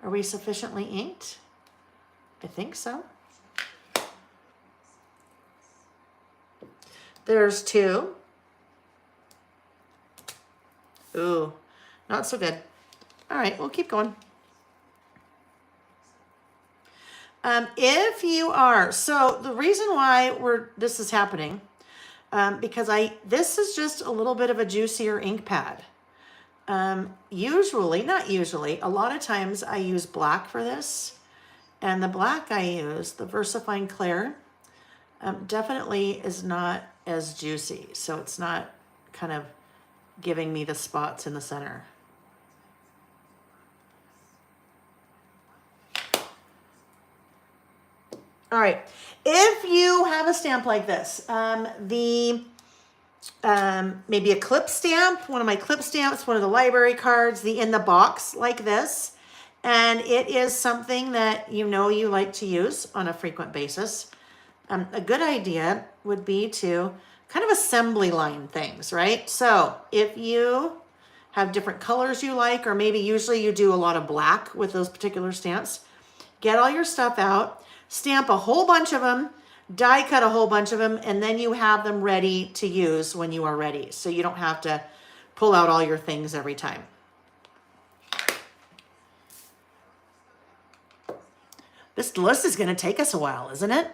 Are we sufficiently inked? I think so. There's 2. Ooh, not so good. All right, we'll keep going. If you are, so the reason why this is happening, because this is just a little bit of a juicier ink pad. Usually, not usually, a lot of times I use black for this. And the black I use, the VersaFine Clair, definitely is not as juicy. So it's not kind of giving me the spots in the center. All right, if you have a stamp like this, maybe a clip stamp, one of my clip stamps, one of the library cards, the in the box like this, and it is something that you know you like to use on a frequent basis, a good idea would be to kind of assembly line things, right? So if you have different colors you like, or maybe usually you do a lot of black with those particular stamps, get all your stuff out, stamp a whole bunch of them, die cut a whole bunch of them, and then you have them ready to use when you are ready. So you don't have to pull out all your things every time. This list is going to take us a while, isn't it?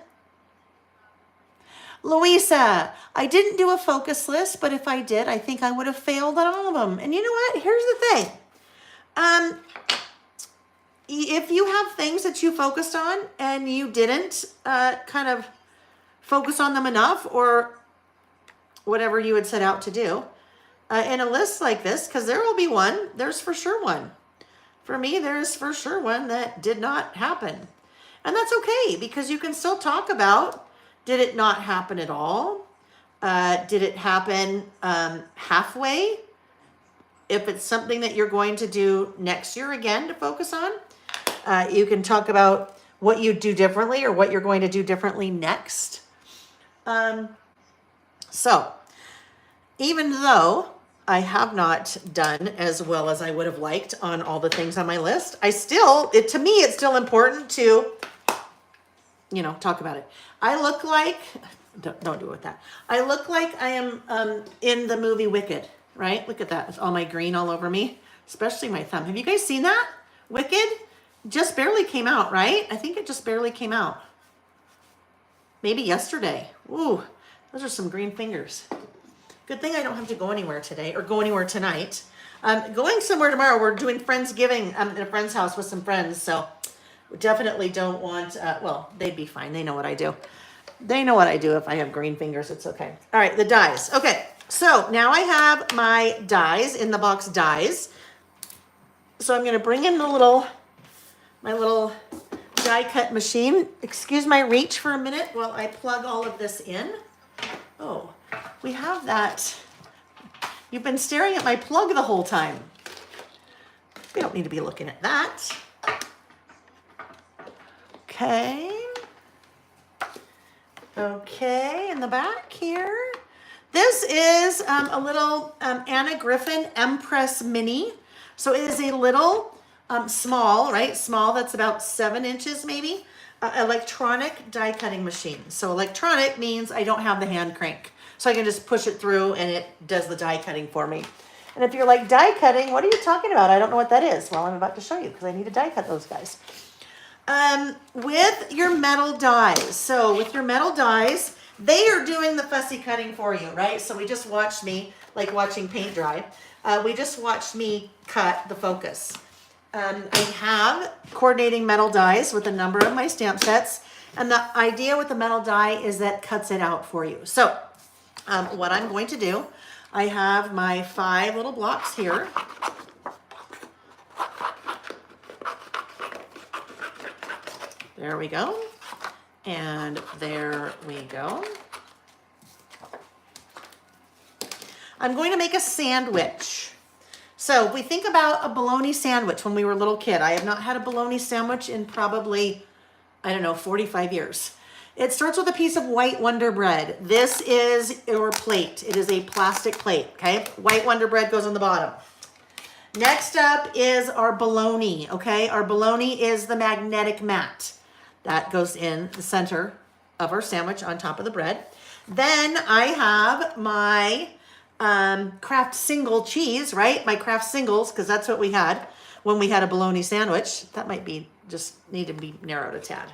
Louisa, I didn't do a focus list, but if I did, I think I would have failed on all of them. And you know what? Here's the thing. If you have things that you focused on and you didn't kind of focus on them enough, or whatever you had set out to do, in a list like this, because there will be one, there's for sure one. For me, there's for sure one that did not happen. And that's okay, because you can still talk about, did it not happen at all? Did it happen halfway? If it's something that you're going to do next year again to focus on, you can talk about what you do differently or what you're going to do differently next. So even though I have not done as well as I would have liked on all the things on my list, to me, it's still important to, talk about it. I look like, don't do it with that. I look like I am in the movie Wicked, right? Look at that, with all my green all over me, especially my thumb. Have you guys seen that? Wicked just barely came out, right? I think it just barely came out. Maybe yesterday. Ooh, those are some green fingers. Good thing I don't have to go anywhere today or go anywhere tonight. Going somewhere tomorrow. We're doing Friendsgiving at a friend's house with some friends. So we definitely don't want, well, they'd be fine. They know what I do. They know what I do. If I have green fingers, it's okay. All right, the dies. Okay, so now I have my dies, in the box dies. So I'm going to bring in my little die cut machine. Excuse my reach for a minute while I plug all of this in. Oh, we have that. You've been staring at my plug the whole time. We don't need to be looking at that. Okay. Okay, in the back here. This is a little Anna Griffin Empress Mini. So it is a little Small, right? Small, that's about 7 inches maybe. Electronic die cutting machine. So electronic means I don't have the hand crank. So I can just push it through and it does the die cutting for me. And if you're like, die cutting, what are you talking about? I don't know what that is. Well, I'm about to show you because I need to die cut those guys. With your metal dies. So with your metal dies, they are doing the fussy cutting for you, right? So we just watched me, like watching paint dry. We just watched me cut the focus. I have coordinating metal dies with a number of my stamp sets. And the idea with the metal die is that cuts it out for you. So what I'm going to do, I have my 5 little blocks here. There we go. And there we go. I'm going to make a sandwich. So if we think about a bologna sandwich when we were a little kid, I have not had a bologna sandwich in probably, I don't know, 45 years. It starts with a piece of white Wonder Bread. This is your plate. It is a plastic plate, okay? White Wonder Bread goes on the bottom. Next up is our bologna, okay? Our bologna is the magnetic mat. That goes in the center of our sandwich on top of the bread. Then I have my Kraft single cheese, right? My Kraft singles, because that's what we had when we had a bologna sandwich. That might be, just need to be narrowed a tad.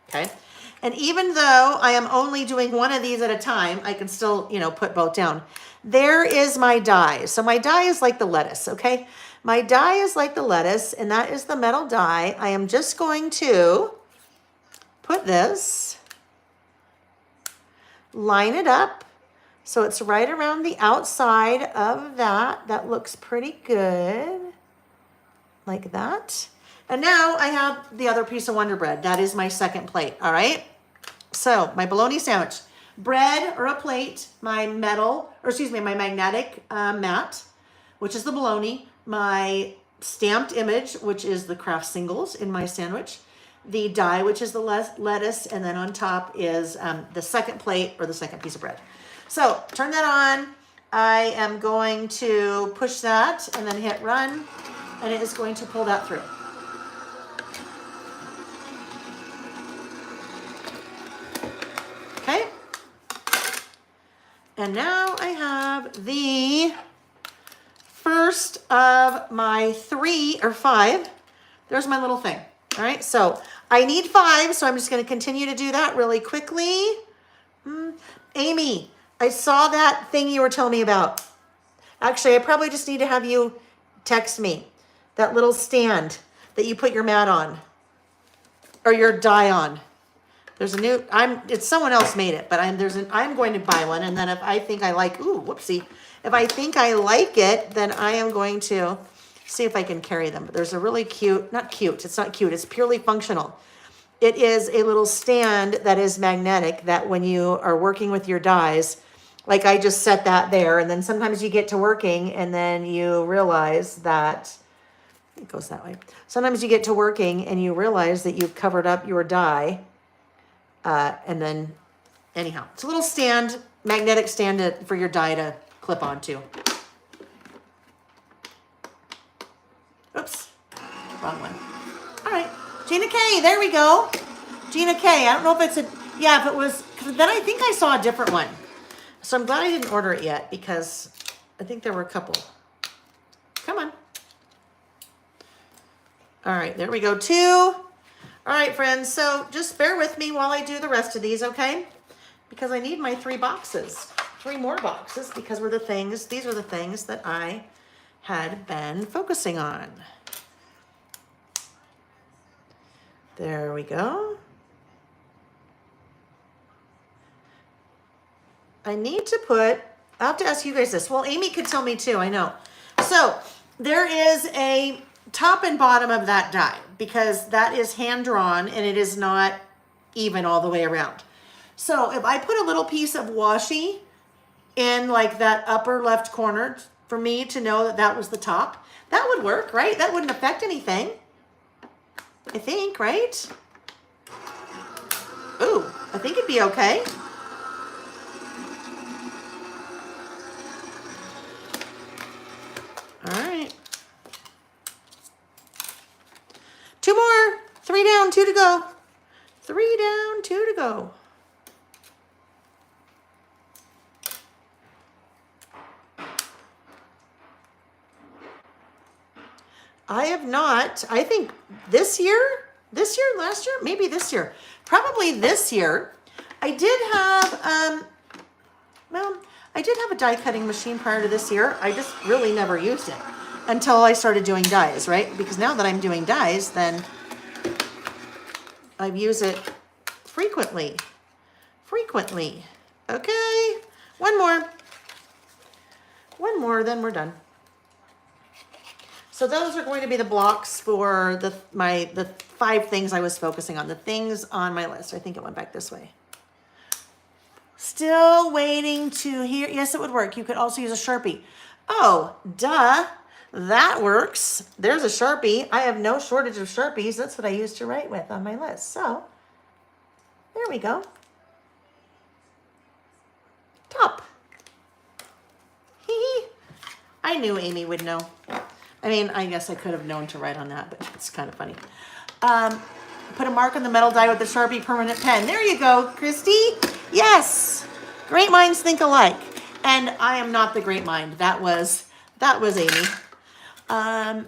Okay. And even though I am only doing one of these at a time, I can still, put both down. There is my die. So my die is like the lettuce, okay? My die is like the lettuce, and that is the metal die. I am just going to put this, line it up, so it's right around the outside of that. That looks pretty good, like that. And now I have the other piece of Wonder Bread. That is my second plate, all right? So my bologna sandwich, bread or a plate, my magnetic mat, which is the bologna, my stamped image, which is the Kraft singles in my sandwich, the die, which is the lettuce, and then on top is the second plate or the second piece of bread. So turn that on. I am going to push that and then hit run, and it is going to pull that through. Okay. And now I have the first of my 3 or 5. There's my little thing. All right. So I need 5. So I'm just going to continue to do that really quickly. Amy, I saw that thing you were telling me about. Actually, I probably just need to have you text me that little stand that you put your mat on or your die on. There's a new, it's someone else made it, but I'm going to buy one. And then if I think I like, if I think I like it, then I am going to see if I can carry them. But there's a really cute, it's not cute, it's purely functional. It is a little stand that is magnetic that when you are working with your dies, like I just set that there, and then sometimes you get to working and then you realize that, it goes that way. Sometimes you get to working and you realize that you've covered up your die. And then anyhow, it's a little stand, magnetic stand for your die to clip onto. Oops, wrong one. All right, Gina K, there we go. Gina K, I don't know if it's if it was, because then I think I saw a different one. So I'm glad I didn't order it yet because I think there were a couple. Come on. All right, there we go, 2. All right, friends, so just bear with me while I do the rest of these, okay? Because I need my 3 boxes, 3 more boxes, because these are the things that I had been focusing on. There we go. I have to ask you guys this. Well, Amy could tell me too, I know. So there is a top and bottom of that die because that is hand drawn and it is not even all the way around. So if I put a little piece of washi in like that upper left corner for me to know that that was the top, that would work, right? That wouldn't affect anything, I think, right? Ooh, I think it'd be okay. All right. down, 2 to go. 3 down, 2 to go. I have not, I think last year, maybe this year, probably this year. I did have, I did have a die cutting machine prior to this year. I just really never used it until I started doing dies, right? Because now that I'm doing dies, then I use it frequently. Okay, one more, then we're done. So those are going to be the blocks for the 5 things I was focusing on, the things on my list. I think it went back this way. Still waiting to hear. Yes, it would work. You could also use a Sharpie. Oh, duh. That works. There's a Sharpie. I have no shortage of Sharpies. That's what I used to write with on my list. So there we go. Top. Hee. I knew Amy would know. I mean, I guess I could have known to write on that, but it's kind of funny. Put a mark on the metal die with the Sharpie permanent pen. There you go, Christy. Yes. Great minds think alike. And I am not the great mind. That was Amy. All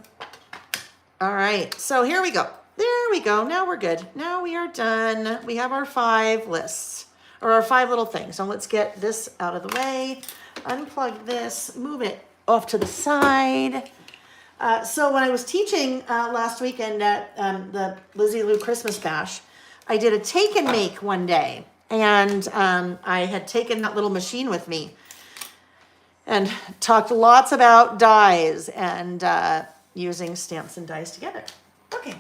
right. So here we go. There we go. Now we're good. Now we are done. We have our 5 lists, or our 5 little things. So let's get this out of the way. Unplug this. Move it off to the side. So when I was teaching last weekend at the Lizzie Lou Christmas Bash, I did a take and make one day. And I had taken that little machine with me and talked lots about dies and using stamps and dies together. Okay,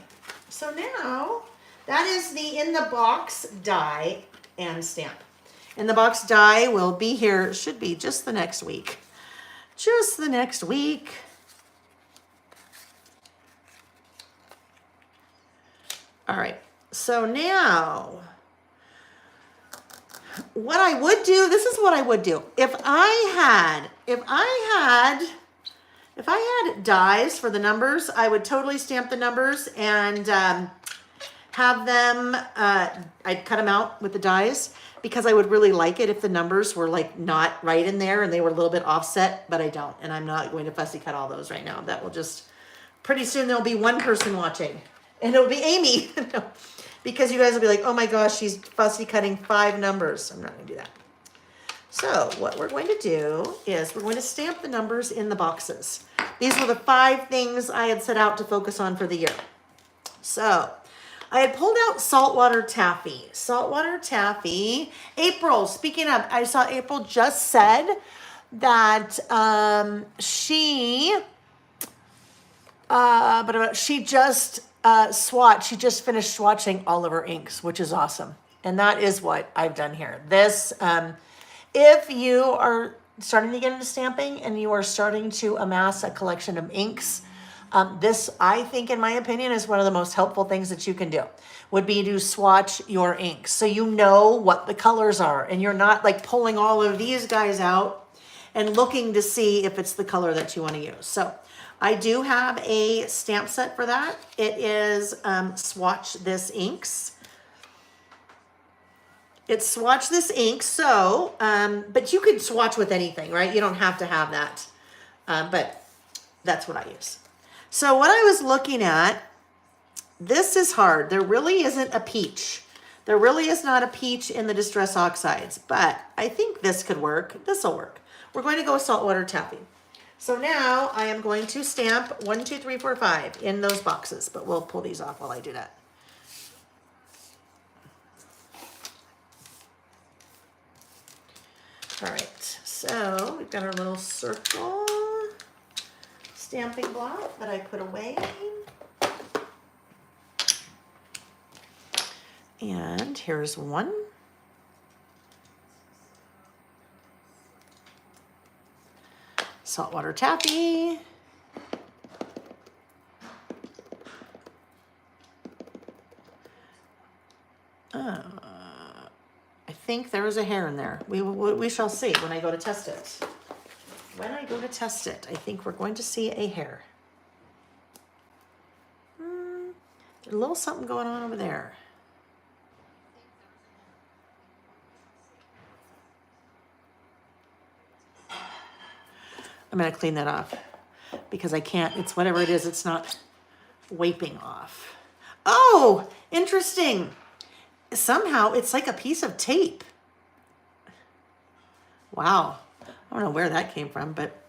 so now that is the in the box die and stamp. In the box die will be here, should be just the next week. Just the next week. All right, so now what I would do, this is what I would do. If I had dies for the numbers, I would totally stamp the numbers and have them, I'd cut them out with the dies because I would really like it if the numbers were like not right in there and they were a little bit offset, but I don't. And I'm not going to fussy cut all those right now. That will just, pretty soon there'll be one person watching. And it'll be Amy, no, because you guys will be like, oh my gosh, she's fussy cutting 5 numbers. I'm not gonna do that. So what we're going to do is we're going to stamp the numbers in the boxes. These were the 5 things I had set out to focus on for the year. So I had pulled out saltwater taffy. Saltwater taffy. April, speaking of, I saw April just said that she just she just finished swatching all of her inks, which is awesome. And that is what I've done here. This, if you are starting to get into stamping and you are starting to amass a collection of inks, this, I think, in my opinion, is one of the most helpful things that you can do, would be to swatch your inks. So you know what the colors are and you're not like pulling all of these guys out and looking to see if it's the color that you want to use. So I do have a stamp set for that. It is Swatch This Inks. It's Swatch This Ink. So, but you could swatch with anything, right? You don't have to have that. But that's what I use. So what I was looking at, this is hard. There really isn't a peach. There really is not a peach in the Distress Oxides, but I think this could work. This will work. We're going to go with saltwater taffy. So now I am going to stamp 1, 2, 3, 4, 5 in those boxes, but we'll pull these off while I do that. All right, so we've got our little circle stamping block that I put away. And here's one. Saltwater taffy. I think there was a hair in there. We shall see when I go to test it. When I go to test it, I think we're going to see a hair. A little something going on over there. I'm going to clean that off because I can't, it's whatever it is, it's not wiping off. Oh, interesting. Somehow it's like a piece of tape. Wow. I don't know where that came from, but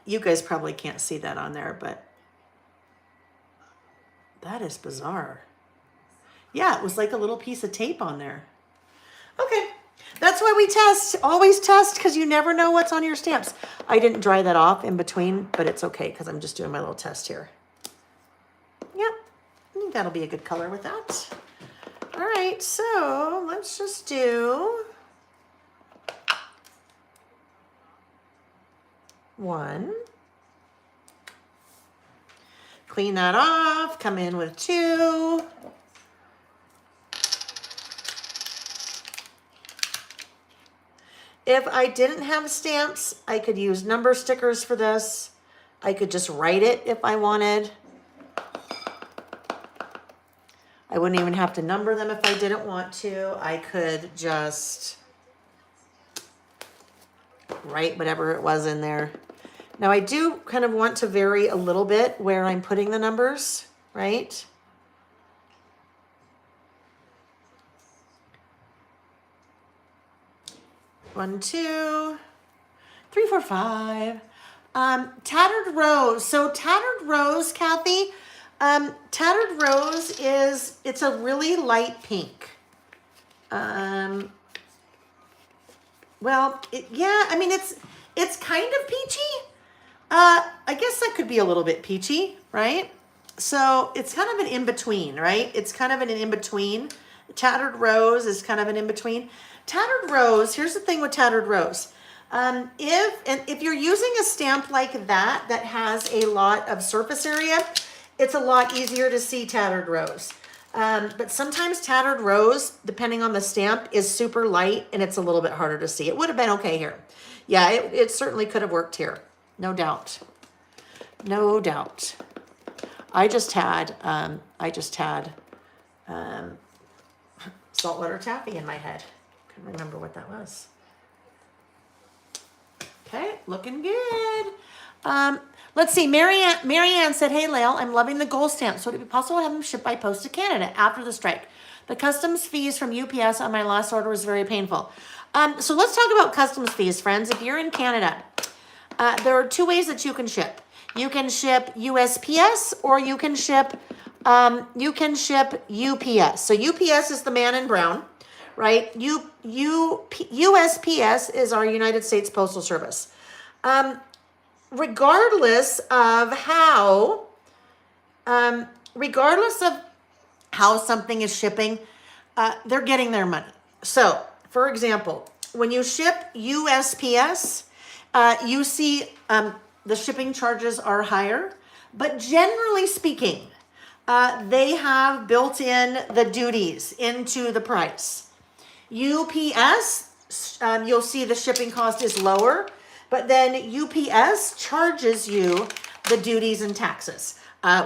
you guys probably can't see that on there, but that is bizarre. Yeah, it was like a little piece of tape on there. Okay. That's why we test. Always test because you never know what's on your stamps. I didn't dry that off in between, but it's okay because I'm just doing my little test here. Yep. I think that'll be a good color with that. All right, so let's just do one. Clean that off, come in with two. If I didn't have stamps, I could use number stickers for this. I could just write it if I wanted. I wouldn't even have to number them if I didn't want to. I could just write whatever it was in there. Now I do kind of want to vary a little bit where I'm putting the numbers, right? One, two, three, four, five. Tattered Rose. So Tattered Rose, Kathy, Tattered Rose it's a really light pink. Well, yeah, I mean, it's kind of peachy. I guess that could be a little bit peachy, right? So it's kind of an in-between, right? It's kind of an in-between. Tattered Rose is kind of an in-between. Tattered Rose, here's the thing with Tattered Rose. If you're using a stamp like that has a lot of surface area, it's a lot easier to see Tattered Rose. But sometimes Tattered Rose, depending on the stamp, is super light and it's a little bit harder to see. It would have been okay here. Yeah, it certainly could have worked here. No doubt. No doubt. I just had saltwater taffy in my head. Couldn't remember what that was. Okay, looking good. Let's see. Marianne said, "Hey, Lael, I'm loving the gold stamps. Would it be possible to have them shipped by post to Canada after the strike? The customs fees from UPS on my last order was very painful." So let's talk about customs fees, friends. If you're in Canada, there are two ways that you can ship. You can ship USPS or you can ship UPS. So UPS is the man in brown, right? USPS is our United States Postal Service. Regardless of how something is shipping, they're getting their money. So, for example, when you ship USPS, you see the shipping charges are higher, but generally speaking, they have built in the duties into the price. UPS, you'll see the shipping cost is lower, but then UPS charges you the duties and taxes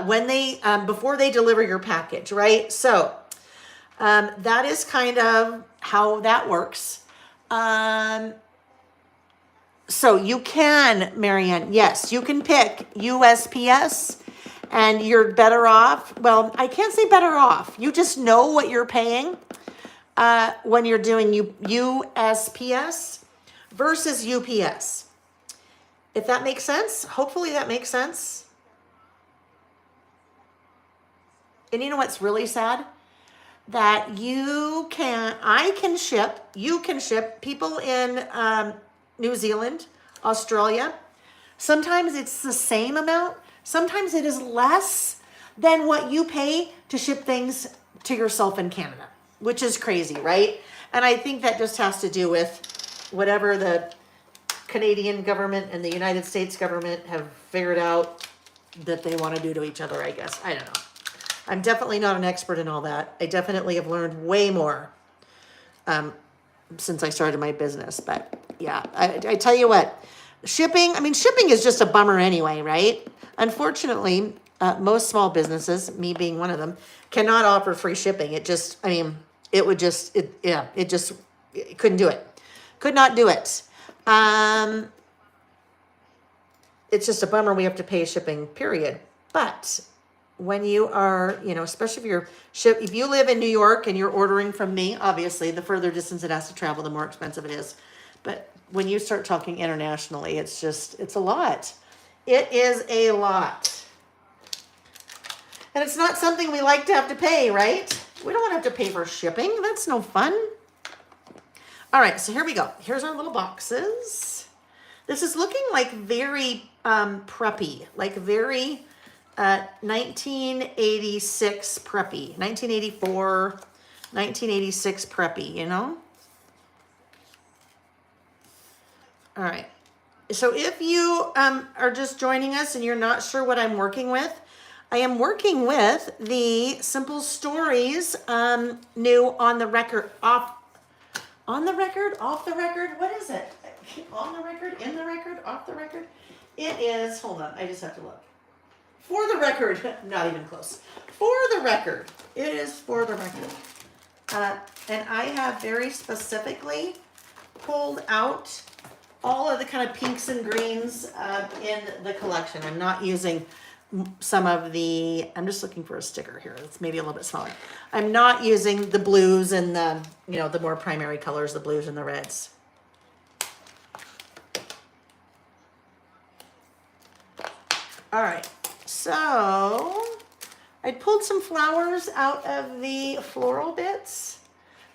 when they before they deliver your package, right? So that is kind of how that works. So you can, Marianne, yes, you can pick USPS and you're better off. Well, I can't say better off. You just know what you're paying when you're doing USPS versus UPS. If that makes sense, hopefully that makes sense. And you know what's really sad? That you can ship people in New Zealand, Australia. Sometimes it's the same amount. Sometimes it is less than what you pay to ship things to yourself in Canada, which is crazy, right? And I think that just has to do with whatever the Canadian government and the United States government have figured out that they want to do to each other, I guess. I don't know. I'm definitely not an expert in all that. I definitely have learned way more since I started my business. But yeah, I tell you what, shipping is just a bummer anyway, right? Unfortunately, most small businesses, me being one of them, cannot offer free shipping. It just, I mean, it would just, it couldn't do it. Could not do it. It's just a bummer we have to pay shipping, period. But when you are, especially if you live in New York and you're ordering from me, obviously the further distance it has to travel, the more expensive it is. But when you start talking internationally, it's a lot. It is a lot. And it's not something we like to have to pay, right? We don't want to have to pay for shipping. That's no fun. All right, so here we go. Here's our little boxes. This is looking like very preppy, like very 1986 preppy, 1984, 1986 preppy, All right. So if you are just joining us and you're not sure what I'm working with, I am working with the Simple Stories new on the record, off the record, what is it? On the record, in the record, off the record? It is, hold on, I just have to look. For the record, not even close. For the record, it is for the record. And I have very specifically pulled out all of the kind of pinks and greens in the collection. I'm not using some of the, I'm just looking for a sticker here. It's maybe a little bit smaller. I'm not using the blues and the, the more primary colors, the blues and the reds. All right, so I pulled some flowers out of the floral bits,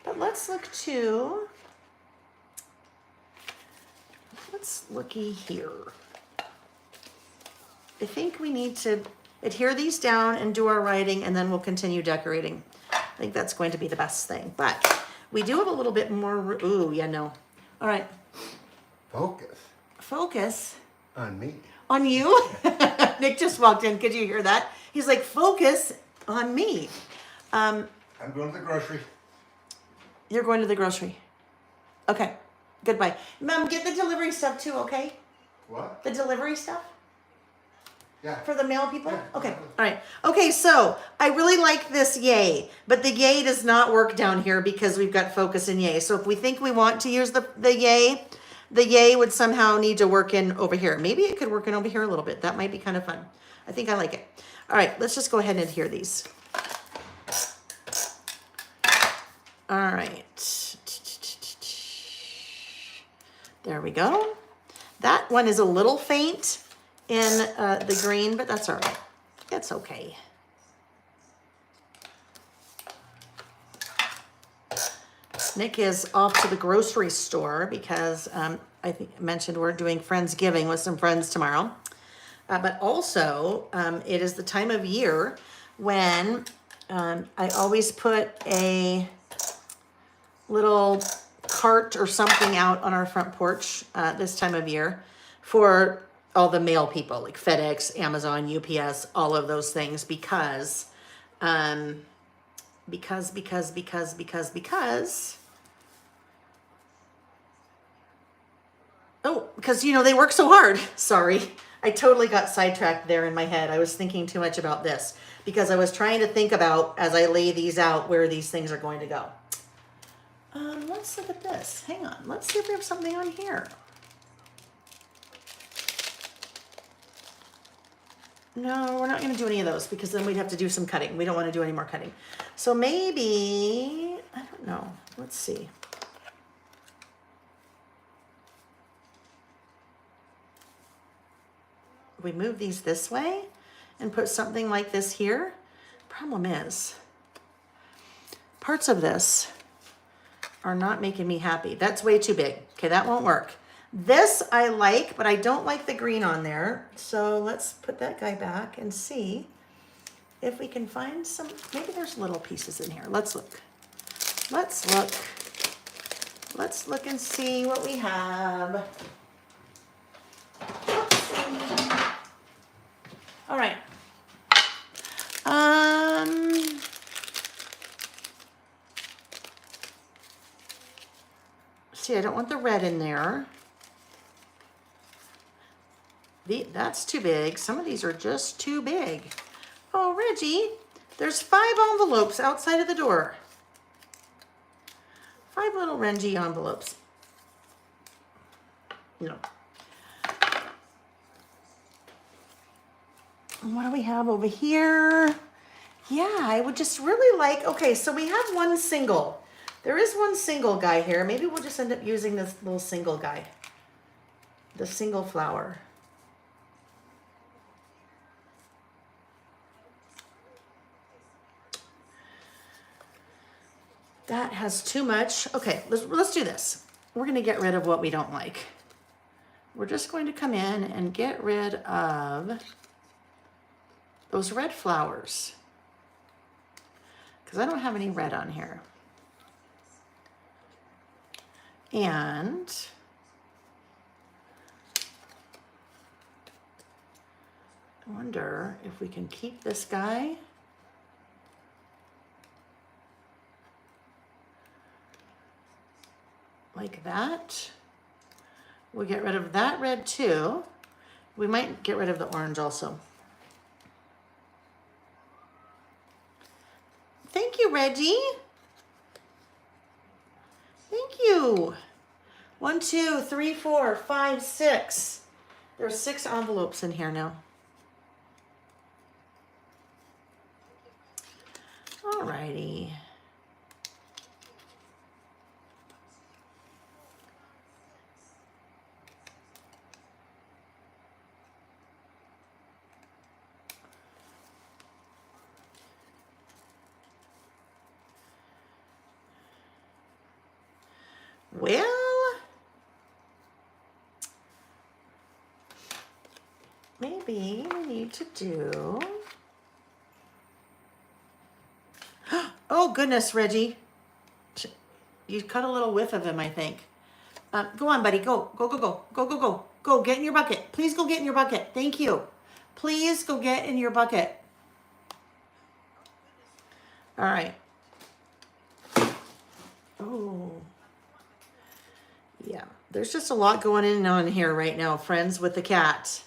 but let's looky here. I think we need to adhere these down and do our writing, and then we'll continue decorating. I think that's going to be the best thing. But we do have a little bit more. Ooh, yeah, no. All right. Focus. On me. On you? Nick just walked in. Could you hear that? He's like, focus on me. I'm going to the grocery. You're going to the grocery. Okay. Goodbye. Mom, get the delivery stuff too, okay? What? The delivery stuff? Yeah. For the mail people? Yeah. Okay. All right. Okay, so I really like this yay, but the yay does not work down here because we've got focus and yay. So if we think we want to use the yay would somehow need to work in over here. Maybe it could work in over here a little bit. That might be kind of fun. I think I like it. All right, let's just go ahead and adhere these. All right. There we go. That one is a little faint in the green, but that's all right. It's okay. Nick is off to the grocery store because I think I mentioned we're doing Friendsgiving with some friends tomorrow. But also, it is the time of year when I always put a little cart or something out on our front porch this time of year for all the mail people, like FedEx, Amazon, UPS, all of those things, because oh, because they work so hard. Sorry, I totally got sidetracked there in my head. I was thinking too much about this because I was trying to think about, as I lay these out, where these things are going to go. Let's look at this. Hang on. Let's see if we have something on here. No, we're not going to do any of those because then we'd have to do some cutting. We don't want to do any more cutting. So maybe, I don't know. Let's see. We move these this way and put something like this here. Problem is, parts of this are not making me happy. That's way too big. Okay, that won't work. This I like, but I don't like the green on there. So let's put that guy back and see if we can find some, maybe there's little pieces in here. Let's look. Let's look. Let's look and see what we have. All right. See, I don't want the red in there. That's too big. Some of these are just too big. Oh, Reggie, there's 5 envelopes outside of the door. 5 little Reggie envelopes. No. And what do we have over here? Yeah, I would just really like, okay, so we have one single. There is one single guy here. Maybe we'll just end up using this little single guy. The single flower. That has too much. Okay, let's do this. We're gonna get rid of what we don't like. We're just going to come in and get rid of those red flowers, because I don't have any red on here. And I wonder if we can keep this guy. Like that. We'll get rid of that red too. We might get rid of the orange also. Thank you, Reggie. Thank you. 1, 2, 3, 4, 5, 6. There's 6 envelopes in here now. Alrighty. Well, maybe we need to do... Oh, goodness, Reggie. You cut a little whiff of him, I think. Go on, buddy. Go, go, go, go. Go, go, go. Go, get in your bucket. Please go get in your bucket. Thank you. Please go get in your bucket. All right. Oh. Yeah, there's just a lot going on here right now, friends, with the cat.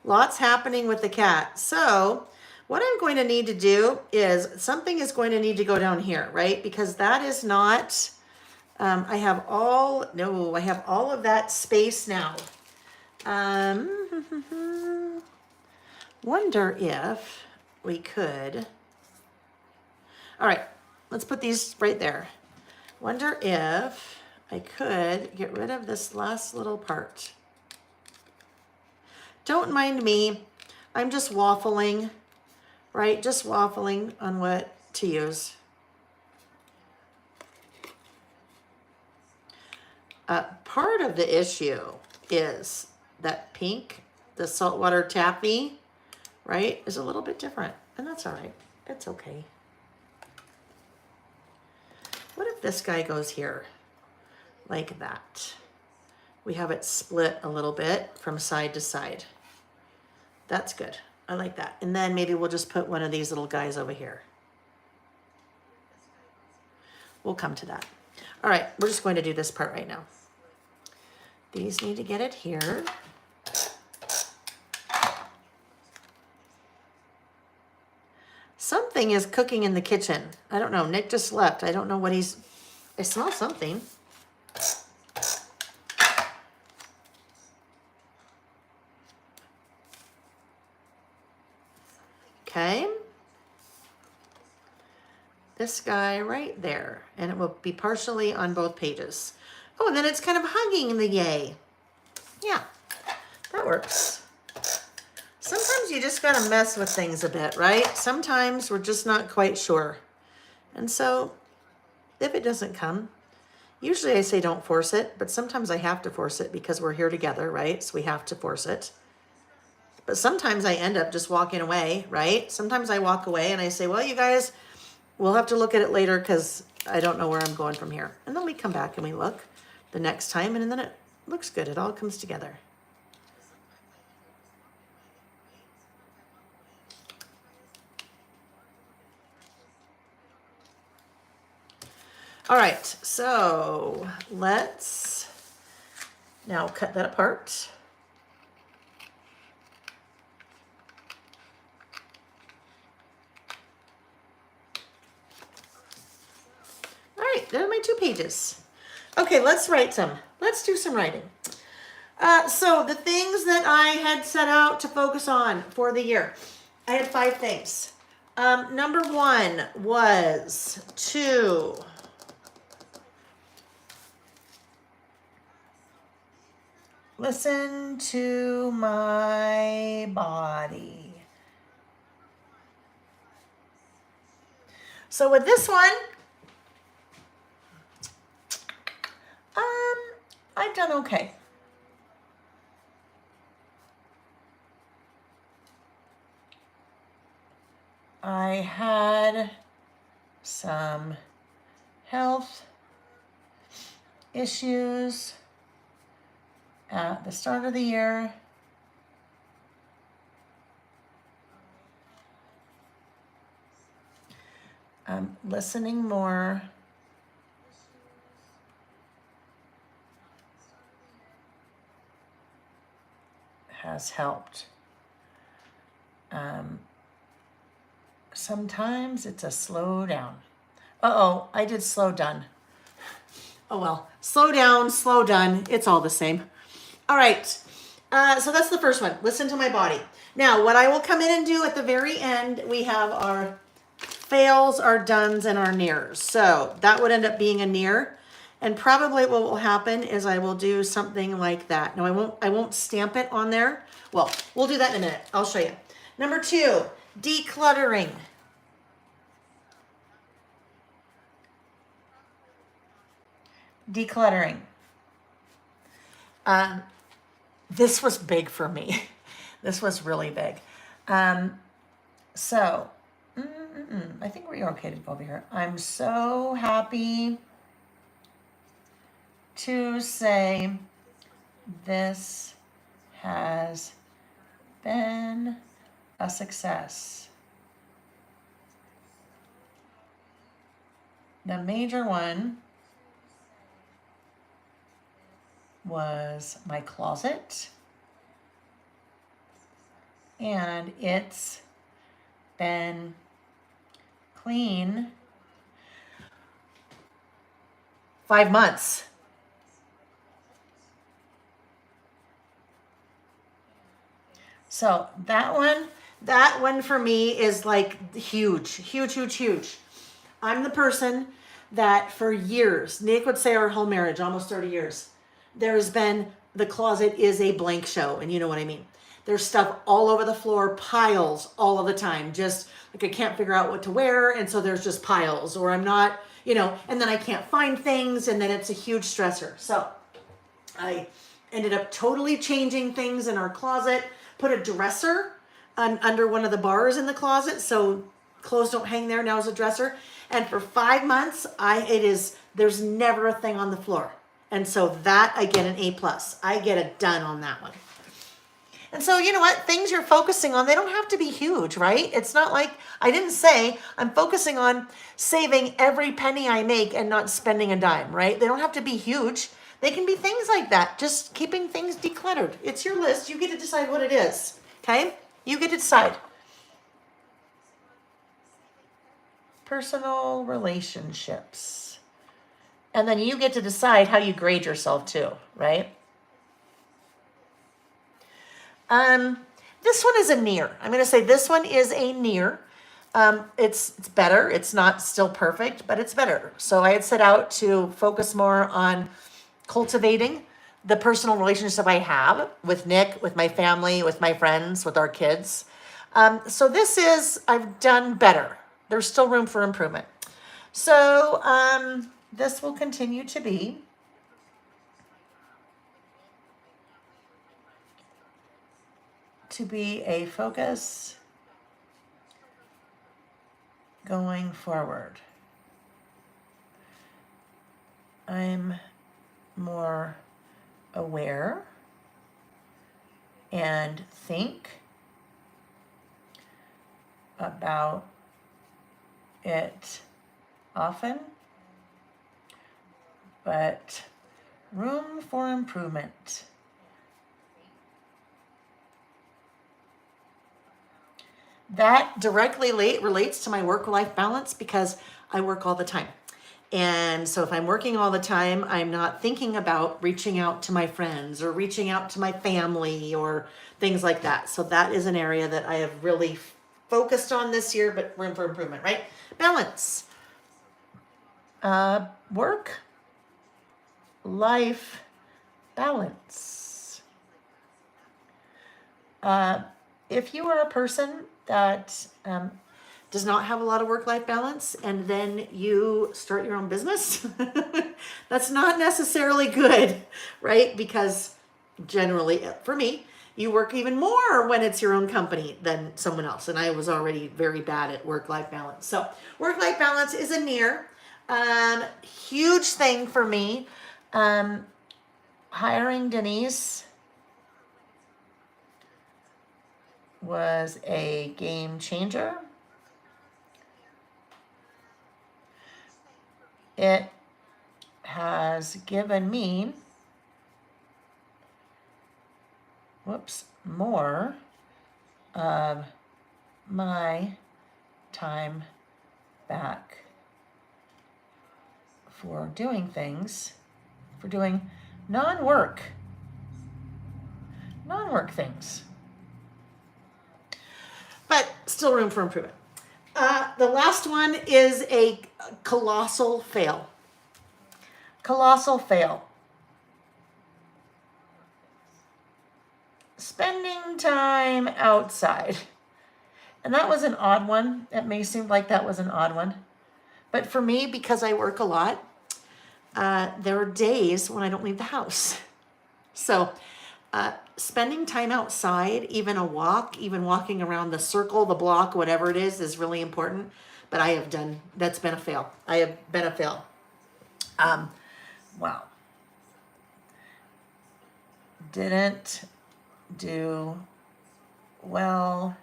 Lots happening with the cat. So what I'm going to need to do is something is going to need to go down here, right? Because that is not, I have all of that space now. Wonder if we could, all right, let's put these right there. Wonder if I could get rid of this last little part. Don't mind me. I'm just waffling, right? Just waffling on what to use. Part of the issue is that pink, the saltwater taffy, right, is a little bit different. And that's all right. It's okay. What if this guy goes here? Like that. We have it split a little bit from side to side. That's good. I like that. And then maybe we'll just put one of these little guys over here. We'll come to that. All right, we're just going to do this part right now. These need to get it here. Something is cooking in the kitchen. I don't know. Nick just left. I don't know what he's... I smell something. Okay. This guy right there. And it will be partially on both pages. Oh, and then it's kind of hugging the yay. Yeah, that works. Sometimes you just gotta mess with things a bit, right? Sometimes we're just not quite sure. And so if it doesn't come, usually I say don't force it, but sometimes I have to force it because we're here together, right? So we have to force it. But sometimes I end up just walking away, right? Sometimes I walk away and I say, well, you guys, we'll have to look at it later because I don't know where I'm going from here. And then we come back and we look the next time and then it looks good. It all comes together. All right, so let's now cut that apart. right, there are my 2 pages. Okay, let's write some. Let's do some writing. So the things that I had set out to focus on for the year, I had 5 things. Number 1 was to listen to my body. So with this one, I've done okay. I had some health issues at the start of the year. Listening more has helped. Sometimes it's a slow down. I did slow done. Oh well, slow down, slow done. It's all the same. All right. So that's the first one. Listen to my body. Now, what I will come in and do at the very end, we have our fails, our dones, and our nears. So that would end up being a near. And probably what will happen is I will do something like that. No, I won't stamp it on there. Well, we'll do that in a minute. I'll show you. Number 2, decluttering. Decluttering. This was big for me. This was really big. So I think we're okay to go over here. I'm so happy to say this has been a success. The major one was my closet, and it's been clean 5 months. So that one for me is like huge, huge, huge, huge. I'm the person that for years, Nick would say our whole marriage, almost 30 years, there has been, the closet is a blank show. And you know what I mean? There's stuff all over the floor, piles all of the time. Just like I can't figure out what to wear. And so there's just piles, or I'm not, and then I can't find things. And then it's a huge stressor. So I ended up totally changing things in our closet, put a dresser under one of the bars in the closet. So clothes don't hang there. Now is a dresser. And for 5 months, there's never a thing on the floor. And so that I get an A+. I get a done on that one. And so, you know what? Things you're focusing on, they don't have to be huge, right? It's not like, I didn't say I'm focusing on saving every penny I make and not spending a dime, right? They don't have to be huge. They can be things like that. Just keeping things decluttered. It's your list. You get to decide what it is, okay? You get to decide. Personal relationships. And then you get to decide how you grade yourself too, right? This one is a near. I'm going to say this one is a near. It's better. It's not still perfect, but it's better. So I had set out to focus more on cultivating the personal relationship I have with Nick, with my family, with my friends, with our kids. So I've done better. There's still room for improvement. So this will continue to be a focus going forward. I'm more aware and think about it often, but room for improvement. That directly relates to my work-life balance because I work all the time. And so if I'm working all the time, I'm not thinking about reaching out to my friends or reaching out to my family or things like that. So that is an area that I have really focused on this year, but room for improvement, right? Balance. Work, life, balance. If you are a person that does not have a lot of work-life balance and then you start your own business, that's not necessarily good, right? Because generally, for me, you work even more when it's your own company than someone else. And I was already very bad at work-life balance. So work-life balance is a near huge thing for me. Hiring Denise was a game changer. It has given me, more of my time back for doing things, for doing non-work things. But still room for improvement. The last one is a colossal fail. Colossal fail. Spending time outside. And that was an odd one. It may seem like that was an odd one. But for me, because I work a lot, there are days when I don't leave the house. So spending time outside, even a walk, even walking around the circle, the block, whatever it is really important. But that's been a fail. I have been a fail. Wow. Didn't do well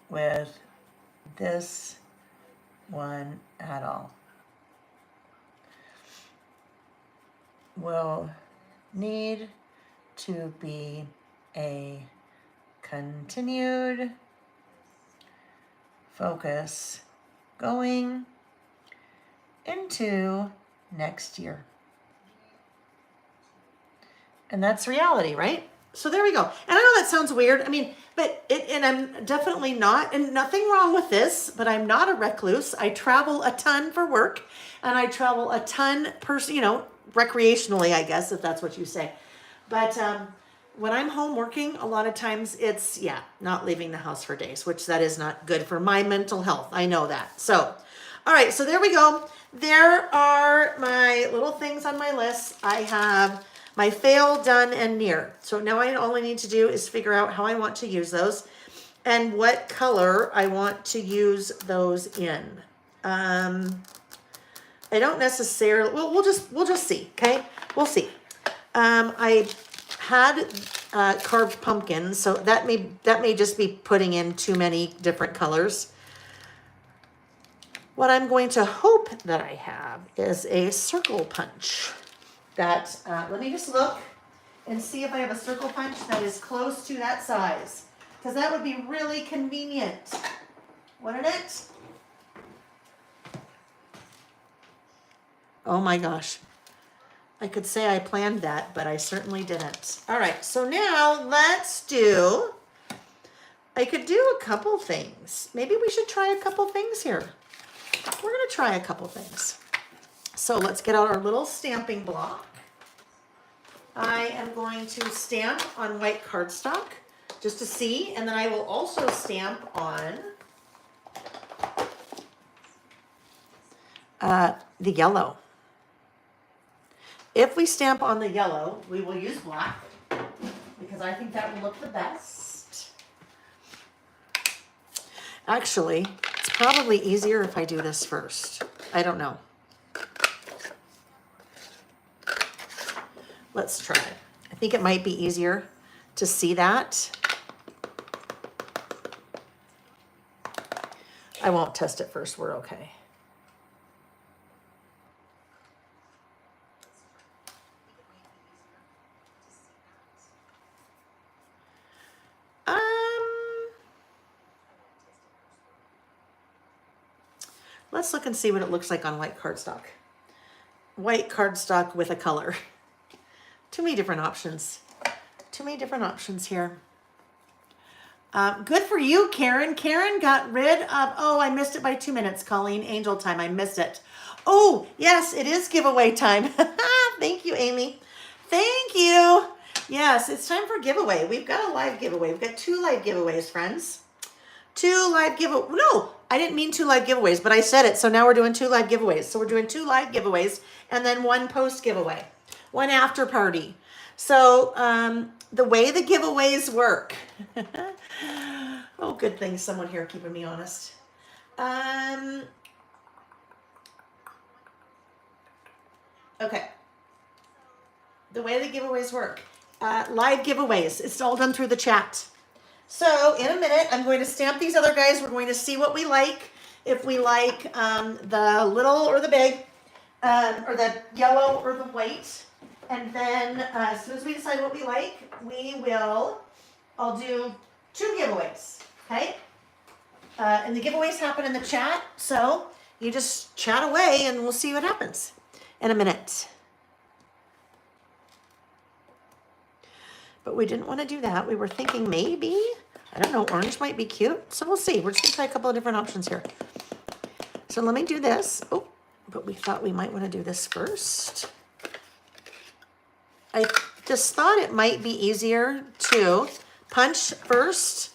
with this one at all. Will need to be a continued focus going into next year. And that's reality, right? So there we go. And I know that sounds weird. I mean, and I'm definitely not, and nothing wrong with this, but I'm not a recluse. I travel a ton for work, and I travel a ton recreationally, I guess, if that's what you say. But when I'm home working, a lot of times it's, not leaving the house for days, which that is not good for my mental health. I know that. So, all right, so there we go. There are my little things on my list. I have my fail, done, and near. So now all I need to do is figure out how I want to use those and what color I want to use those in. I don't necessarily, we'll just see, okay? We'll see. I had carved pumpkins, so that may just be putting in too many different colors. What I'm going to hope that I have is a circle punch. That, let me just look and see if I have a circle punch that is close to that size. Because that would be really convenient, wouldn't it? Oh my gosh. I could say I planned that, but I certainly didn't. All right, so now I could do a couple things. Maybe we should try a couple things here. We're gonna try a couple things. So let's get out our little stamping block. I am going to stamp on white cardstock just to see, and then I will also stamp on the yellow. If we stamp on the yellow, we will use black because I think that will look the best. Actually, it's probably easier if I do this first. I don't know. Let's try it. I think it might be easier to see that. I won't test it first. We're okay. Let's look and see what it looks like on white cardstock. white cardstock with a color. Too many different options. Too many different options here. Good for you, Karen. Karen got rid of, oh, I missed it by 2 minutes, Colleen. Angel time, I missed it. Oh, yes, it is giveaway time. Thank you, Amy. Thank you. Yes, it's time for giveaway. We've got a live giveaway. We've got 2 live giveaways, friends. 2 live giveaways. No, I didn't mean 2 live giveaways, but I said it. So now we're doing 2 live giveaways. So we're doing 2 live giveaways and then 1 post giveaway, 1 after party. So the way the giveaways work. Oh, good thing someone here keeping me honest. Okay. The way the giveaways work. Live giveaways. It's all done through the chat. So in a minute, I'm going to stamp these other guys. We're going to see what we like. If we like the little or the big, or the yellow or the white. And then as soon as we decide what we like, I'll do 2 giveaways, okay? And the giveaways happen in the chat, so you just chat away and we'll see what happens in a minute. But we didn't want to do that. We were thinking maybe, I don't know, orange might be cute. So we'll see. We're just gonna try a couple of different options here. So let me do this. Oh, but we thought we might want to do this first. I just thought it might be easier to punch first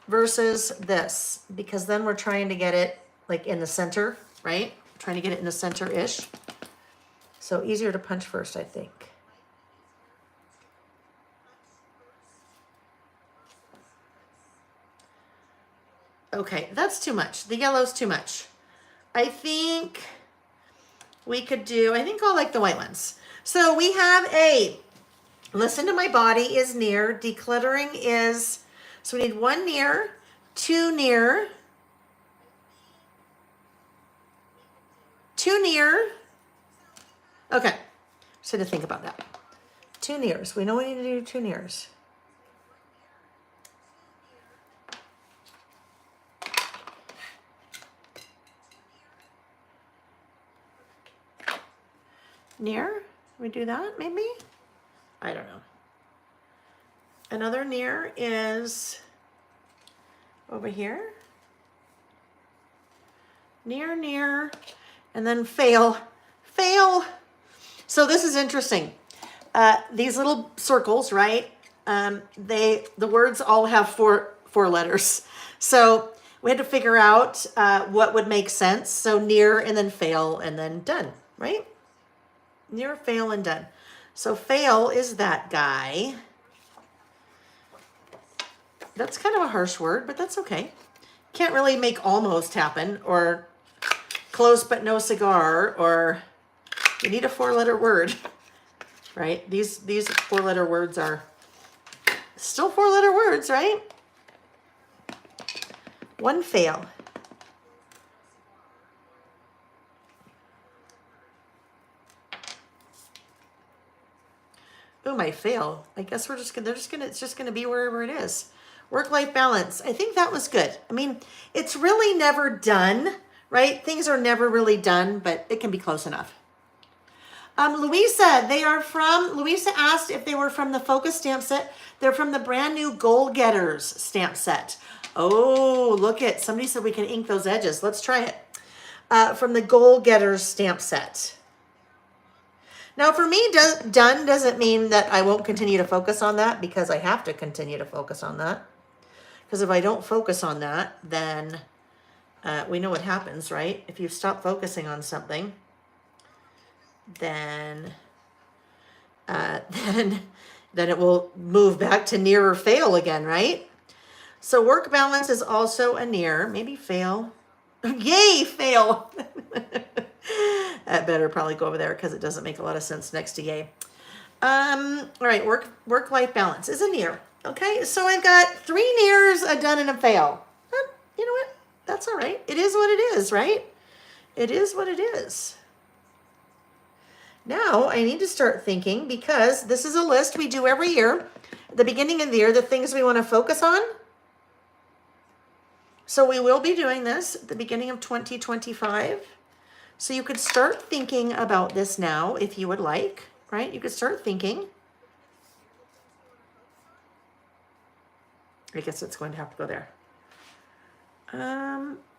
versus this, because then we're trying to get it like in the center, right? Trying to get it in the center-ish. So easier to punch first, I think. Okay, that's too much. The yellow's too much. I think we could do, I think I'll like the white ones. So we have listen to my body is near, decluttering is, so we need 1 near, 2 near, 2 near. Okay, just had to think about that. 2 nears, we know we need to do 2 nears. Near, we do that maybe? I don't know. Another near is over here. Near, near, and then fail, fail. So this is interesting. These little circles, right? The words all have four letters. So we had to figure out what would make sense. So near and then fail and then done, right? Near, fail, and done. So fail is that guy. That's kind of a harsh word, but that's okay. Can't really make almost happen, or close but no cigar, or you need a 4-letter word, right? These 4-letter words are still 4-letter words, right? 1 fail. Oh, my fail. I guess it's just gonna be wherever it is. Work-life balance. I think that was good. I mean, it's really never done, right? Things are never really done, but it can be close enough. Louisa, Louisa asked if they were from the Focus stamp set. They're from the brand new Goal Getters stamp set. Oh, look it. Somebody said we can ink those edges. Let's try it. From the Goal Getters stamp set. Now, for me, done doesn't mean that I won't continue to focus on that, because I have to continue to focus on that. Because if I don't focus on that, then we know what happens, right? If you stop focusing on something, then it will move back to near or fail again, right? So work balance is also a near, maybe fail. Yay, fail. That better probably go over there because it doesn't make a lot of sense next to yay. All right, work-life balance is a near. Okay, so I've got 3 nears, a done, and a fail. You know what? That's all right. It is what it is, right? It is what it is. Now I need to start thinking, because this is a list we do every year. At the beginning of the year, the things we want to focus on. So we will be doing this at the beginning of 2025. So you could start thinking about this now if you would like, right? You could start thinking. I guess it's going to have to go there.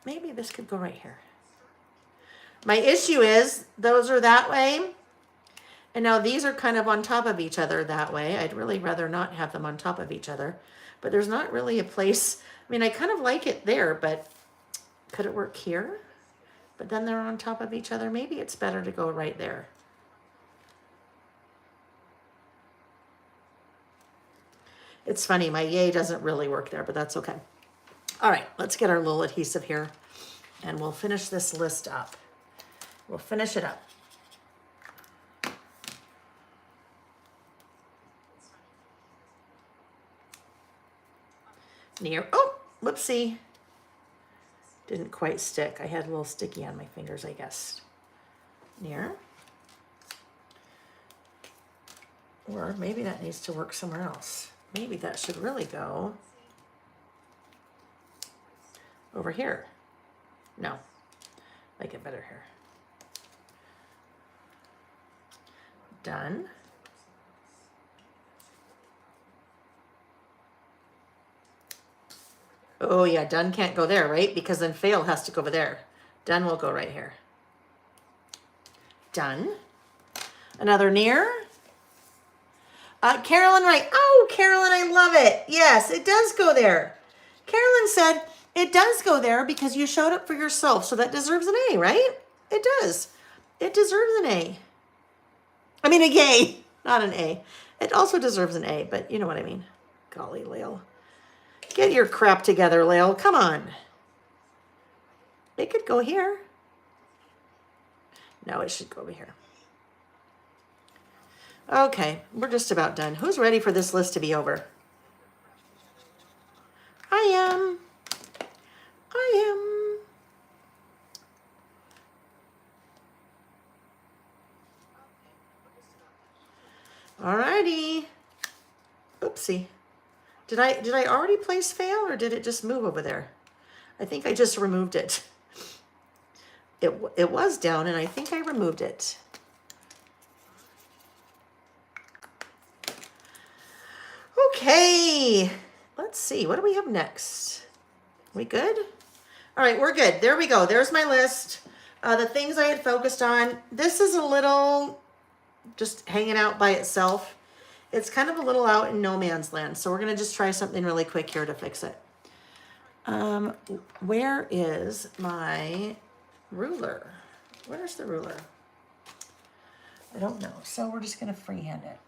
Maybe this could go right here. My issue is those are that way. And now these are kind of on top of each other that way. I'd really rather not have them on top of each other. But there's not really a place. I mean, I kind of like it there, but could it work here? But then they're on top of each other. Maybe it's better to go right there. It's funny, my yay doesn't really work there, but that's okay. All right, let's get our little adhesive here and we'll finish this list up. We'll finish it up. Near, oh, whoopsie. Didn't quite stick. I had a little sticky on my fingers, I guess. Near. Or maybe that needs to work somewhere else. Maybe that should really go over here. No, like it better here. Done. Oh yeah, done can't go there, right? Because then fail has to go over there. Done will go right here. Done. Another near. Carolyn Wright. Oh, Carolyn, I love it. Yes, it does go there. Carolyn said it does go there because you showed up for yourself. So that deserves an A, right? It does. It deserves an A. I mean, a yay, not an A. It also deserves an A, but you know what I mean. Golly, Lael. Get your crap together, Lael. Come on. It could go here. No, it should go over here. Okay, we're just about done. Who's ready for this list to be over? I am. Alrighty. Oopsie. Did I already place fail or did it just move over there? I think I just removed it. It was down and I think I removed it. Okay, let's see. What do we have next? We good? All right, we're good. There we go. There's my list. The things I had focused on. This is a little just hanging out by itself. It's kind of a little out in no man's land. So we're going to just try something really quick here to fix it. Where is my ruler? Where's the ruler? I don't know. So we're just going to freehand it.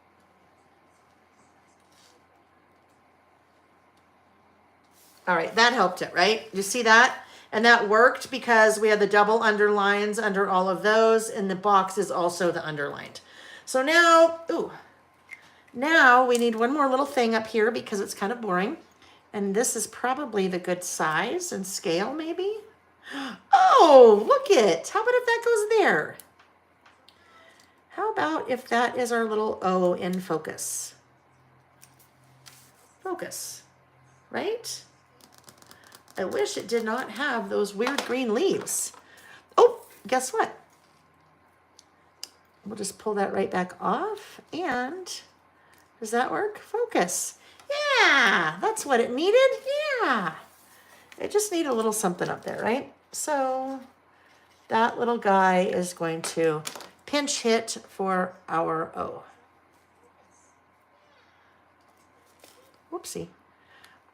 All right, that helped it, right? You see that? And that worked because we had the double underlines under all of those, and the box is also the underlined. So now, now we need one more little thing up here because it's kind of boring. And this is probably the good size and scale, maybe. Oh, look it. How about if that goes there? How about if that is our little O in focus? Focus, right? I wish it did not have those weird green leaves. Oh, guess what? We'll just pull that right back off. And does that work? Focus. Yeah, that's what it needed. Yeah. It just needed a little something up there, right? So that little guy is going to pinch hit for our O. Whoopsie.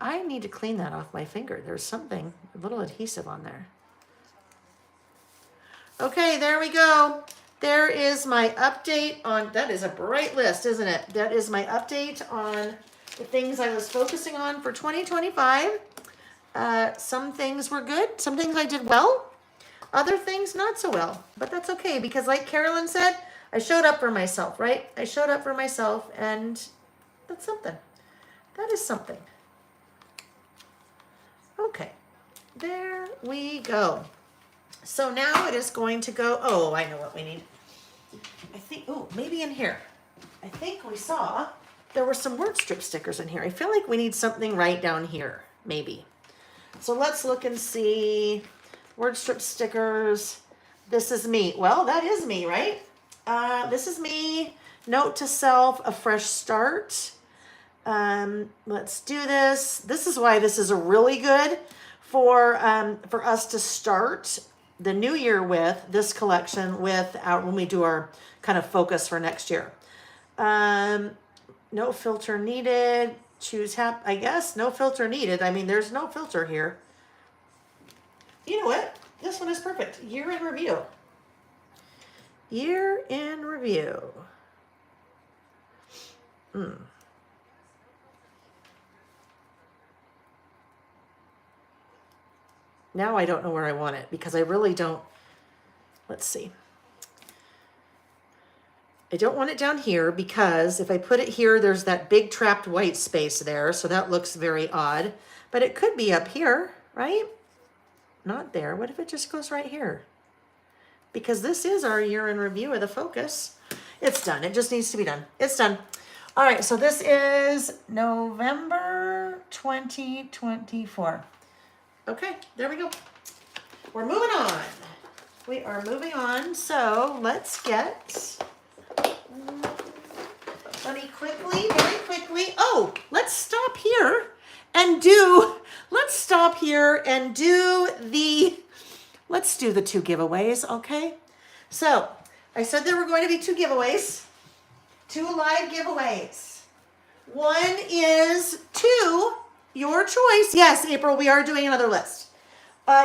I need to clean that off my finger. There's something, a little adhesive on there. Okay, there we go. There is my update on, that is a bright list, isn't it? That is my update on the things I was focusing on for 2025. Some things were good. Some things I did well. Other things not so well. But that's okay because like Carolyn said, I showed up for myself, right? I showed up for myself and that's something. That is something. Okay, there we go. So now it is going to go, oh, I know what we need. I think, oh, maybe in here. I think we saw there were some word strip stickers in here. I feel like we need something right down here, maybe. So let's look and see. Word strip stickers. This is me. Well, that is me, right? This is me. Note to self, a fresh start. Let's do this. This is why this is a really good for us to start the new year with this collection with when we do our kind of focus for next year. No filter needed. Choose I guess no filter needed. I mean, there's no filter here. You know what? This one is perfect. Year in review. Year in review. Now I don't know where I want it because I really don't. Let's see. I don't want it down here because if I put it here, there's that big trapped white space there. So that looks very odd. But it could be up here, right? Not there. What if it just goes right here? Because this is our year in review of the focus. It's done. It just needs to be done. It's done. All right. So this is November 2024. Okay. There we go. We're moving on. We are moving on. So let's get... Let me quickly, very quickly. Oh, let's stop here and do, let's do the 2 giveaways, okay? So, I said there were going to be 2 giveaways, 2 live giveaways. One is to your choice. Yes, April, we are doing another list.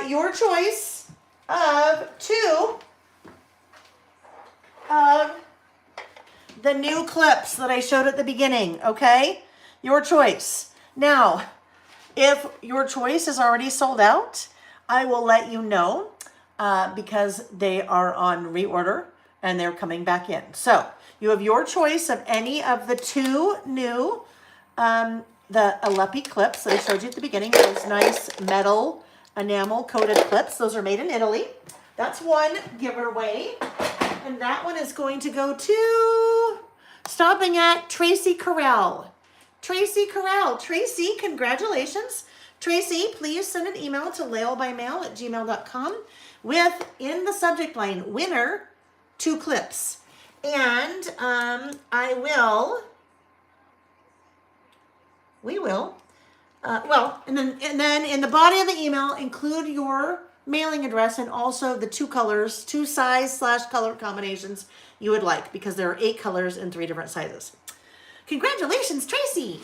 Your choice of 2 of the new clips that I showed at the beginning, okay? Your choice. Now, if your choice is already sold out, I will let you know because they are on reorder and they're coming back in. So you have your choice of any of the 2 new, the Alepi clips that I showed you at the beginning, those nice metal enamel coated clips. Those are made in Italy. That's one giveaway. And that one is going to go to stopping at Tracy Corral. Tracy Corral. Tracy, congratulations. Tracy, please send an email to laelbymail@gmail.com with, in the subject line, winner, 2 clips. And and then in the body of the email, include your mailing address and also the 2 colors, 2 size/color combinations you would like, because there are 8 colors in 3 different sizes. Congratulations, Tracy.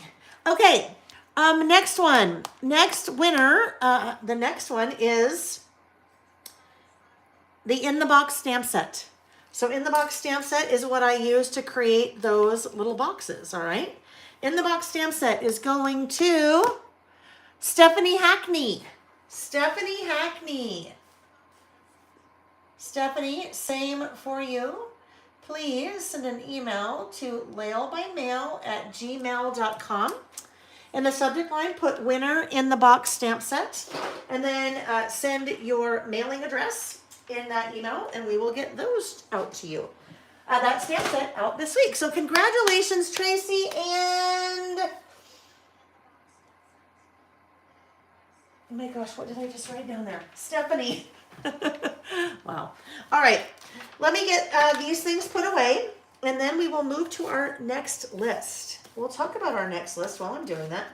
Okay. Next winner. The next one is the In the Box stamp set. So In the Box stamp set is what I use to create those little boxes. All right. In the Box stamp set is going to Stephanie Hackney. Stephanie Hackney. Stephanie, same for you. Please send an email to laelbymail@gmail.com. In the subject line, put winner In the Box stamp set, and then send your mailing address in that email, and we will get those out to you. That stamp set out this week. So congratulations, Tracy, and... oh my gosh, what did I just write down there? Stephanie. Wow. All right. Let me get these things put away, and then we will move to our next list. We'll talk about our next list while I'm doing that.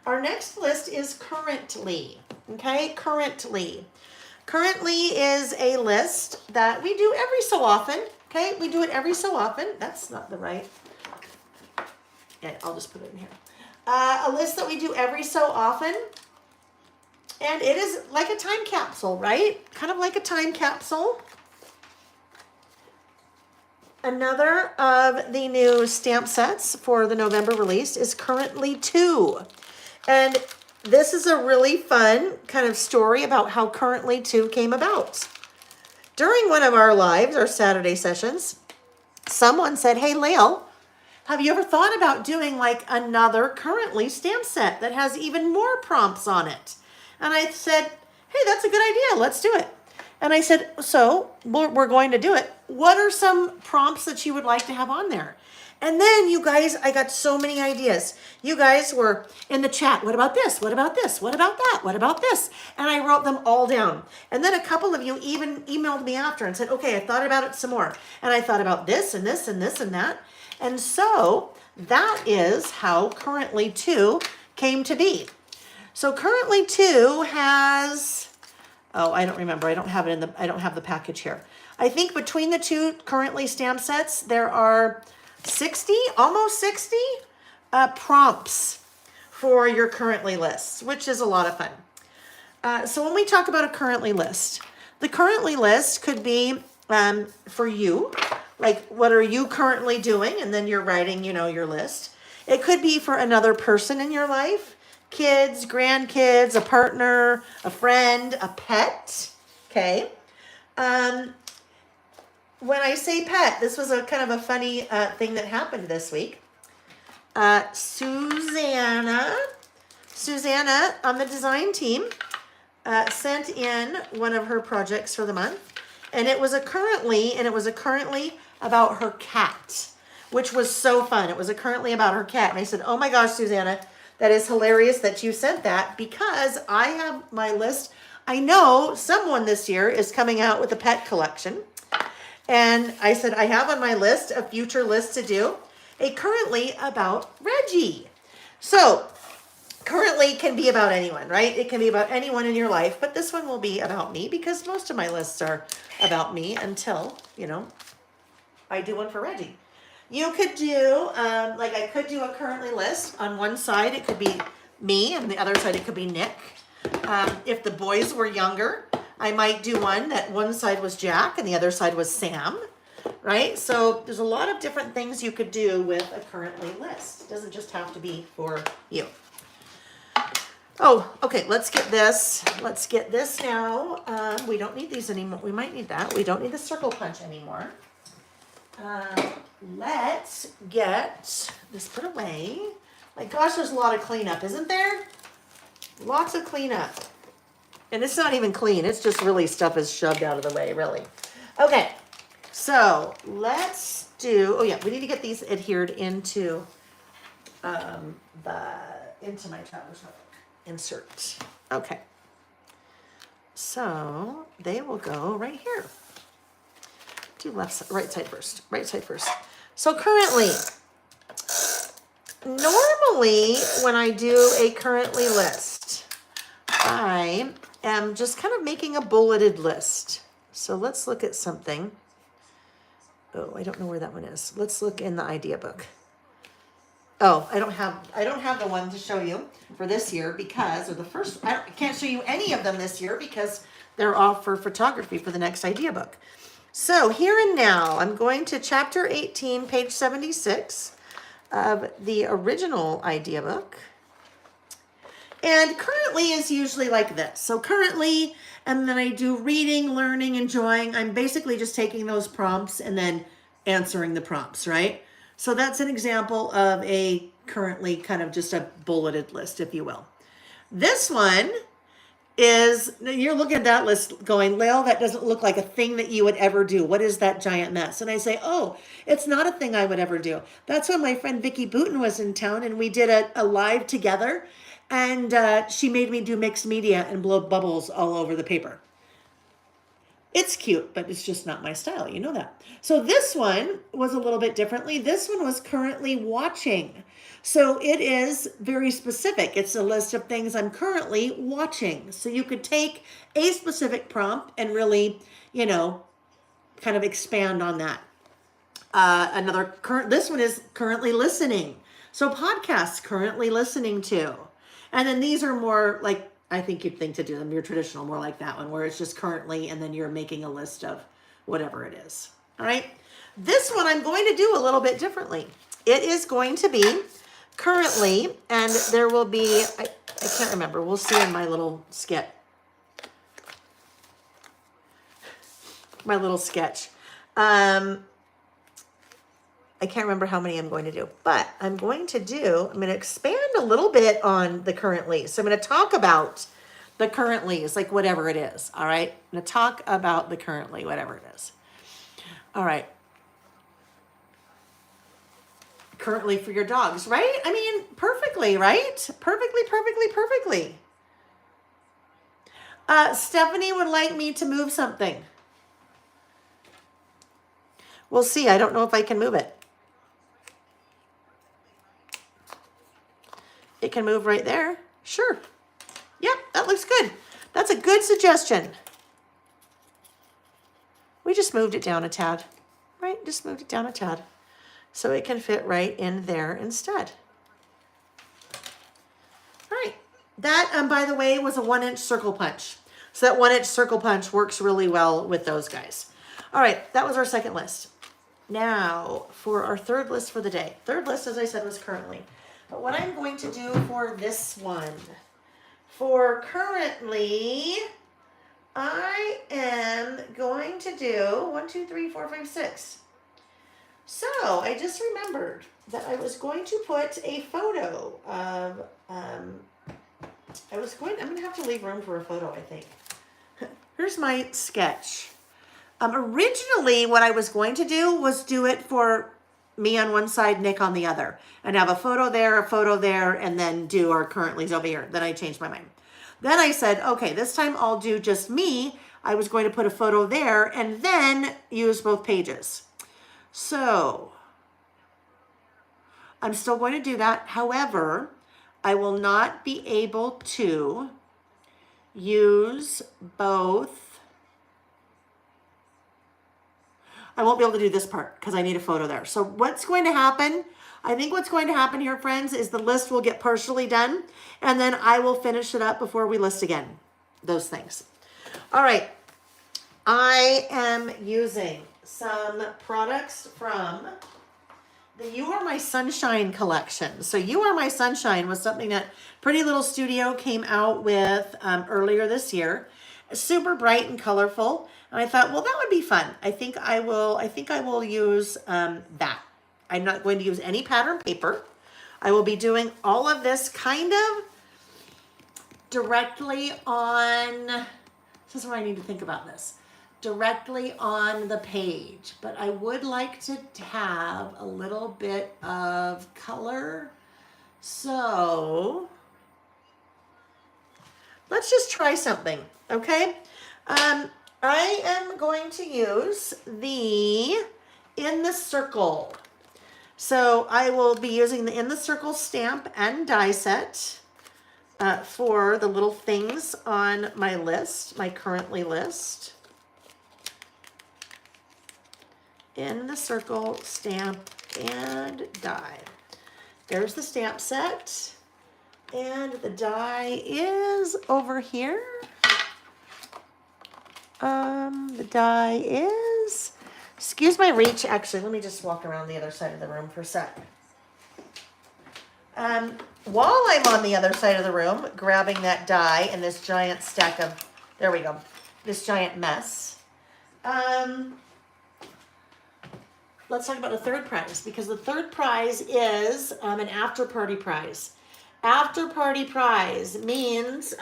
Our next list is currently. Okay? Currently. Currently is a list that we do every so often. Okay? We do it every so often. That's not the right. Yeah, I'll just put it in here. A list that we do every so often. And it is like a time capsule, right? Kind of like a time capsule. Another of the new stamp sets for the November release is currently 2. And this is a really fun kind of story about how currently 2 came about. During one of our lives, our Saturday sessions, someone said, hey, Lael, have you ever thought about doing like another currently stamp set that has even more prompts on it? And I said, hey, that's a good idea. Let's do it. And I said, so we're going to do it. What are some prompts that you would like to have on there? And then you guys, I got so many ideas. You guys were in the chat. What about this? What about this? What about that? What about this? And I wrote them all down. And then a couple of you even emailed me after and said, okay, I thought about it some more. And I thought about this and this and this and that. And so that is how Currently 2 came to be. So Currently 2 has, oh, I don't remember. I don't have the package here. I think between the two Currently stamp sets, there are 60, almost 60 prompts for your Currently lists, which is a lot of fun. So when we talk about a Currently list, the Currently list could be for you, like what are you currently doing? And then you're writing, your list. It could be for another person in your life, kids, grandkids, a partner, a friend, a pet, okay? When I say pet, this was a kind of a funny thing that happened this week. Susanna on the design team sent in one of her projects for the month, and it was a currently about her cat, which was so fun. It was a currently about her cat, and I said, "Oh my gosh, Susanna, that is hilarious that you sent that, because I have my list. I know someone this year is coming out with a pet collection." And I said, I have on my list, a future list to do, a Currently about Reggie. So Currently can be about anyone, right? It can be about anyone in your life, but this one will be about me, because most of my lists are about me until, I do one for Reggie. You could do, I could do a Currently list. On one side, it could be me, and the other side, it could be Nick. If the boys were younger, I might do one that one side was Jack and the other side was Sam, right? So there's a lot of different things you could do with a Currently list. It doesn't just have to be for you. Oh, okay, let's get this. Let's get this now. We don't need these anymore. We might need that. We don't need the circle punch anymore. Let's get this put away. My gosh, there's a lot of cleanup, isn't there? Lots of cleanup. And it's not even clean. It's just really stuff is shoved out of the way, really. Okay, so let's do, oh yeah, we need to get these adhered into into my traveler's notebook. Insert. Okay. So they will go right here. Do right side first. Right side first. So currently, normally when I do a Currently list, I am just kind of making a bulleted list. So let's look at something. Oh, I don't know where that one is. Let's look in the idea book. Oh, I don't have the one to show you for this year because, I can't show you any of them this year because they're all for photography for the next idea book. So here and now, I'm going to chapter 18, page 76 of the original idea book. And currently is usually like this. So currently, and then I do reading, learning, enjoying. I'm basically just taking those prompts and then answering the prompts, right? So that's an example of a currently kind of just a bulleted list, if you will. This one is, you're looking at that list going, Lael, that doesn't look like a thing that you would ever do. What is that giant mess? And I say, oh, it's not a thing I would ever do. That's when my friend Vicki Booten was in town and we did a live together. And she made me do mixed media and blow bubbles all over the paper. It's cute, but it's just not my style. You know that. So this one was a little bit differently. This one was currently watching. So it is very specific. It's a list of things I'm currently watching. So you could take a specific prompt and really, kind of expand on that. This one is currently listening. So podcasts currently listening to. And then these are more like, I think you'd think to do them, your traditional, more like that one, where it's just currently, and then you're making a list of whatever it is. All right. This one I'm going to do a little bit differently. It is going to be currently, and there will be, I can't remember. We'll see in my little sketch. I can't remember how many I'm going to do, but I'm going to expand a little bit on the currently. So I'm going to talk about the currently, like whatever it is. All right. I'm going to talk about the currently, whatever it is. All right. currently for your dogs, right? I mean, perfectly, right? Perfectly. Stephanie would like me to move something. We'll see. I don't know if I can move it. It can move right there. Sure. Yep, that looks good. That's a good suggestion. We just moved it down a tad, right? Just moved it down a tad so it can fit right in there instead. All right. That, by the way, was a 1-inch circle punch. So that 1-inch circle punch works really well with those guys. All right, that was our second list. Now, for our third list for the day. Third list, as I said, was currently. But what I'm going to do for this one, for currently, I am going to do 1, 2, 3, 4, 5, 6. So I just remembered that I was going to put a photo of, I'm going to have to leave room for a photo, I think. Here's my sketch. Originally, what I was going to do was do it for me on one side, Nick on the other, and have a photo there, and then do our currently's over here. Then I changed my mind. Then I said, okay, this time I'll do just me. I was going to put a photo there and then use both pages. So I'm still going to do that. However, I will not be able to use both. I won't be able to do this part because I need a photo there. So what's going to happen, I think what's going to happen here, friends, is the list will get partially done, and then I will finish it up before we list again, those things. All right, I am using some products from the You Are My Sunshine collection. So You Are My Sunshine was something that Pretty Little Studio came out with earlier this year. Super bright and colorful. And I thought, well, that would be fun. I think I will use that. I'm not going to use any pattern paper. I will be doing all of this kind of directly on, this is where I need to think about this, directly on the page. But I would like to have a little bit of color. So let's just try something, okay? I am going to use the In the Circle. So I will be using the In the Circle stamp and die set for the little things on my list, my currently list. In the Circle stamp and die. There's the stamp set. And the die is over here. The die is, excuse my reach, actually, let me just walk around the other side of the room for a sec. While I'm on the other side of the room, grabbing that die and this giant stack of, there we go, this giant mess. Let's talk about the third prize, because the third prize is an after party prize. After party prize means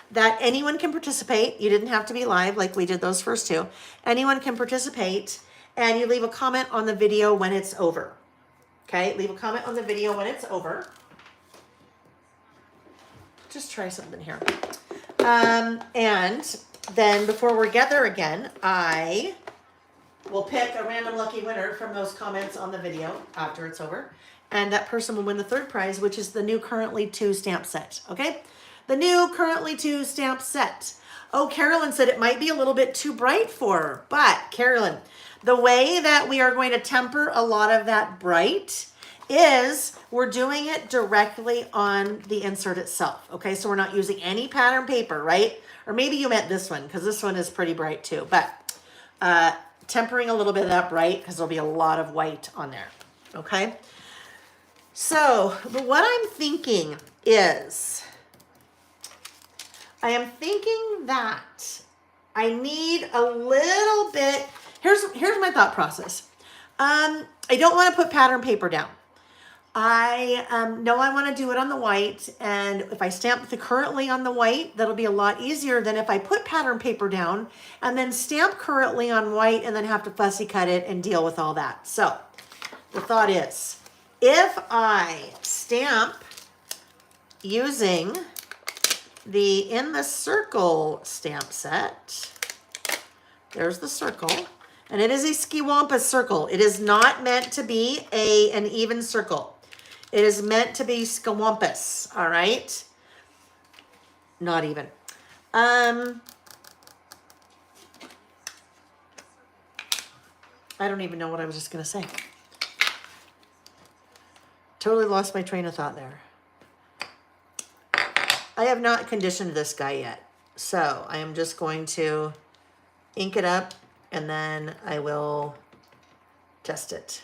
that anyone can participate. You didn't have to be live like we did those first two. Anyone can participate, and you leave a comment on the video when it's over. Okay, leave a comment on the video when it's over. Just try something here. And then before we're together again, I will pick a random lucky winner from those comments on the video after it's over. And that person will win the third prize, which is the new Currently 2 stamp set, okay? The new Currently 2 stamp set. Oh, Carolyn said it might be a little bit too bright for her. But, Carolyn, the way that we are going to temper a lot of that bright is we're doing it directly on the insert itself, okay? So we're not using any pattern paper, right? Or maybe you meant this one, because this one is pretty bright too. But tempering a little bit of that bright, because there'll be a lot of white on there, okay? So what I'm thinking is, I am thinking that I need a little bit, here's my thought process. I don't want to put pattern paper down. I know I want to do it on the white, and if I stamp the Currently on the white, that'll be a lot easier than if I put pattern paper down and then stamp Currently on white and then have to fussy cut it and deal with all that. So the thought is, if I stamp using the In the Circle stamp set, there's the circle, and it is a Skiwampus circle. It is not meant to be an even circle. It is meant to be Skiwampus, all right? Not even. I don't even know what I was just gonna say. Totally lost my train of thought there. I have not conditioned this guy yet, so I am just going to ink it up and then I will test it.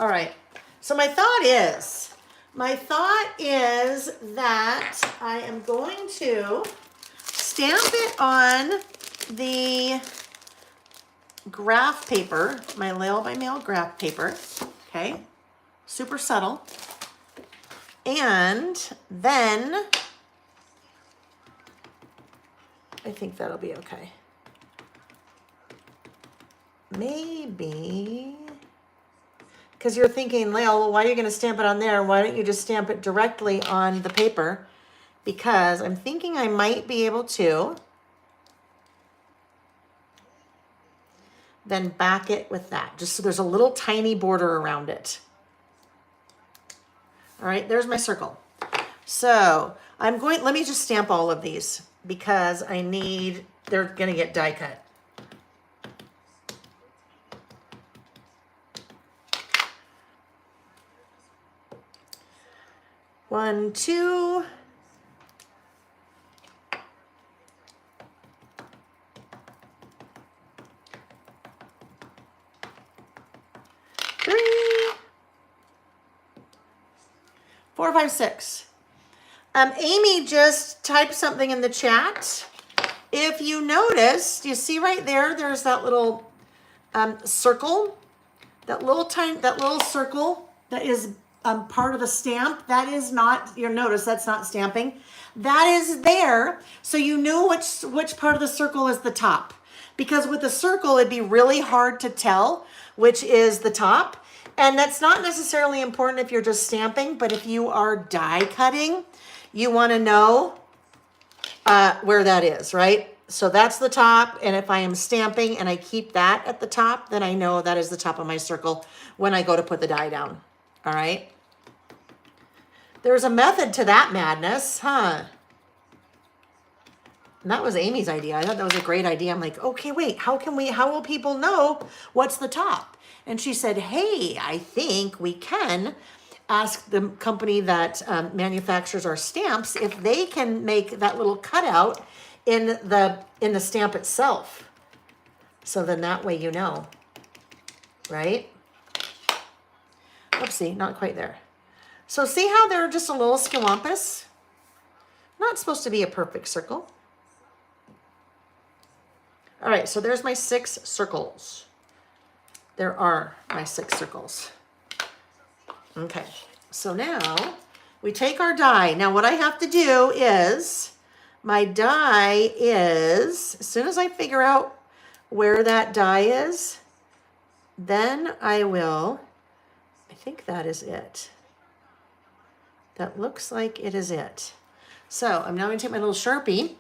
All right, so my thought is that I am going to stamp it on the graph paper, my Lail by Mail graph paper, okay? Super subtle. And then I think that'll be okay. Maybe, because you're thinking, Lail, well, why are you going to stamp it on there? Why don't you just stamp it directly on the paper? Because I'm thinking I might be able to then back it with that, just so there's a little tiny border around it. All right, there's my circle. So let me just stamp all of these because they're gonna get die cut. One, two. Three, 4, 5, 6. Amy just typed something in the chat. If you notice, you see right there, there's that little circle, that little circle that is part of the stamp. That is not, you'll notice that's not stamping. That is there, so you know which part of the circle is the top. Because with the circle, it'd be really hard to tell which is the top. And that's not necessarily important if you're just stamping, but if you are die cutting, you want to know where that is, right? So that's the top, and if I am stamping and I keep that at the top, then I know that is the top of my circle when I go to put the die down, all right? There's a method to that madness, huh? And that was Amy's idea. I thought that was a great idea. I'm like, okay, wait, how will people know what's the top? And she said, hey, I think we can ask the company that manufactures our stamps if they can make that little cutout in the stamp itself. So then that way you know, right? Oopsie, not quite there. So see how they're just a little skiwampus? Not supposed to be a perfect circle. All right, so there's my 6 circles. There are my 6 circles. Okay, so now we take our die. Now what I have to do is, my die is, as soon as I figure out where that die is, then I think that is it. That looks like it is it. So I'm now gonna take my little Sharpie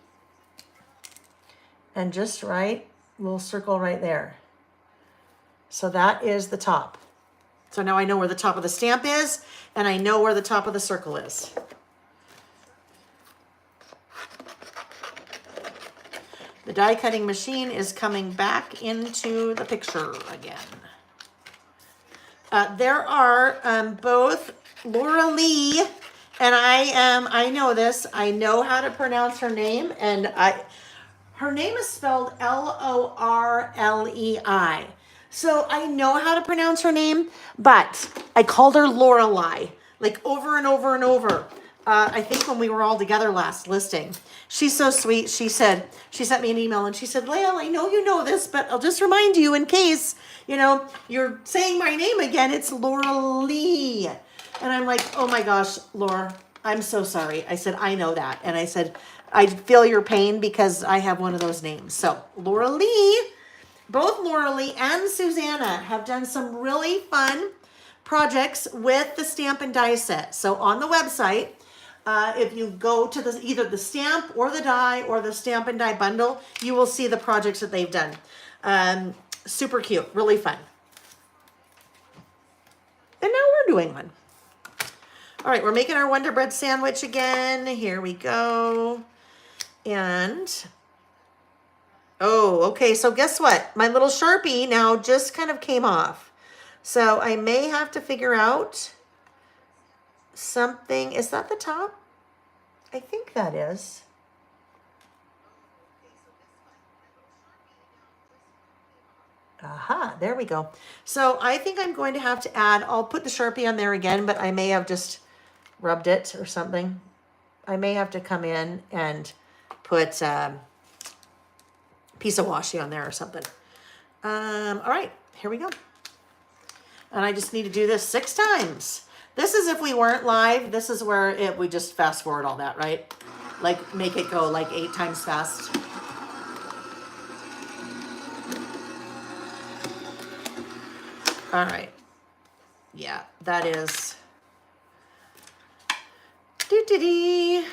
and just write a little circle right there. So that is the top. So now I know where the top of the stamp is, and I know where the top of the circle is. The die cutting machine is coming back into the picture again. There are both Laura Lee, and I know this, I know how to pronounce her name, and her name is spelled Lorlei. So I know how to pronounce her name, but I called her Lorelei, like over and over and over. I think when we were all together last listing. She's so sweet. She sent me an email and she said, Lail, I know you know this, but I'll just remind you in case, you're saying my name again. It's Laura Lee. And I'm like, oh my gosh, Laura, I'm so sorry. I said, I know that. And I said, I feel your pain because I have one of those names. So Laura Lee, both Laura Lee and Susanna have done some really fun projects with the stamp and die set. So on the website, if you go to either the stamp or the die or the stamp and die bundle, you will see the projects that they've done. Super cute, really fun. And now we're doing one. All right, we're making our Wonder Bread sandwich again. Here we go. And, oh, okay, so guess what? My little Sharpie now just kind of came off. So I may have to figure out something. Is that the top? I think that is. Aha, there we go. So I think I'm going to have to add, I'll put the Sharpie on there again, but I may have just rubbed it or something. I may have to come in and put a piece of washi on there or something. All right, here we go. And I just need to do this 6 times. This is if we weren't live. This is where we just fast forward all that, right? Like make it go like 8 times fast. All right. Yeah, that is. Doo-doo-doo.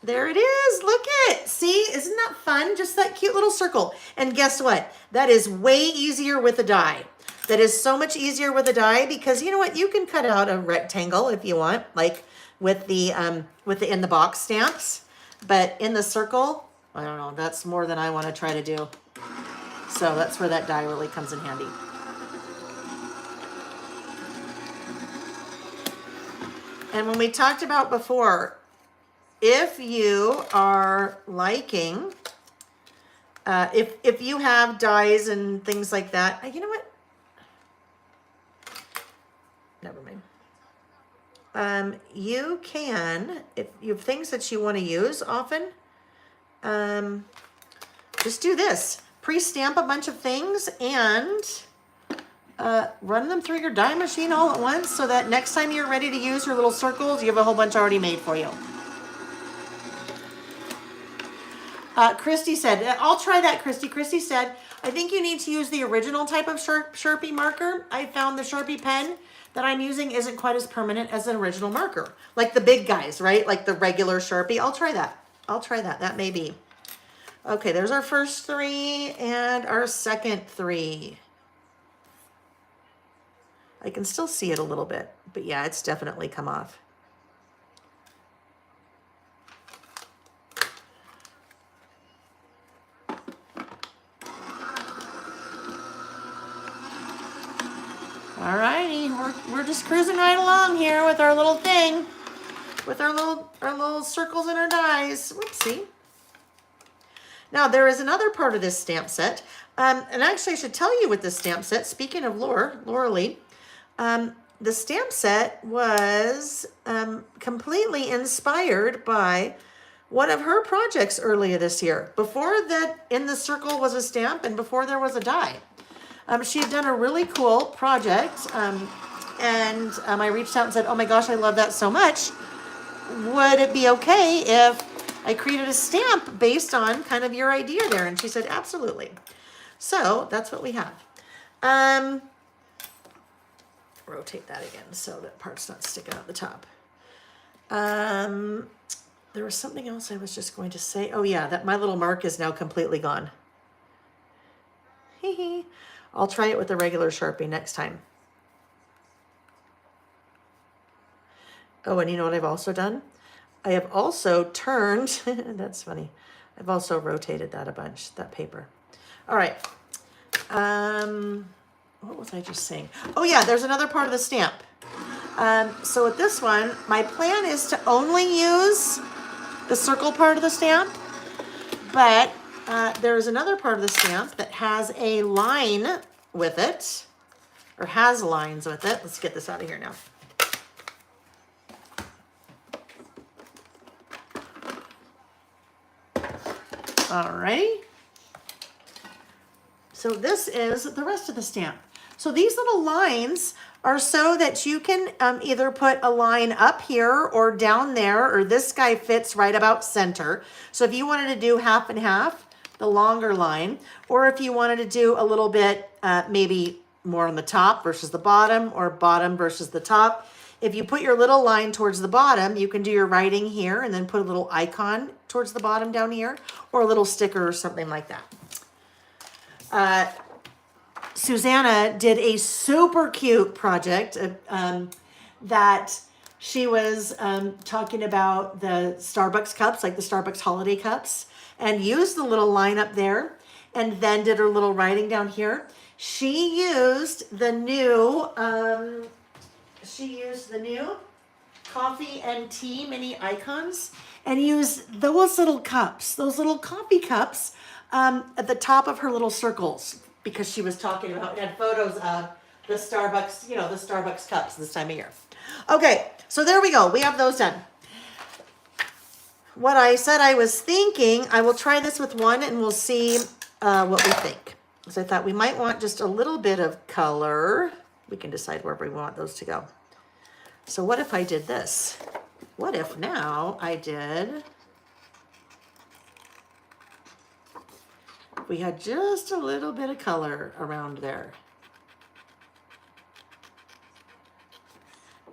There it is. Look it. See, isn't that fun? Just that cute little circle. And guess what? That is way easier with a die. That is so much easier with a die because you know what? You can cut out a rectangle if you want, like with the in the box stamps. But in the circle, I don't know. That's more than I want to try to do. So that's where that die really comes in handy. And when we talked about before, if you are liking, if you have dies and things like that, you know what? Never mind. You can, if you have things that you want to use often, just do this. Pre-stamp a bunch of things and run them through your die machine all at once so that next time you're ready to use your little circles, you have a whole bunch already made for you. Christy said, I'll try that, Christy. Christy said, I think you need to use the original type of Sharpie marker. I found the Sharpie pen that I'm using isn't quite as permanent as an original marker. Like the big guys, right? Like the regular Sharpie. I'll try that. I'll try that. That may be. Okay, there's our first 3 and our second 3. I can still see it a little bit, but yeah, it's definitely come off. All righty, we're just cruising right along here with our little thing, with our little circles and our dies. Whoopsie. Now there is another part of this stamp set, and actually I should tell you with this stamp set. Speaking of Laura Lee, the stamp set was completely inspired by one of her projects earlier this year. Before that, in the circle was a stamp, and before there was a die. She had done a really cool project, and I reached out and said, oh my gosh, I love that so much. Would it be okay if I created a stamp based on kind of your idea there? And she said, absolutely. So that's what we have. Rotate that again so that part's not sticking out the top. There was something else I was just going to say. Oh yeah, that my little mark is now completely gone. Hee hee. I'll try it with the regular Sharpie next time. Oh, and you know what I've also done? I have also turned, that's funny. I've also rotated that a bunch, that paper. All right. What was I just saying? Oh yeah, there's another part of the stamp. So with this one, my plan is to only use the circle part of the stamp, but there's another part of the stamp that has a line with it, or has lines with it. Let's get this out of here now. All right. So this is the rest of the stamp. So these little lines are so that you can either put a line up here or down there, or this guy fits right about center. So if you wanted to do half and half, the longer line, or if you wanted to do a little bit maybe more on the top versus the bottom, or bottom versus the top. If you put your little line towards the bottom, you can do your writing here and then put a little icon towards the bottom down here, or a little sticker or something like that. Susanna did a super cute project that she was talking about the Starbucks cups, like the Starbucks holiday cups, and used the little line up there, and then did her little writing down here. She used the new coffee and tea mini icons, and used those little cups, those little coffee cups at the top of her little circles, because she was talking about, had photos of the Starbucks, the Starbucks cups this time of year. Okay, so there we go. We have those done. What I said I was thinking, I will try this with one and we'll see what we think. So I thought we might want just a little bit of color. We can decide wherever we want those to go. So what if I did this? What if now I did, we had just a little bit of color around there.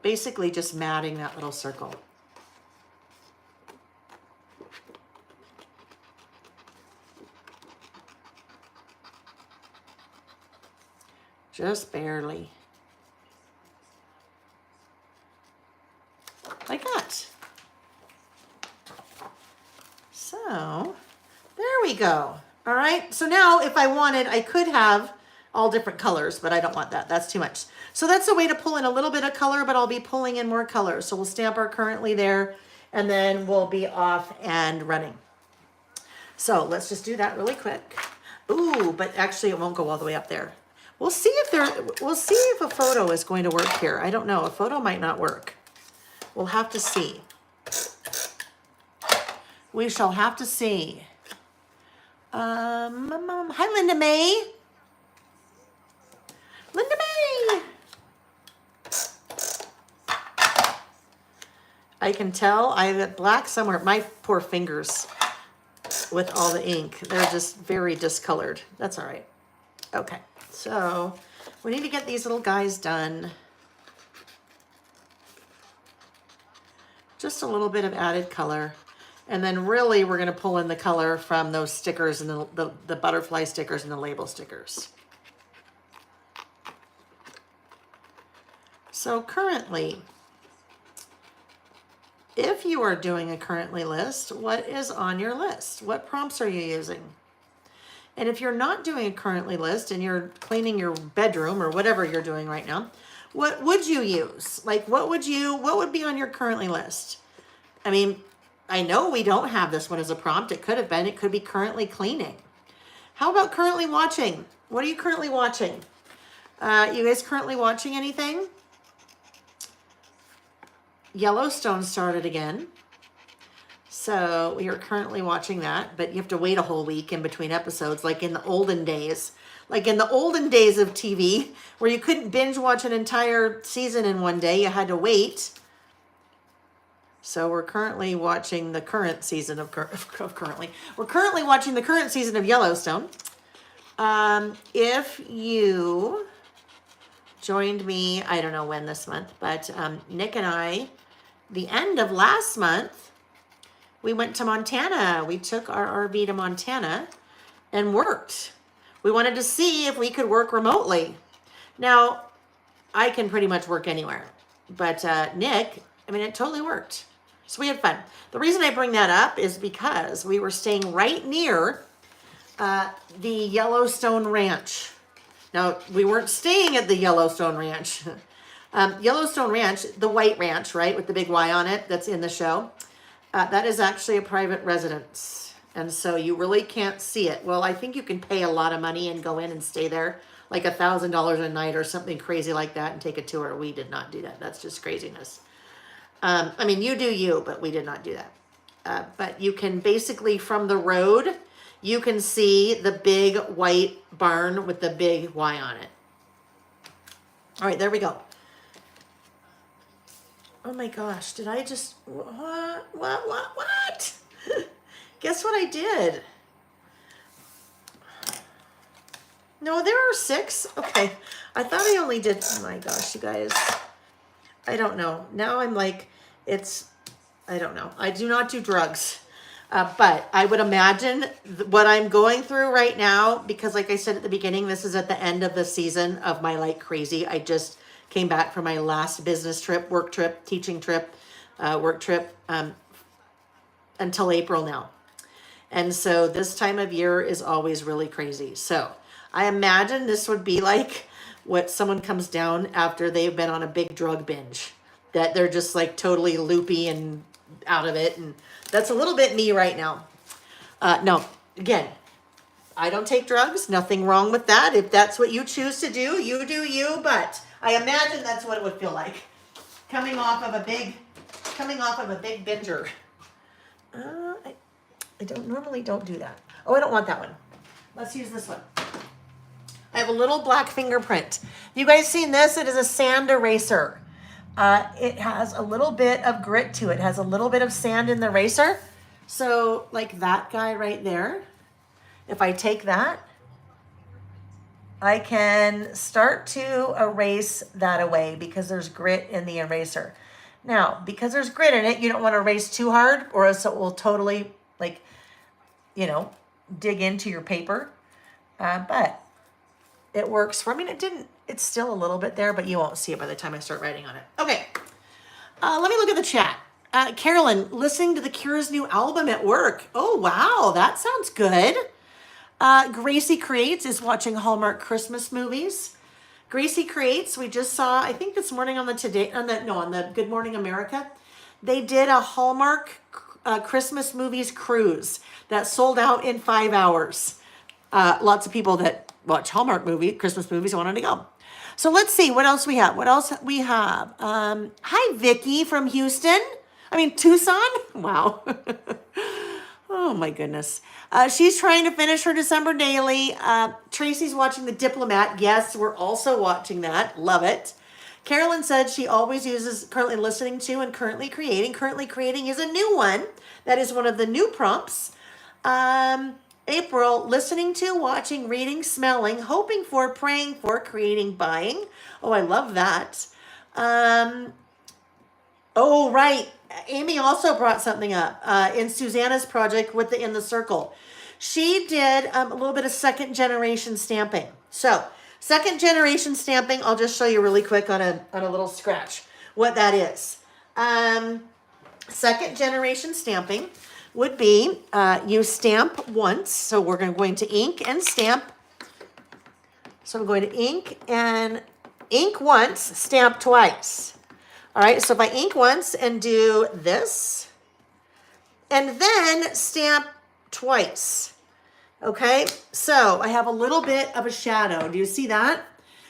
Basically just matting that little circle. Just barely. Like that. So, there we go. All right, so now if I wanted, I could have all different colors, but I don't want that. That's too much. So that's a way to pull in a little bit of color, but I'll be pulling in more color. So we'll stamp our currently there, and then we'll be off and running. So let's just do that really quick. Ooh, but actually it won't go all the way up there. We'll see if a photo is going to work here. I don't know. A photo might not work. We'll have to see. We shall have to see. Hi, Linda May. Linda May. I can tell I have black somewhere. My poor fingers with all the ink. They're just very discolored. That's all right. Okay. So we need to get these little guys done. Just a little bit of added color. And then really we're going to pull in the color from those stickers and the butterfly stickers and the label stickers. So currently, if you are doing a currently list, what is on your list? What prompts are you using? And if you're not doing a currently list and you're cleaning your bedroom or whatever you're doing right now, what would you use? Like what would be on your currently list? I mean, I know we don't have this one as a prompt. It could have been. It could be currently cleaning. How about currently watching? What are you currently watching? You guys currently watching anything? Yellowstone started again. So we are currently watching that, but you have to wait a whole week in between episodes, like in the olden days. Like in the olden days of TV, where you couldn't binge watch an entire season in one day. You had to wait. So we're currently watching the current season of currently. We're currently watching the current season of Yellowstone. If you joined me, I don't know when this month, but Nick and I, the end of last month, we went to Montana. We took our RV to Montana and worked. We wanted to see if we could work remotely. Now, I can pretty much work anywhere, but Nick, I mean, it totally worked. So we had fun. The reason I bring that up is because we were staying right near the Yellowstone Ranch. Now, we weren't staying at the Yellowstone Ranch. Yellowstone Ranch, the white ranch, right, with the big Y on it that's in the show, that is actually a private residence. And so you really can't see it. Well, I think you can pay a lot of money and go in and stay there, like $1,000 a night or something crazy like that, and take a tour. We did not do that. That's just craziness. I mean, you do you, but we did not do that. But you can basically, from the road, you can see the big white barn with the big Y on it. All right, there we go. Oh my gosh, did I just, what? Guess what I did? No, there are 6. Okay, I thought I only did, oh my gosh, you guys. I don't know. Now I'm like, I don't know. I do not do drugs. But I would imagine what I'm going through right now, because like I said at the beginning, this is at the end of the season of my like crazy. I just came back from my last business trip, work trip, teaching trip, work trip, until April now. And so this time of year is always really crazy. So I imagine this would be like what someone comes down after they've been on a big drug binge, that they're just like totally loopy and out of it. And that's a little bit me right now. No, again, I don't take drugs. Nothing wrong with that. If that's what you choose to do, you do you. But I imagine that's what it would feel like coming off of a big binger. I don't normally don't do that. Oh, I don't want that one. Let's use this one. I have a little black fingerprint. You guys seen this? It is a sand eraser. It has a little bit of grit to it. It has a little bit of sand in the eraser. So like that guy right there, if I take that, I can start to erase that away because there's grit in the eraser. Now, because there's grit in it, you don't want to erase too hard or else it will totally like, dig into your paper. But it works for me. It's still a little bit there, but you won't see it by the time I start writing on it. Okay. Let me look at the chat. Carolyn, listening to The Cure's new album at work. Oh, wow. That sounds good. Gracie Creates is watching Hallmark Christmas movies. Gracie Creates, we just saw, I think this morning on the Good Morning America, they did a Hallmark Christmas movies cruise that sold out in 5 hours. Lots of people that watch Hallmark Christmas movies wanted to go. So let's see what else we have. Hi, Vicky from Tucson. Wow. Oh my goodness. She's trying to finish her December daily. Tracy's watching The Diplomat. Yes, we're also watching that. Love it. Carolyn said she always uses currently listening to and currently creating. Currently creating is a new one. That is one of the new prompts. April, listening to, watching, reading, smelling, hoping for, praying for, creating, buying. Oh, I love that. Oh, right. Amy also brought something up in Susanna's project with In the Circle. She did a little bit of second generation stamping. So second generation stamping, I'll just show you really quick on a little scratch what that is. Second generation stamping would be you stamp once. So we're going to ink and stamp. So I'm going to ink once, stamp twice. All right, so if I ink once and do this, and then stamp twice, okay? So I have a little bit of a shadow. Do you see that?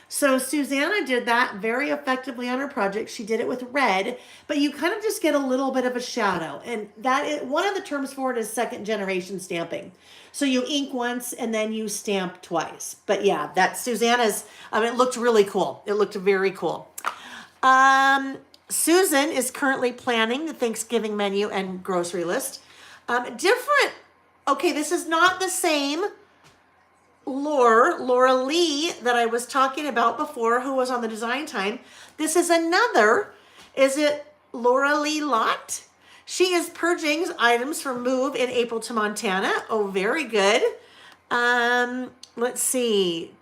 So Susanna did that very effectively on her project. She did it with red, but you kind of just get a little bit of a shadow. And that is, one of the terms for it is second generation stamping. So you ink once and then you stamp twice. But yeah, that's Susanna's, it looked really cool. It looked very cool. Susan is currently planning the Thanksgiving menu and grocery list. Different. Okay, this is not the same Laura Lee that I was talking about before, who was on the design time. This is another. Is it Laura Lee Lott? She is purging items for move in April to Montana. Oh, very good. Let's see.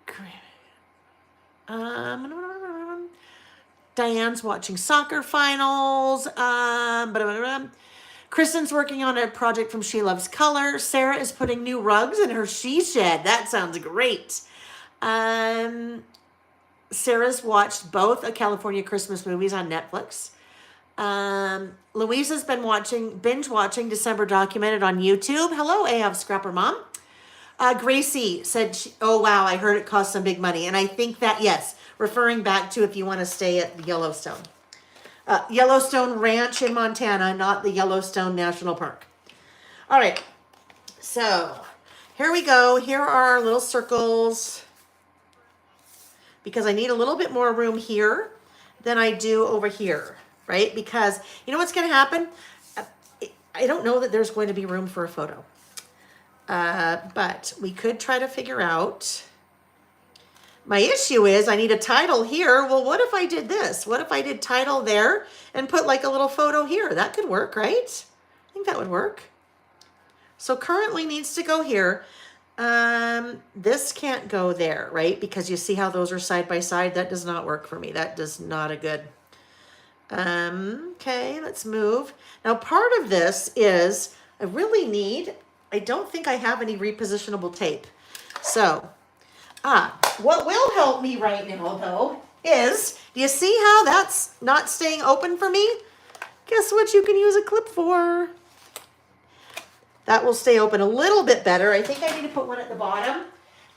Diane's watching soccer finals. Kristen's working on a project from She Loves Color. Sarah is putting new rugs in her she shed. That sounds great. Sarah's watched both of California Christmas movies on Netflix. Louisa's been binge watching December Documented on YouTube. Hello, AF Scrapper Mom. Gracie said, oh wow, I heard it cost some big money. And I think that, yes, referring back to if you want to stay at Yellowstone. Yellowstone Ranch in Montana, not the Yellowstone National Park. All right, so here we go. Here are our little circles. because I need a little bit more room here than I do over here, right? Because you know what's going to happen? I don't know that there's going to be room for a photo. But we could try to figure out. My issue is I need a title here. Well, what if I did this? What if I did title there and put like a little photo here? That could work, right? I think that would work. So currently needs to go here. This can't go there, right? Because you see how those are side by side. That does not work for me. That does not a good. Okay, let's move. Now part of this is I really need, I don't think I have any repositionable tape. So, what will help me right now though is, do you see how that's not staying open for me? Guess what you can use a clip for? That will stay open a little bit better. I think I need to put one at the bottom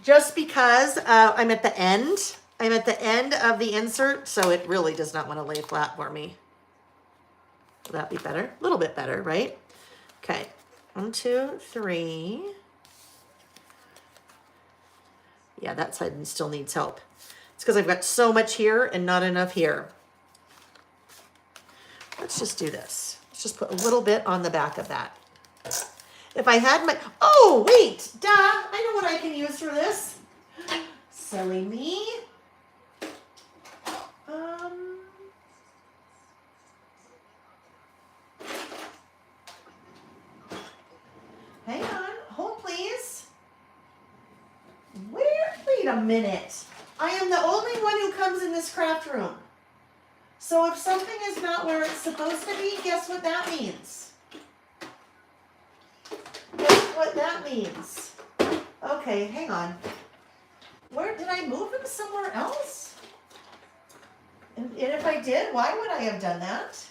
just because I'm at the end. I'm at the end of the insert, so it really does not want to lay flat for me. Will that be better? A little bit better, right? Okay, 1, 2, 3. Yeah, that side still needs help. It's because I've got so much here and not enough here. Let's just do this. Let's just put a little bit on the back of that. If I had my, oh, wait, duh, I know what I can use for this. Silly me. Hang on, hold please. Wait a minute. I am the only one who comes in this craft room. So if something is not where it's supposed to be, guess what that means? Guess what that means? Okay, hang on. Where did I move them somewhere else? And if I did, why would I have done that?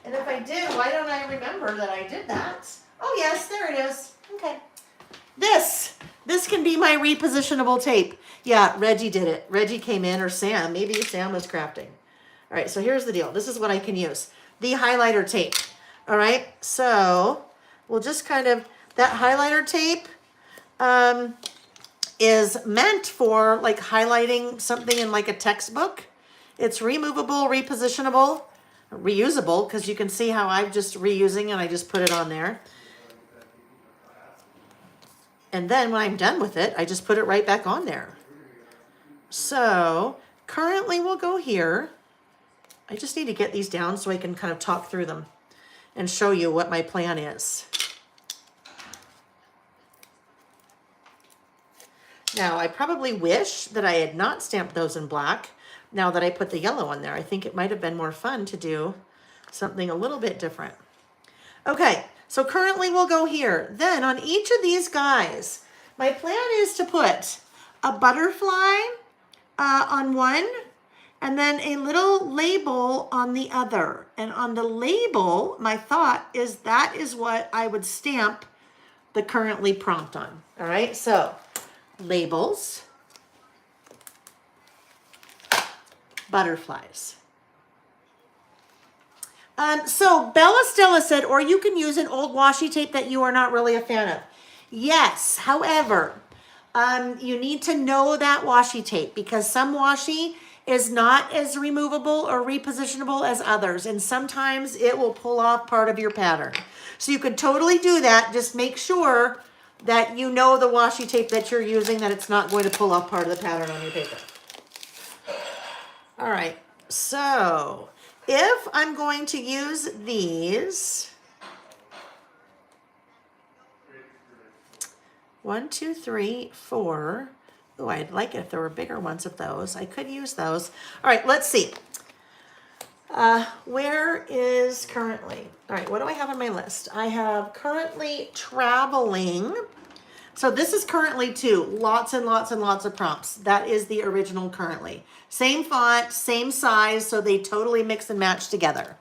And if I did, why don't I remember that I did that? Oh yes, there it is. Okay. This can be my repositionable tape. Yeah, Reggie did it. Reggie came in, or Sam. Maybe Sam was crafting. All right, so here's the deal. This is what I can use. The highlighter tape. All right, so we'll just kind of, that highlighter tape is meant for like highlighting something in like a textbook. It's removable, repositionable, reusable, because you can see how I'm just reusing and I just put it on there. And then when I'm done with it, I just put it right back on there. So currently we'll go here. I just need to get these down so I can kind of talk through them and show you what my plan is. Now, I probably wish that I had not stamped those in black now that I put the yellow on there. I think it might have been more fun to do something a little bit different. Okay, so currently we'll go here. Then on each of these guys, my plan is to put a butterfly on one, and then a little label on the other. And on the label, my thought is that is what I would stamp the currently prompt on. All right, so labels, butterflies. So Bella Stella said, or you can use an old washi tape that you are not really a fan of. Yes, however, you need to know that washi tape because some washi is not as removable or repositionable as others. And sometimes it will pull off part of your pattern. So you could totally do that. Just make sure that you know the washi tape that you're using, that it's not going to pull off part of the pattern on your paper. All right, so if I'm going to use these, 1, 2, 3, 4. Oh, I'd like it if there were bigger ones of those. I could use those. All right, let's see. Where is currently? All right, what do I have on my list? I have currently traveling. So this is currently too. Lots and lots and lots of prompts. That is the original currently. Same font, same size, so they totally mix and match together.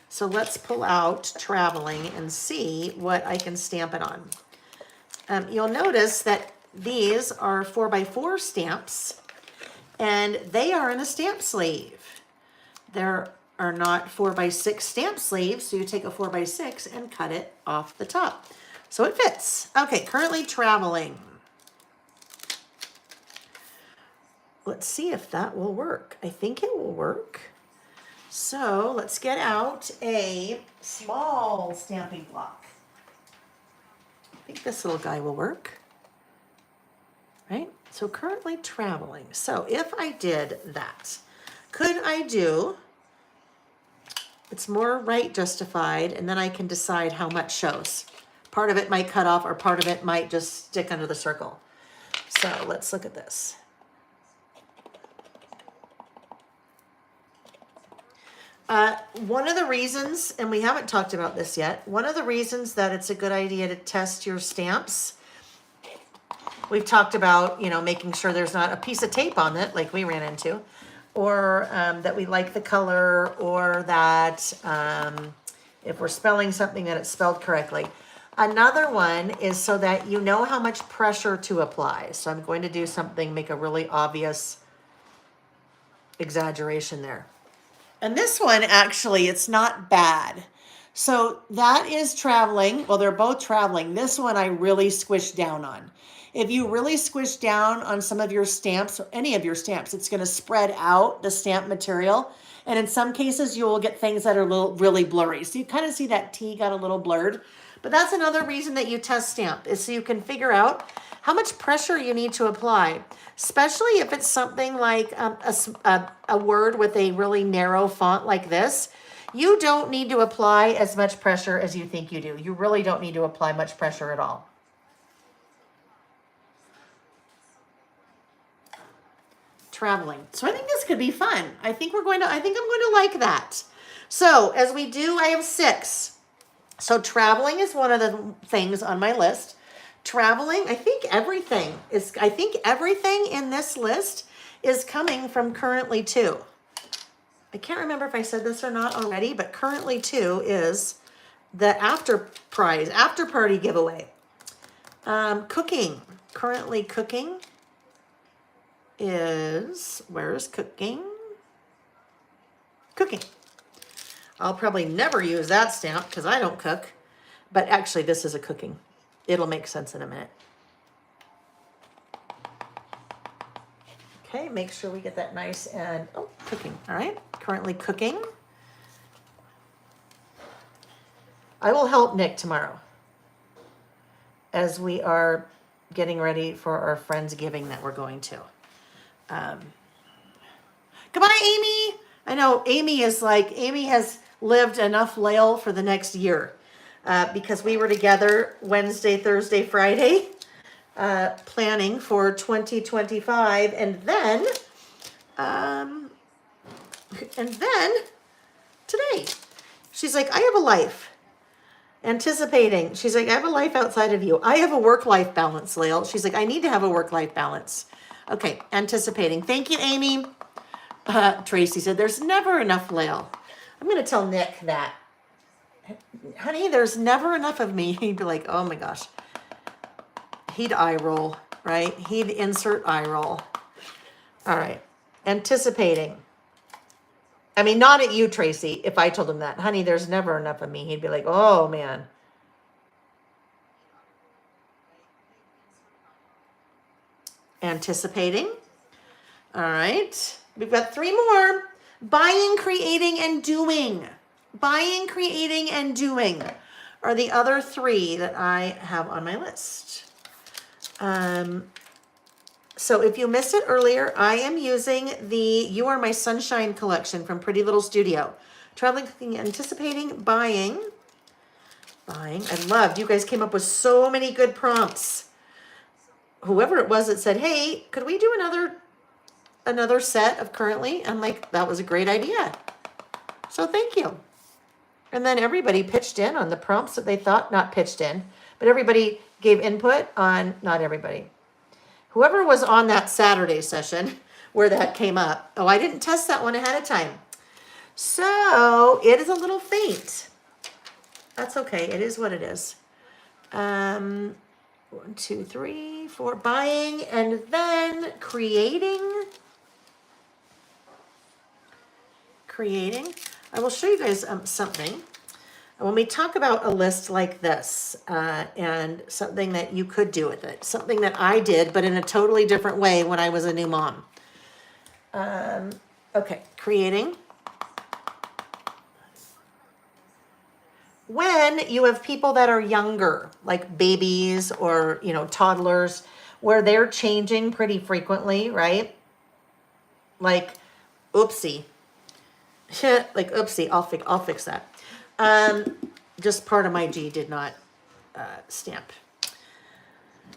So let's pull out traveling and see what I can stamp it on. You'll notice that these are 4x4 stamps, and they are in a stamp sleeve. There are not 4x6 stamp sleeves, so you take a 4x6 and cut it off the top. So it fits. Okay, currently traveling. let's see if that will work. I think it will work. So let's get out a small stamping block. I think this little guy will work. Right? So currently traveling. So if I did that, could I do, it's more right justified, and then I can decide how much shows. Part of it might cut off or part of it might just stick under the circle. So let's look at this. One of the reasons, and we haven't talked about this yet, one of the reasons that it's a good idea to test your stamps, we've talked about, making sure there's not a piece of tape on it like we ran into, or that we like the color, or that if we're spelling something that it's spelled correctly. Another one is so that you know how much pressure to apply. So I'm going to do something, make a really obvious exaggeration there. And this one, actually, it's not bad. So that is traveling. Well, they're both traveling. This one I really squished down on. If you really squish down on some of your stamps, or any of your stamps, it's going to spread out the stamp material. And in some cases, you will get things that are really blurry. So you kind of see that T got a little blurred. But that's another reason that you test stamp, is so you can figure out how much pressure you need to apply, especially if it's something like a word with a really narrow font like this. You don't need to apply as much pressure as you think you do. You really don't need to apply much pressure at all. Traveling. So I think this could be fun. I think I'm going to like that. So as we do, I have 6. So traveling is one of the things on my list. Traveling, I think everything in this list is coming from Currently 2. I can't remember if I said this or not already, but Currently 2 is the after party giveaway. Cooking. Currently Cooking is, where's cooking? Cooking. I'll probably never use that stamp because I don't cook, but actually this is a cooking. It'll make sense in a minute. Okay, make sure we get that nice and, cooking, all right? Currently Cooking. I will help Nick tomorrow as we are getting ready for our Friendsgiving that we're going to. Goodbye, Amy. I know Amy has lived enough Lael for the next year because we were together Wednesday, Thursday, Friday, planning for 2025. And then today, she's like, I have a life. Anticipating. She's like, I have a life outside of you. I have a work-life balance, Lael. She's like, I need to have a work-life balance. Okay, anticipating. Thank you, Amy. Tracy said, there's never enough Lael. I'm going to tell Nick that. Honey, there's never enough of me. He'd be like, oh my gosh. He'd eye roll, right? He'd insert eye roll. All right. Anticipating. I mean, not at you, Tracy, if I told him that. Honey, there's never enough of me. He'd be like, oh, man. Anticipating. All right. We've got 3 more. Buying, creating, and doing. Buying, creating, and doing are the other 3 that I have on my list. So if you missed it earlier, I am using the You Are My Sunshine collection from Pretty Little Studio. Traveling, cooking, anticipating, buying. I loved, you guys came up with so many good prompts. Whoever it was that said, hey, could we do another set of Currently? I'm like, that was a great idea. So thank you. And then everybody pitched in on the prompts that they thought, not pitched in, but everybody gave input on, not everybody. Whoever was on that Saturday session where that came up. Oh, I didn't test that one ahead of time. So it is a little faint. That's okay. It is what it is. 1, 2, 3, 4, buying, and then creating. I will show you guys something. When we talk about a list like this and something that you could do with it, something that I did, but in a totally different way when I was a new mom. Okay, creating. When you have people that are younger, like babies or, toddlers, where they're changing pretty frequently, right? Like, oopsie. Like, oopsie, I'll fix that. Just part of my G did not stamp.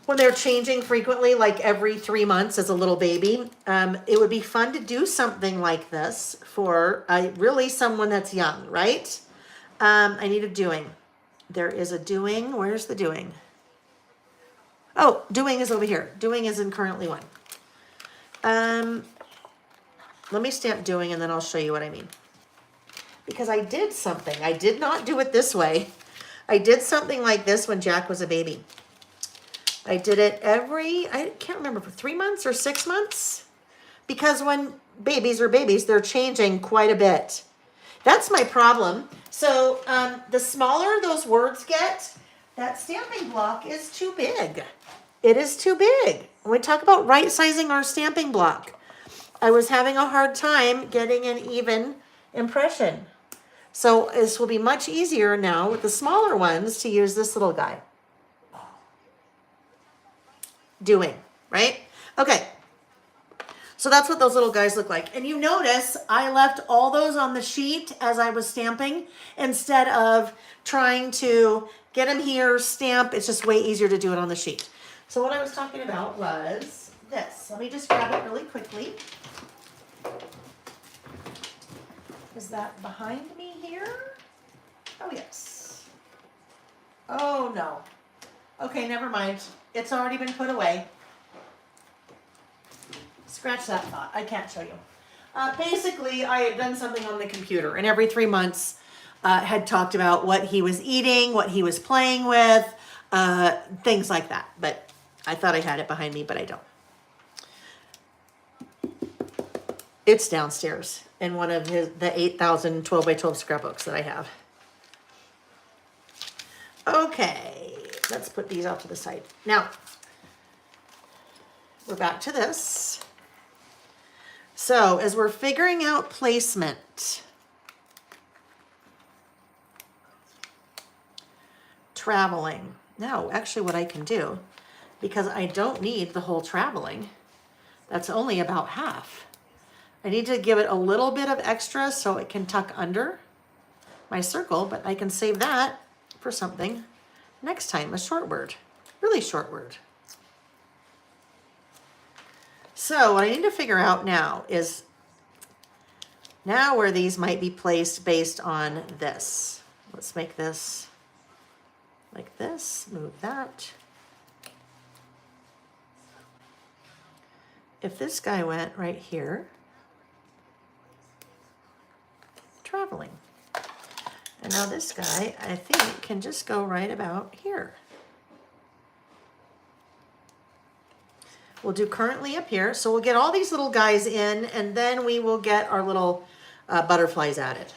When they're changing frequently, like every 3 months as a little baby, it would be fun to do something like this for really someone that's young, right? I need a doing. There is a doing. Where's the doing? Oh, doing is over here. Doing is in currently one. Let me stamp doing and then I'll show you what I mean. Because I did something. I did not do it this way. I did something like this when Jack was a baby. I did it I can't remember, for 3 months or 6 months. Because when babies are babies, they're changing quite a bit. That's my problem. So the smaller those words get, that stamping block is too big. It is too big. When we talk about right sizing our stamping block, I was having a hard time getting an even impression. So this will be much easier now with the smaller ones to use this little guy. Doing, right? Okay. So that's what those little guys look like. And you notice I left all those on the sheet as I was stamping instead of trying to get them here, stamp. It's just way easier to do it on the sheet. So what I was talking about was this. Let me just grab it really quickly. Is that behind me here? Oh, yes. Oh, no. Okay, never mind. It's already been put away. Scratch that thought. I can't show you. Basically, I had done something on the computer, and every 3 months had talked about what he was eating, what he was playing with, things like that. But I thought I had it behind me, but I don't. It's downstairs in one of the 8,000 12 by 12 scrapbooks that I have. Okay, let's put these out to the side. Now, we're back to this. So as we're figuring out placement, traveling. Now, actually what I can do, because I don't need the whole traveling, that's only about half. I need to give it a little bit of extra so it can tuck under my circle, but I can save that for something next time, a short word, really short word. So what I need to figure out now is now where these might be placed based on this. Let's make this like this, move that. If this guy went right here, traveling. And now this guy, I think, can just go right about here. We'll do currently up here. So we'll get all these little guys in, and then we will get our little butterflies added.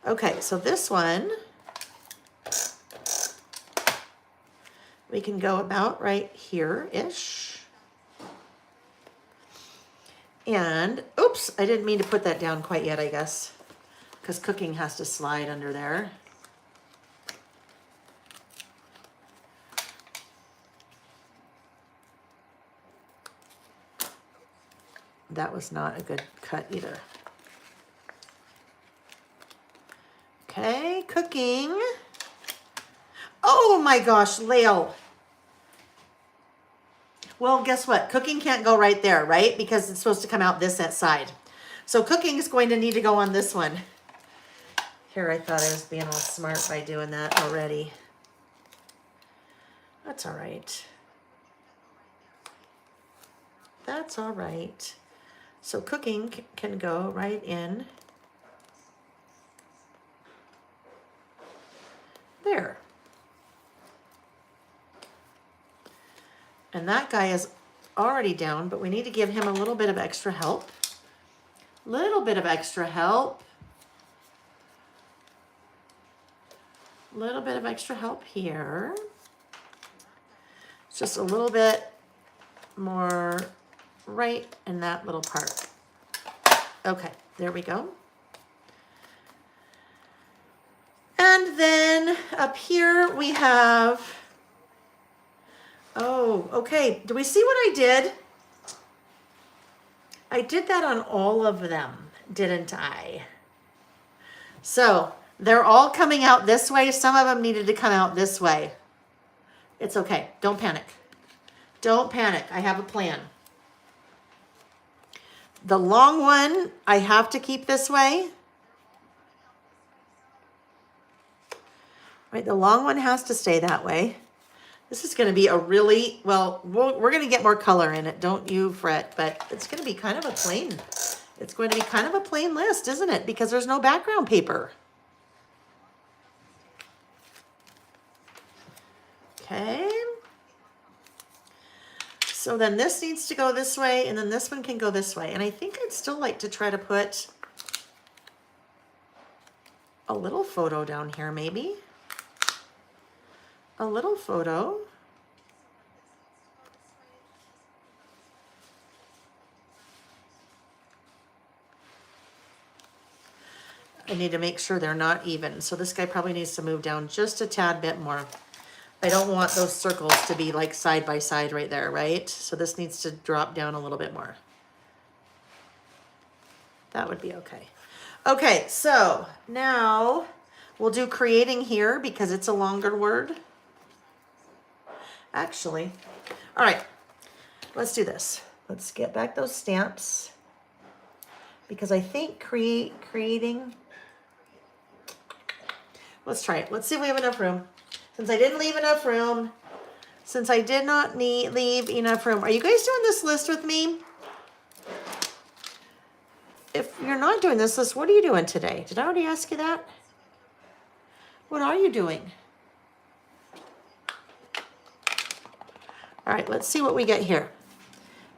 Okay, so this one, we can go about right here-ish. And, oops, I didn't mean to put that down quite yet, I guess, because cooking has to slide under there. That was not a good cut either. Okay, cooking. Oh my gosh, Lael. Well, guess what? Cooking can't go right there, right? Because it's supposed to come out this side. So cooking is going to need to go on this one. Here, I thought I was being all smart by doing that already. That's all right. That's all right. So cooking can go right in there. And that guy is already down, but we need to give him a little bit of extra help. Little bit of extra help. Little bit of extra help here. Just a little bit more right in that little part. Okay, there we go. And then up here we have, oh, okay. Do we see what I did? I did that on all of them, didn't I? So they're all coming out this way. Some of them needed to come out this way. It's okay. Don't panic. Don't panic. I have a plan. The long one, I have to keep this way. Right, the long one has to stay that way. This is going to be a really, well, we're going to get more color in it. Don't you fret, but it's going to be kind of a plain, it's going to be kind of a plain list, isn't it? Because there's no background paper. Okay. So then this needs to go this way, and then this one can go this way. And I think I'd still like to try to put a little photo down here, maybe. A little photo. I need to make sure they're not even. So this guy probably needs to move down just a tad bit more. I don't want those circles to be like side by side right there, right? So this needs to drop down a little bit more. That would be okay. Okay, so now we'll do creating here because it's a longer word. Actually, all right, let's do this. Let's get back those stamps because I think creating, let's try it. Let's see if we have enough room. Since I didn't leave enough room, since I did not leave enough room. Are you guys doing this list with me? If you're not doing this list, what are you doing today? Did I already ask you that? What are you doing? All right, let's see what we get here.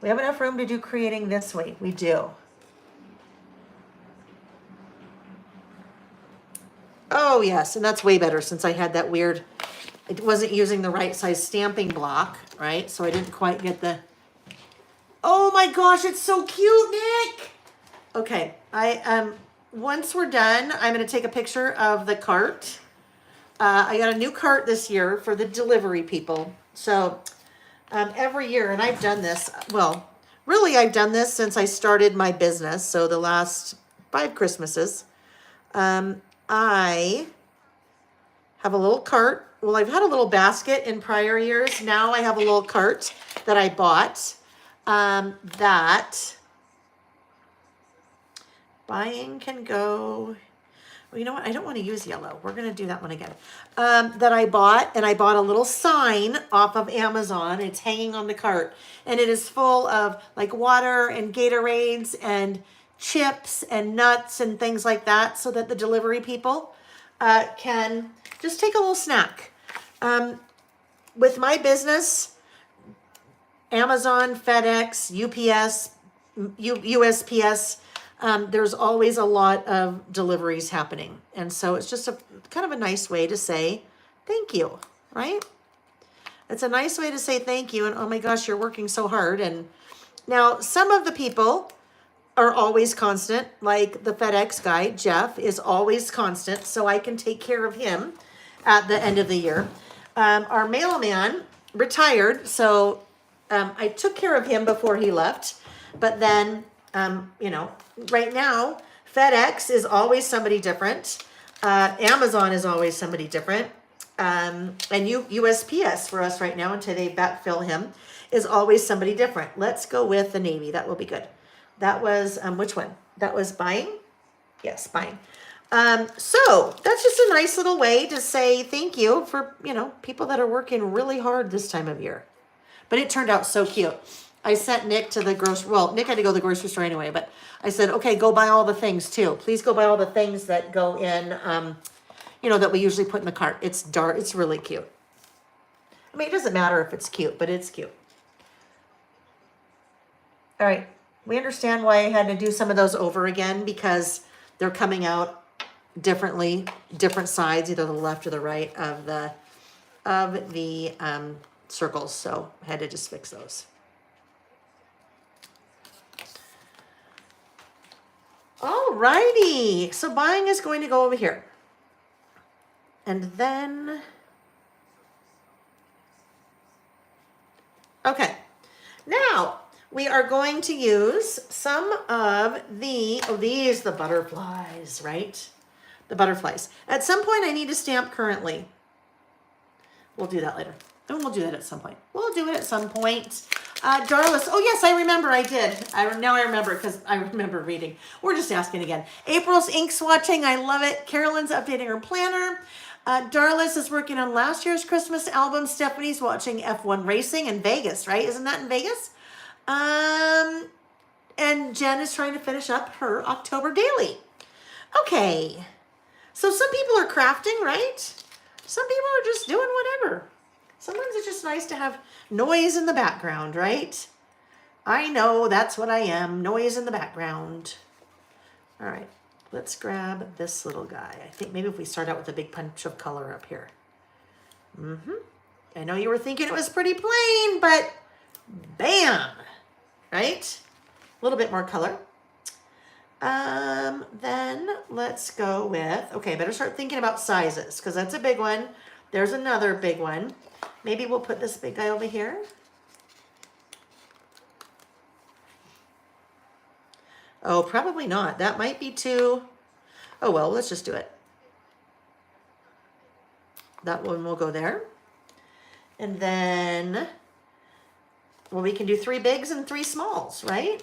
We have enough room to do creating this way. We do. Oh, yes, and that's way better since I had that weird, it wasn't using the right size stamping block, right? So I didn't quite get the, oh my gosh, it's so cute, Nick. Okay, once we're done, I'm going to take a picture of the cart. I got a new cart this year for the delivery people. So every year, and I've done this, well, really I've done this since I started my business. So the last 5 Christmases, I have a little cart. Well, I've had a little basket in prior years. Now I have a little cart that I bought that buying can go, well, you know what? I don't want to use yellow. We're going to do that one again. That I bought, and I bought a little sign off of Amazon. It's hanging on the cart, and it is full of like water and Gatorades and chips and nuts and things like that so that the delivery people can just take a little snack. With my business, Amazon, FedEx, UPS, USPS, there's always a lot of deliveries happening. And so it's just a kind of a nice way to say thank you, right? It's a nice way to say thank you. And oh my gosh, you're working so hard. And now some of the people are always constant, like the FedEx guy, Jeff, is always constant. So I can take care of him at the end of the year. Our mailman retired. So I took care of him before he left. But then, you know, right now, FedEx is always somebody different. Amazon is always somebody different. And USPS for us right now until they backfill him is always somebody different. Let's go with the Navy. That will be good. That was, which one? That was buying? Yes, buying. So that's just a nice little way to say thank you for, you know, people that are working really hard this time of year. But it turned out so cute. I sent Nick to the grocery, well, Nick had to go to the grocery store anyway, but I said, okay, go buy all the things too. Please go buy all the things that go in, you know, that we usually put in the cart. It's dark, it's really cute. I mean, it doesn't matter if it's cute, but it's cute. All right, we understand why I had to do some of those over again because they're coming out differently, different sides, either the left or the right of the circles. So I had to just fix those. All righty. So buying is going to go over here. And then, okay. Now we are going to use some of the, these, the butterflies, right? The butterflies. At some point I need to stamp currently. We'll do that later. And we'll do that at some point. We'll do it at some point. Darlis, oh yes, I remember I did. Now I remember because I remember reading. We're just asking again. April's ink swatching, I love it. Carolyn's updating her planner. Darlis is working on last year's Christmas album. Stephanie's watching F1 racing in Vegas, right? Isn't that in Vegas? And Jen is trying to finish up her October daily. Okay. So some people are crafting, right? Some people are just doing whatever. Sometimes it's just nice to have noise in the background, right? I know that's what I am, noise in the background. All right, let's grab this little guy. I think maybe if we start out with a big punch of color up here. I know you were thinking it was pretty plain, but bam, right? A little bit more color. Then let's go with, okay, better start thinking about sizes because that's a big one. There's another big one. Maybe we'll put this big guy over here. Oh, probably not. That might be too, oh well, let's just do it. That one will go there. And then, well, we can do 3 bigs and 3 smalls, right?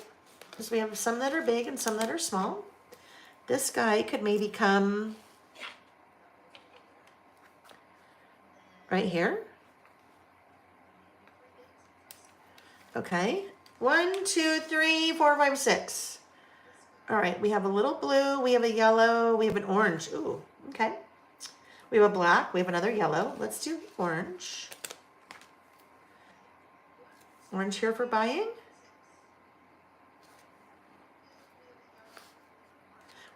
Because we have some that are big and some that are small. This guy could maybe come right here. Okay, 1, 2, 3, 4, 5, 6. All right, we have a little blue, we have a yellow, we have an orange. Ooh, okay. We have a black, we have another yellow. Let's do orange. Orange here for buying.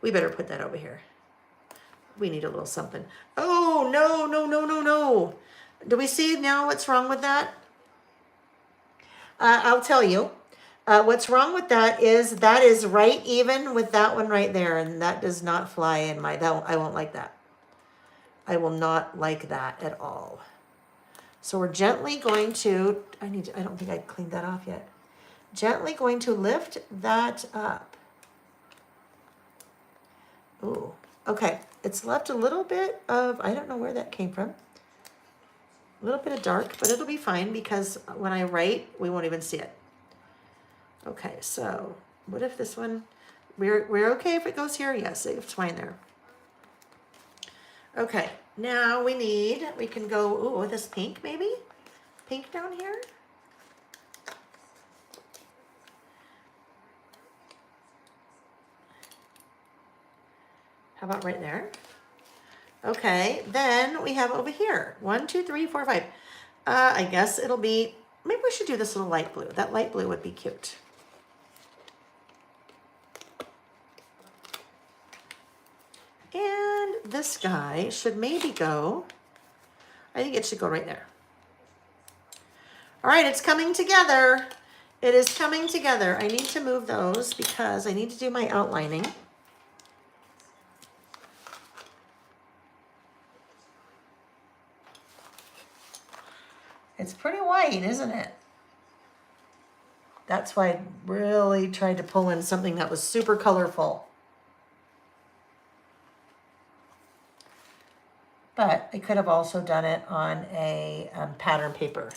We better put that over here. We need a little something. Oh, no, no, no, no, no. Do we see now what's wrong with that? I'll tell you. What's wrong with that is right even with that one right there, and that does not fly in my, I won't like that. I will not like that at all. So we're gently going to, I don't think I cleaned that off yet. Gently going to lift that up. Ooh, okay. It's left a little bit of, I don't know where that came from. A little bit of dark, but it'll be fine because when I write, we won't even see it. Okay, so what if this one, we're okay if it goes here? Yes, it's fine there. Okay, now we can go, ooh, with this pink maybe? Pink down here? How about right there? Okay, then we have over here, 1, 2, 3, 4, 5. I guess it'll be, maybe we should do this little light blue. That light blue would be cute. And this guy should maybe go, I think it should go right there. All right, it's coming together. It is coming together. I need to move those because I need to do my outlining. It's pretty white, isn't it? That's why I really tried to pull in something that was super colorful. But I could have also done it on a pattern paper.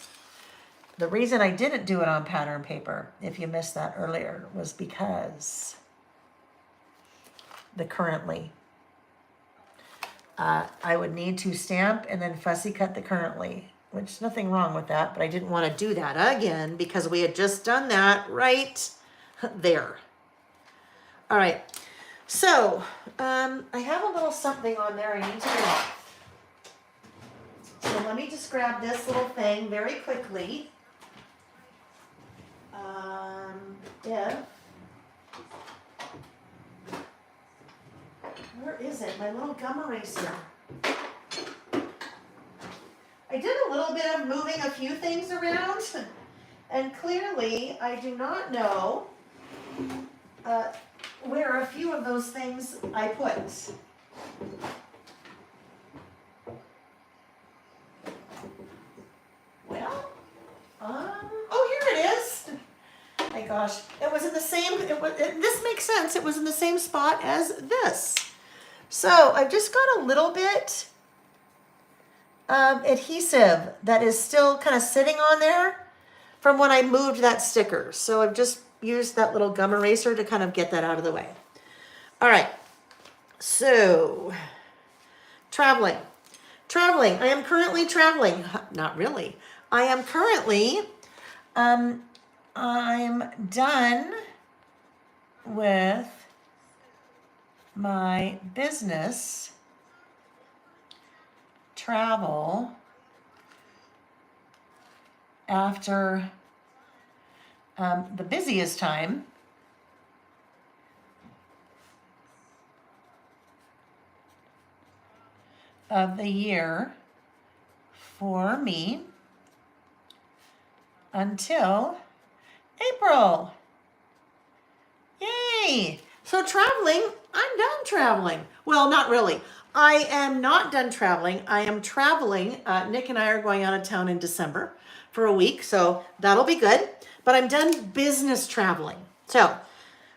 The reason I didn't do it on pattern paper, if you missed that earlier, was because the currently. I would need to stamp and then fussy cut the currently, which nothing wrong with that, but I didn't want to do that again because we had just done that right there. All right, so I have a little something on there I need to do. So let me just grab this little thing very quickly. Where is it? My little gum eraser. I did a little bit of moving a few things around, and clearly I do not know where a few of those things I put. Well, oh, here it is. My gosh, it was in the same, this makes sense. It was in the same spot as this. So I've just got a little bit of adhesive that is still kind of sitting on there from when I moved that sticker. So I've just used that little gum eraser to kind of get that out of the way. All right, so traveling. I am currently traveling. Not really. I am currently, I'm done with my business travel after the busiest time of the year for me until April. Yay! So traveling, I'm done traveling. Well, not really. I am not done traveling. I am traveling. Nick and I are going out of town in December for a week, so that'll be good. But I'm done business traveling. So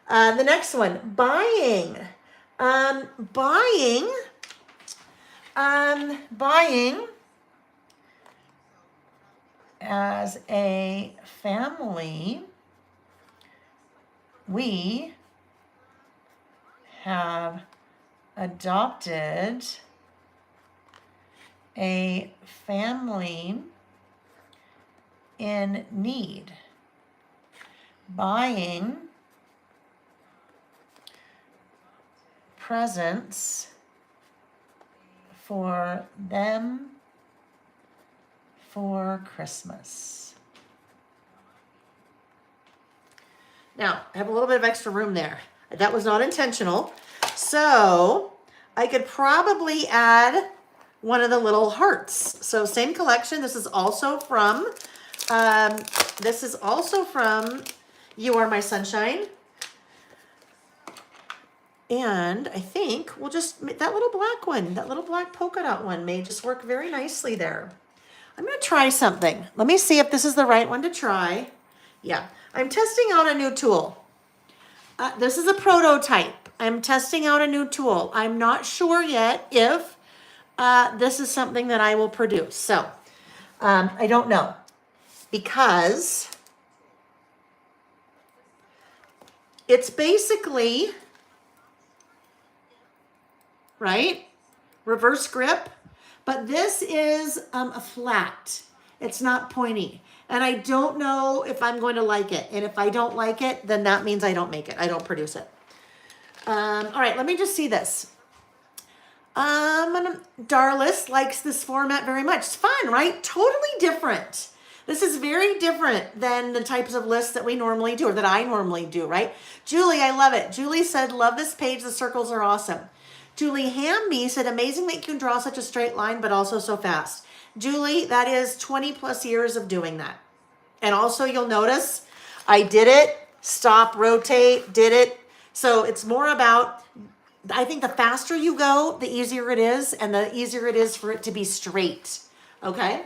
the next one, buying. Buying as a family, we have adopted a family in need. Buying presents for them for Christmas. Now, I have a little bit of extra room there. That was not intentional. So I could probably add one of the little hearts. So same collection. This is also from, You Are My Sunshine. And I think we'll just, that little black polka dot one may just work very nicely there. I'm going to try something. Let me see if this is the right one to try. Yeah, I'm testing out a new tool. This is a prototype. I'm testing out a new tool. I'm not sure yet if this is something that I will produce. So I don't know, because it's basically, right, reverse grip, but this is a flat. It's not pointy. And I don't know if I'm going to like it. And if I don't like it, then that means I don't make it. I don't produce it. All right, let me just see this. Darlis likes this format very much. It's fun, right? Totally different. This is very different than the types of lists that we normally do, or that I normally do, right? Julie, I love it. Julie said, love this page. The circles are awesome. Julie Hamby said, amazing that you can draw such a straight line, but also so fast. Julie, that is 20 plus years of doing that. And also you'll notice I did it, stop, rotate, did it. So it's more about, I think the faster you go, the easier it is, and the easier it is for it to be straight. Okay.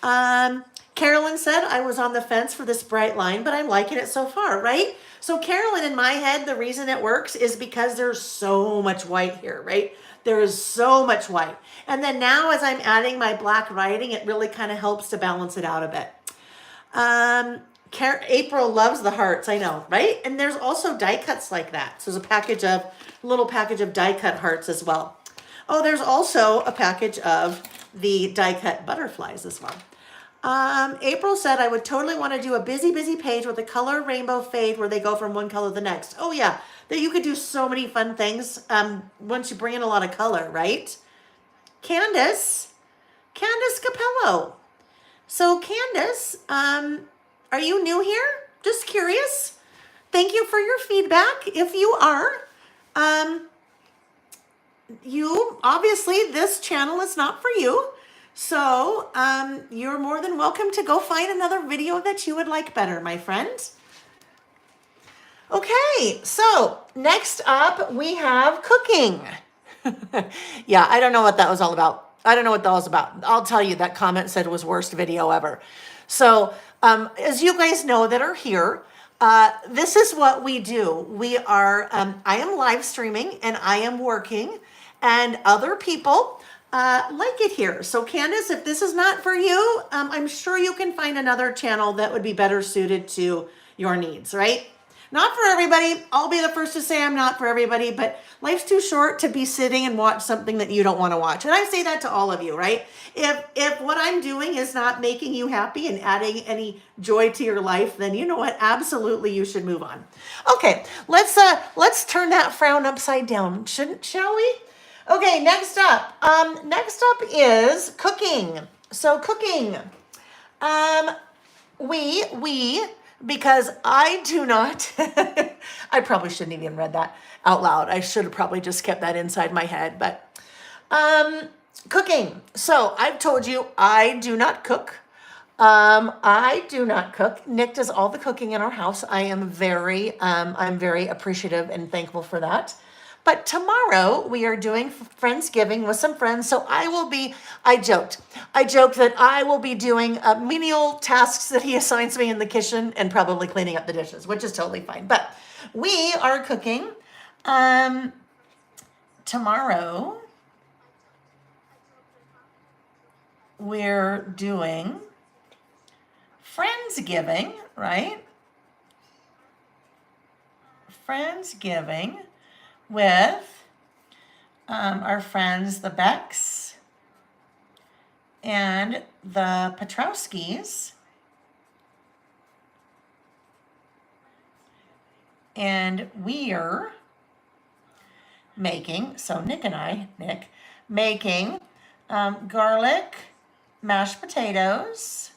Carolyn said, I was on the fence for this bright line, but I'm liking it so far, right? So Carolyn, in my head, the reason it works is because there's so much white here, right? There is so much white. And then now as I'm adding my black writing, it really kind of helps to balance it out a bit. April loves the hearts, I know, right? And there's also die cuts like that. So there's a little package of die cut hearts as well. Oh, there's also a package of the die cut butterflies as well. April said, I would totally want to do a busy page with a color rainbow fade where they go from one color to the next. Oh yeah, that you could do so many fun things once you bring in a lot of color, right? Candace Capello. So Candace, are you new here? Just curious. Thank you for your feedback. If you are, you obviously this channel is not for you. So you're more than welcome to go find another video that you would like better, my friend. Okay, so next up we have cooking. Yeah, I don't know what that was all about. I don't know what that was about. I'll tell you, that comment said it was worst video ever. So, as you guys know that are here, this is what we do. We are, I am live streaming and I am working, and other people like it here. So, Candace, if this is not for you, I'm sure you can find another channel that would be better suited to your needs, right? Not for everybody. I'll be the first to say I'm not for everybody, but life's too short to be sitting and watch something that you don't want to watch. And I say that to all of you, right? If what I'm doing is not making you happy and adding any joy to your life, then you know what? Absolutely, you should move on. Okay, let's turn that frown upside down, shall we? Okay, next up is cooking. So cooking. We because I do not, I probably shouldn't even read that out loud. I should have probably just kept that inside my head, but cooking. So I've told you I do not cook. I do not cook. Nick does all the cooking in our house. I'm very appreciative and thankful for that. But tomorrow we are doing Friendsgiving with some friends. So I joked that I will be doing menial tasks that he assigns me in the kitchen and probably cleaning up the dishes, which is totally fine. But we are cooking tomorrow. We're doing Friendsgiving, right? Friendsgiving with our friends, the Becks and the Petrowskis. And we're making, Nick, making garlic mashed potatoes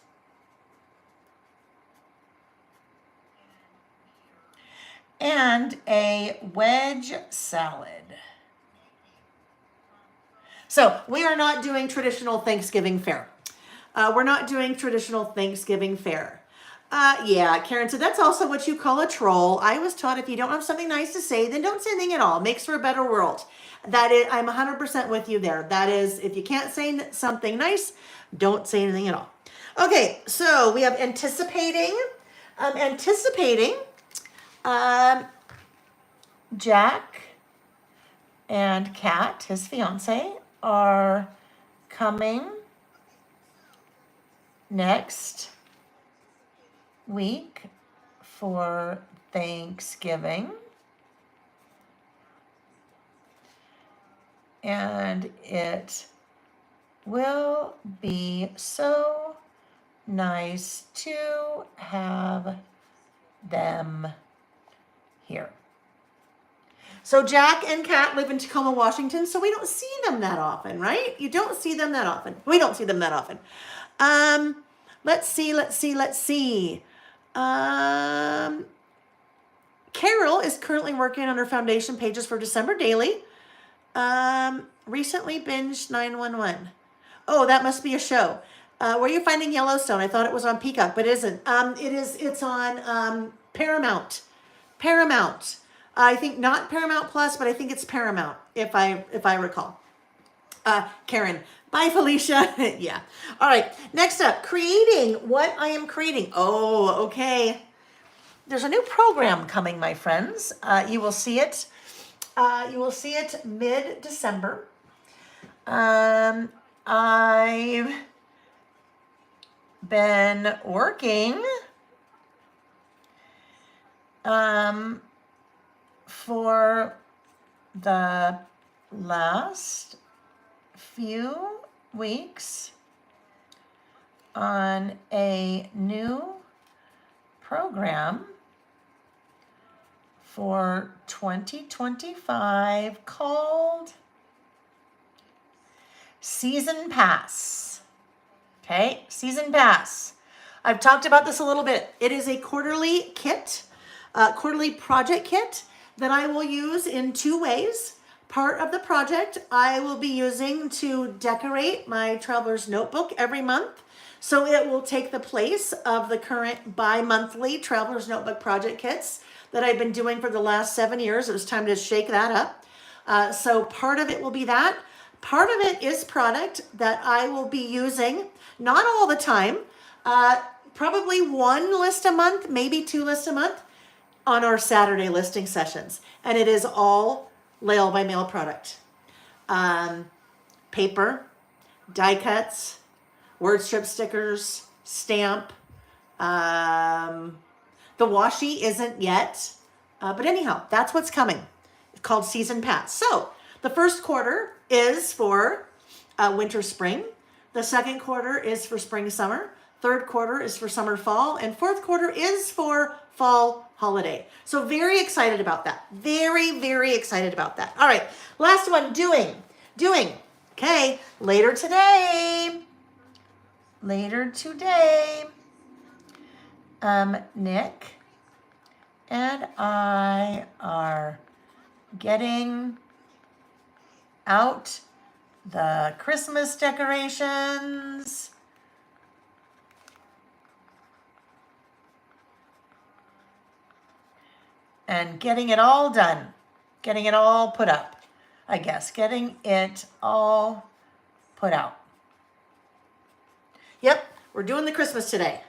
and a wedge salad. So we are not doing traditional Thanksgiving fare. We're not doing traditional Thanksgiving fare. Yeah, Karen said that's also what you call a troll. I was taught if you don't have something nice to say, then don't say anything at all. It makes for a better world. That is, I'm 100% with you there. That is, if you can't say something nice, don't say anything at all. Okay, so we have anticipating. Jack and Kat, his fiance, are coming next week for Thanksgiving. And it will be so nice to have them here. So Jack and Kat live in Tacoma, Washington, so we don't see them that often, right? You don't see them that often. We don't see them that often. Let's see. Carol is currently working on her foundation pages for December Daily. Recently binged 911. Oh, that must be a show. Where are you finding Yellowstone? I thought it was on Peacock, but it isn't. It's on Paramount. I think not Paramount Plus, but I think it's Paramount, if I recall. Karen. Bye, Felicia. Yeah. All right. Next up, creating what I am creating. Oh, okay. There's a new program coming, my friends. You will see it. You will see it mid-December. I've been working for the last few weeks on a new program for 2025 called Season Pass. Okay, Season Pass. I've talked about this a little bit. It is a quarterly kit, quarterly project kit that I will use in two ways. Part of the project I will be using to decorate my Traveler's Notebook every month. So it will take the place of the current bi-monthly Traveler's Notebook project kits that I've been doing for the last 7 years. It was time to shake that up. So part of it will be that. Part of it is product that I will be using, not all the time, probably 1 list a month, maybe 2 lists a month on our Saturday listing sessions. And it is all Lael by Mail product. Paper, die cuts, word strip stickers, stamp. The washi isn't yet, but anyhow, that's what's coming. It's called Season Pass. So the first quarter is for winter, spring. The second quarter is for spring, summer. Third quarter is for summer, fall. And fourth quarter is for fall holiday. So very excited about that. Very, very excited about that. All right, last one, doing. Okay, later today, Nick and I are getting out the Christmas decorations and getting it all done, getting it all put up, I guess, getting it all put out. Yep, we're doing the Christmas today.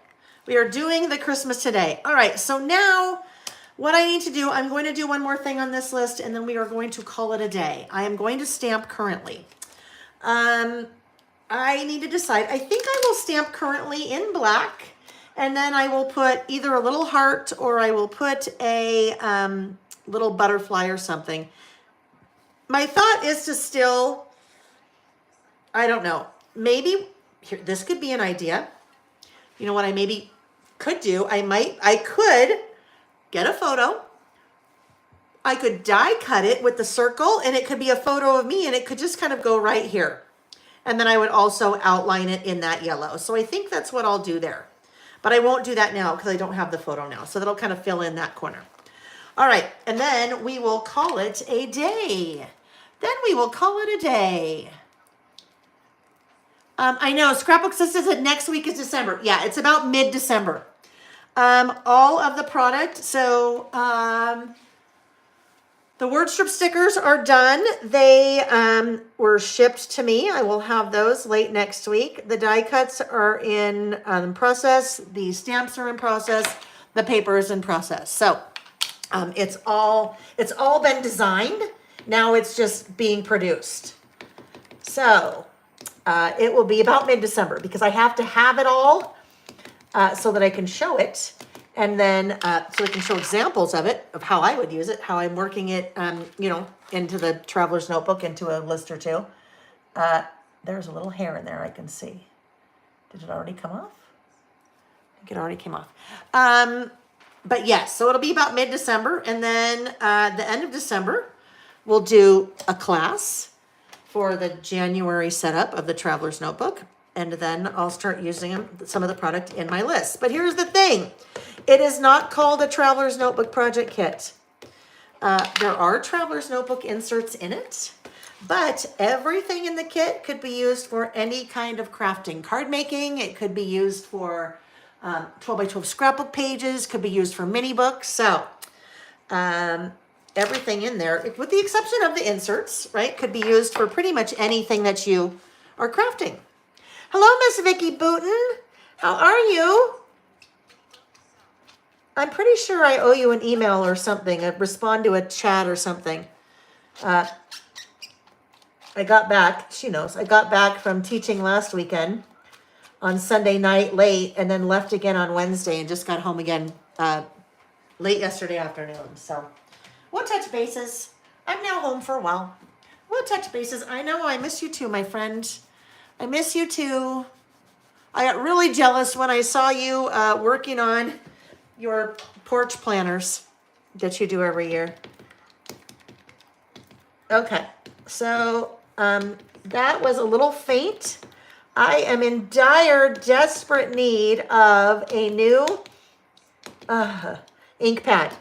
We are doing the Christmas today. All right, so now what I need to do, I'm going to do one more thing on this list and then we are going to call it a day. I am going to stamp currently. I need to decide. I think I will stamp currently in black and then I will put either a little heart or I will put a little butterfly or something. My thought is to still, I don't know, maybe, here, this could be an idea. You know what I maybe could do? I could get a photo. I could die cut it with the circle and it could be a photo of me and it could just kind of go right here. And then I would also outline it in that yellow. So I think that's what I'll do there. But I won't do that now because I don't have the photo now. So that'll kind of fill in that corner. All right, and then we will call it a day. I know, Scrapbook Sister said next week is December. Yeah, it's about mid-December. All of the product, so the word strip stickers are done. They were shipped to me. I will have those late next week. The die cuts are in process. The stamps are in process. The paper is in process. So it's all been designed. Now it's just being produced. So it will be about mid-December because I have to have it all so that I can show it. And then so I can show examples of it, of how I would use it, how I'm working it, into the Traveler's Notebook, into a list or two. There's a little hair in there I can see. Did it already come off? I think it already came off. But yes, so it'll be about mid-December. And then the end of December, we'll do a class for the January setup of the Traveler's Notebook. And then I'll start using some of the product in my list. But here's the thing. It is not called a Traveler's Notebook Project Kit. There are Traveler's Notebook inserts in it, but everything in the kit could be used for any kind of crafting. Card making, it could be used for 12 by 12 scrapbook pages, could be used for mini books. So everything in there, with the exception of the inserts, right, could be used for pretty much anything that you are crafting. Hello, Miss Vicky Booten. How are you? I'm pretty sure I owe you an email or something, respond to a chat or something. I got back, she knows, I got back from teaching last weekend on Sunday night late and then left again on Wednesday and just got home again late yesterday afternoon. So we'll touch bases. I'm now home for a while. We'll touch bases. I know, I miss you too, my friend. I miss you too. I got really jealous when I saw you working on your porch planners that you do every year. Okay, so that was a little faint. I am in dire, desperate need of a new ink pad.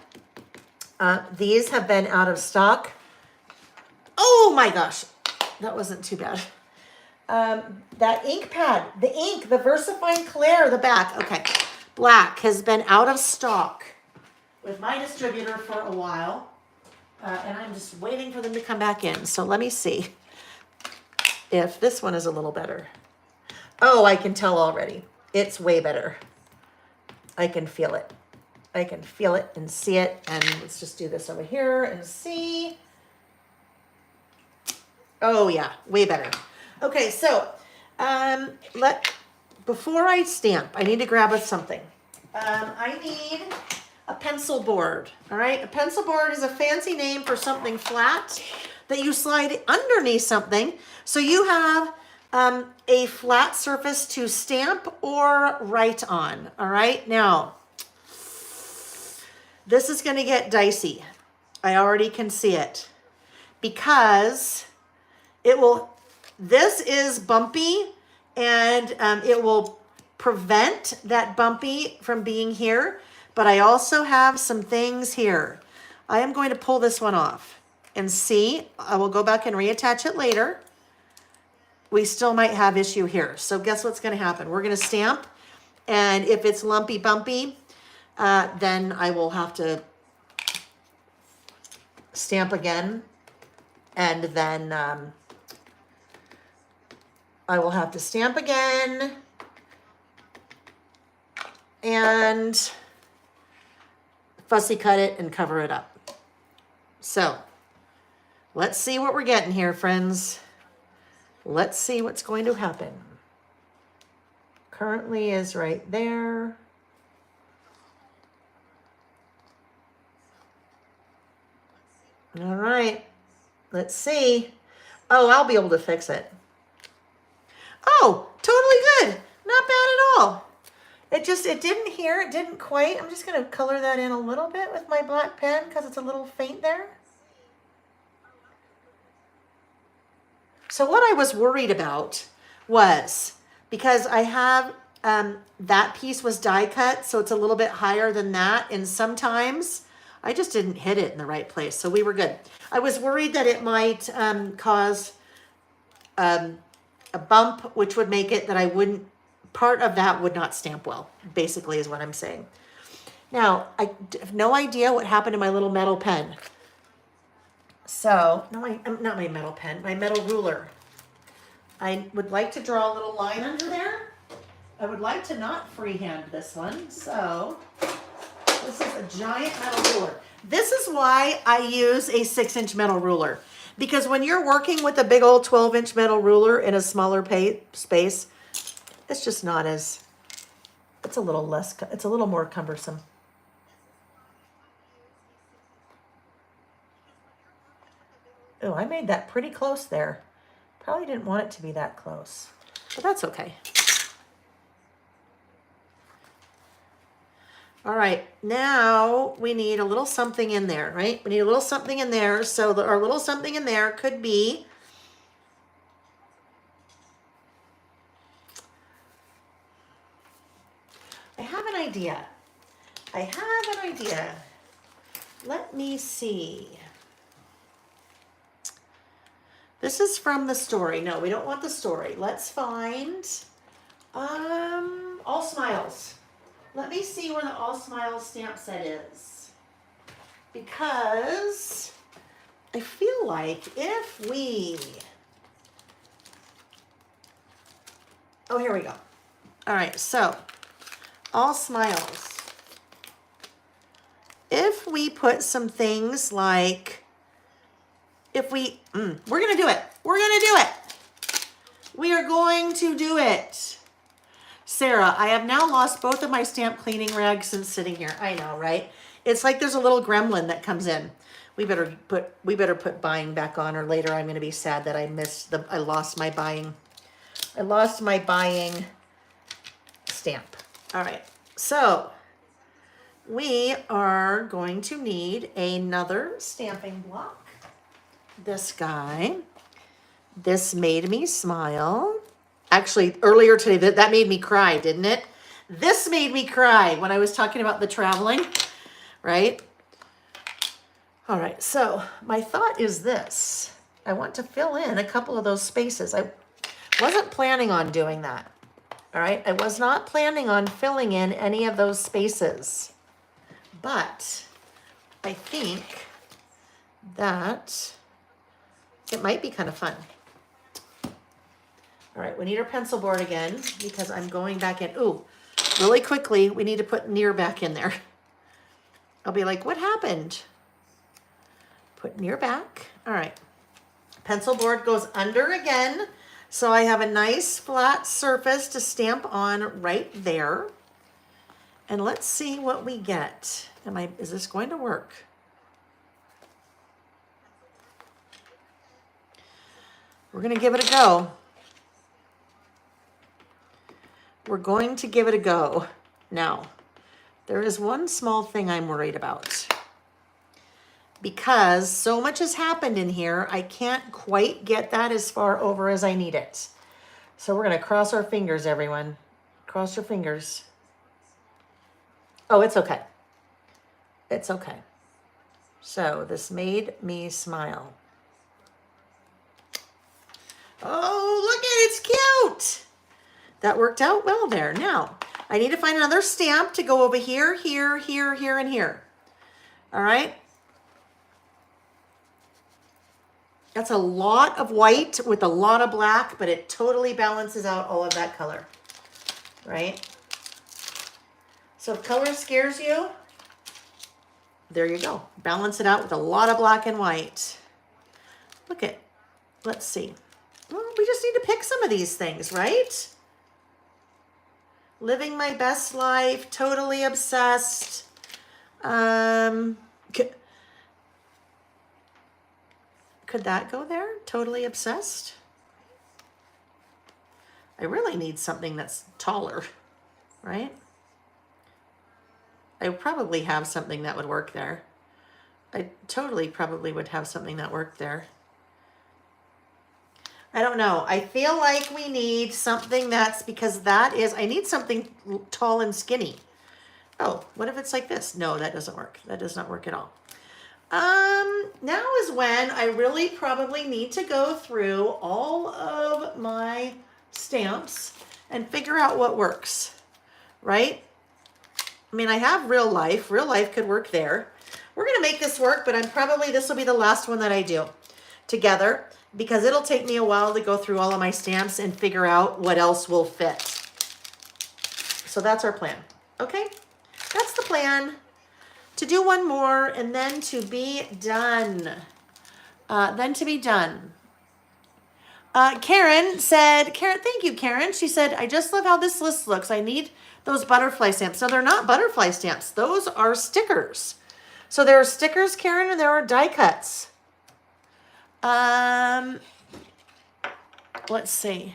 These have been out of stock. Oh my gosh, that wasn't too bad. That ink pad, the VersaFine Clair, the back, okay, black, has been out of stock. with my distributor for a while, and I'm just waiting for them to come back in. So let me see if this one is a little better. Oh, I can tell already. It's way better. I can feel it. I can feel it and see it. And let's just do this over here and see. Oh yeah, way better. Okay, so before I stamp, I need to grab us something. I need a pencil board. All right, a pencil board is a fancy name for something flat that you slide underneath something, so you have a flat surface to stamp or write on. All right, now this is going to get dicey. I already can see it because this is bumpy, and it will prevent that bumpy from being here, but I also have some things here. I am going to pull this one off and see. I will go back and reattach it later. We still might have issue here. So guess what's going to happen? We're going to stamp, and if it's lumpy bumpy, then I will have to stamp again, and then I will have to stamp again and fussy cut it and cover it up. So let's see what we're getting here, friends. Let's see what's going to happen. Currently is right there. All right, let's see. Oh, I'll be able to fix it. Oh, totally good. Not bad at all. It didn't quite. I'm just going to color that in a little bit with my black pen because it's a little faint there. So what I was worried about was, because I have, that piece was die cut, so it's a little bit higher than that, and sometimes I just didn't hit it in the right place, so we were good. I was worried that it might cause a bump, which would make it that part of that would not stamp well, basically is what I'm saying. Now, I have no idea what happened to my little metal pen. So, not my metal pen, my metal ruler. I would like to draw a little line under there. I would like to not freehand this one, so this is a giant metal ruler. This is why I use a 6-inch metal ruler. Because when you're working with a big old 12-inch metal ruler in a smaller space, it's just not as, it's a little more cumbersome. Oh, I made that pretty close there. Probably didn't want it to be that close, but that's okay. All right, now we need a little something in there, right? We need a little something in there. So our little something in there could be I have an idea. Let me see. This is from the story. No, we don't want the story. Let's find All Smiles. Let me see where the All Smiles stamp set is. Because I feel like if we... Oh, here we go. All right, so All Smiles. If we put some things like... we're going to do it. We're going to do it. We are going to do it. Sarah, I have now lost both of my stamp cleaning rags since sitting here. I know, right? It's like there's a little gremlin that comes in. We better put buying back on, or later I'm going to be sad that I lost my buying stamp. All right. So we are going to need another stamping block. This guy. This made me smile. Actually, earlier today, that made me cry, didn't it? This made me cry when I was talking about the traveling, right? All right, so my thought is this. I want to fill in a couple of those spaces. I wasn't planning on doing that, all right? I was not planning on filling in any of those spaces, but I think that it might be kind of fun. All right, we need our pencil board again because I'm going back in. Ooh, really quickly, we need to put near back in there. I'll be like, what happened? Put near back. All right. Pencil board goes under again. So I have a nice flat surface to stamp on right there. And let's see what we get. Is this going to work? We're going to give it a go. We're going to give it a go. Now, there is one small thing I'm worried about. Because so much has happened in here, I can't quite get that as far over as I need it. So we're going to cross our fingers, everyone. Cross your fingers. Oh, it's okay. It's okay. So this made me smile. Oh, look at it, it's cute. That worked out well there. Now, I need to find another stamp to go over here, here, here, here, and here. All right. That's a lot of white with a lot of black, but it totally balances out all of that color, right? So if color scares you, there you go. Balance it out with a lot of black and white. Look at, let's see. Well, we just need to pick some of these things, right? Living my best life, totally obsessed. Could that go there? Totally obsessed? I really need something that's taller, right? I probably have something that would work there. I totally probably would have something that worked there. I don't know. I feel like we need something that's, because that is, I need something tall and skinny. Oh, what if it's like this? No, that doesn't work. That does not work at all. Now is when I really probably need to go through all of my stamps and figure out what works, right? I mean, I have real life. Real life could work there. We're going to make this work, but this will be the last one that I do together because it'll take me a while to go through all of my stamps and figure out what else will fit. So that's our plan. Okay, that's the plan. To do one more and then to be done. Karen said, thank you, Karen. She said, I just love how this list looks. I need those butterfly stamps. No, they're not butterfly stamps. Those are stickers. So there are stickers, Karen, and there are die cuts. Let's see.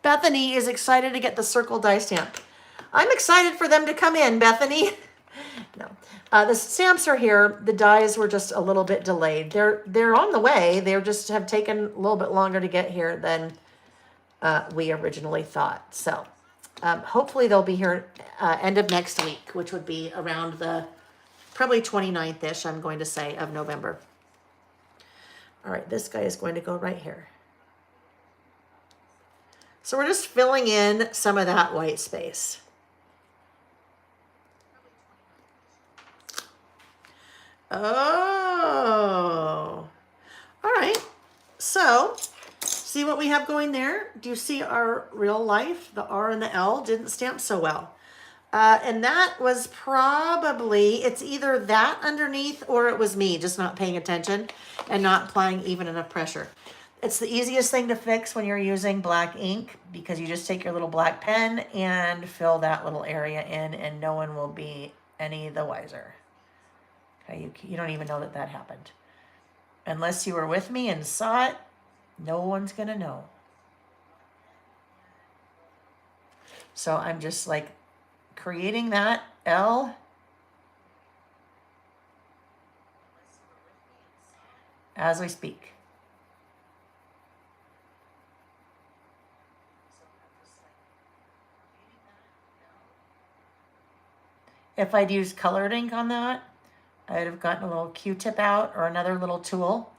Bethany is excited to get the circle die stamp. I'm excited for them to come in, Bethany. No, the stamps are here. The dies were just a little bit delayed. They're on the way. They just have taken a little bit longer to get here than we originally thought. So hopefully they'll be here end of next week, which would be around the probably 29th-ish, I'm going to say, of November. All right, this guy is going to go right here. So we're just filling in some of that white space. Oh, all right. So see what we have going there? Do you see our real life? The R and the L didn't stamp so well. And that was probably, it's either that underneath or it was me just not paying attention and not applying even enough pressure. It's the easiest thing to fix when you're using black ink because you just take your little black pen and fill that little area in and no one will be any the wiser. Okay, you don't even know that that happened. Unless you were with me and saw it, no one's going to know. So I'm just like creating that L as we speak. If I'd used colored ink on that, I'd have gotten a little Q-tip out or another little tool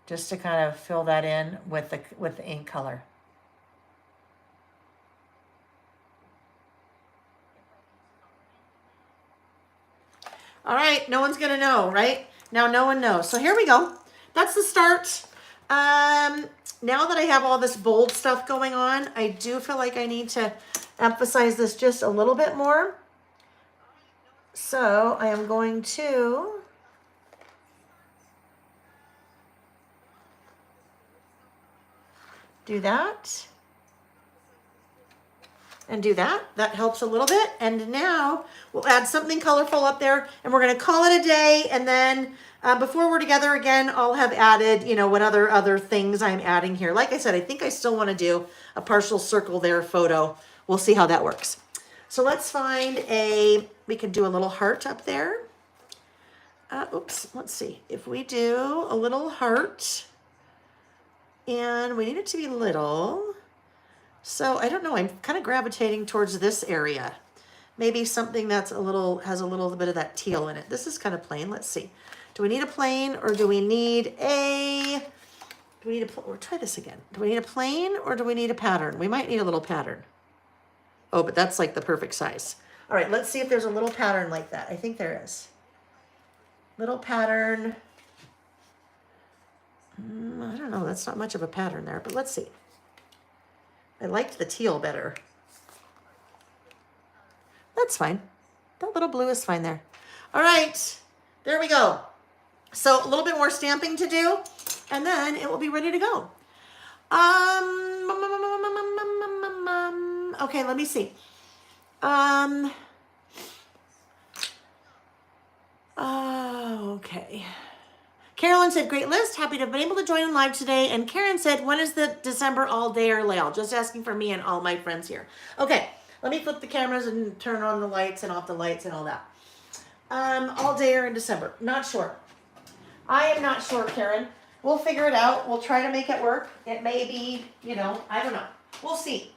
just to kind of fill that in with the ink color. All right, no one's gonna know, right? Now no one knows. So here we go. That's the start. Now that I have all this bold stuff going on, I do feel like I need to emphasize this just a little bit more. So I am going to do that and do that. That helps a little bit. And now we'll add something colorful up there and we're going to call it a day. And then before we're together again, I'll have added, you know, what other things I'm adding here. Like I said, I think I still want to do a partial circle there photo. We'll see how that works. So let's find we could do a little heart up there. Oops, let's see. If we do a little heart, and we need it to be little. So I don't know, I'm kind of gravitating towards this area. Maybe something that's has a little bit of that teal in it. This is kind of plain. Let's see. Do we need a plain or do we need or try this again. Do we need a plain or do we need a pattern? We might need a little pattern. Oh, but that's like the perfect size. All right, let's see if there's a little pattern like that. I think there is. Little pattern. I don't know, that's not much of a pattern there, but let's see. I liked the teal better. That's fine. That little blue is fine there. All right, there we go. So a little bit more stamping to do, and then it will be ready to go. Okay, let me see. Okay. Carolyn said, great list. Happy to have been able to join in live today. And Karen said, when is the December all day or layout? Just asking for me and all my friends here. Okay, let me flip the cameras and turn on the lights and off the lights and all that. All day or in December? Not sure. I am not sure, Karen. We'll figure it out. We'll try to make it work. It may be, you know, I don't know. We'll see.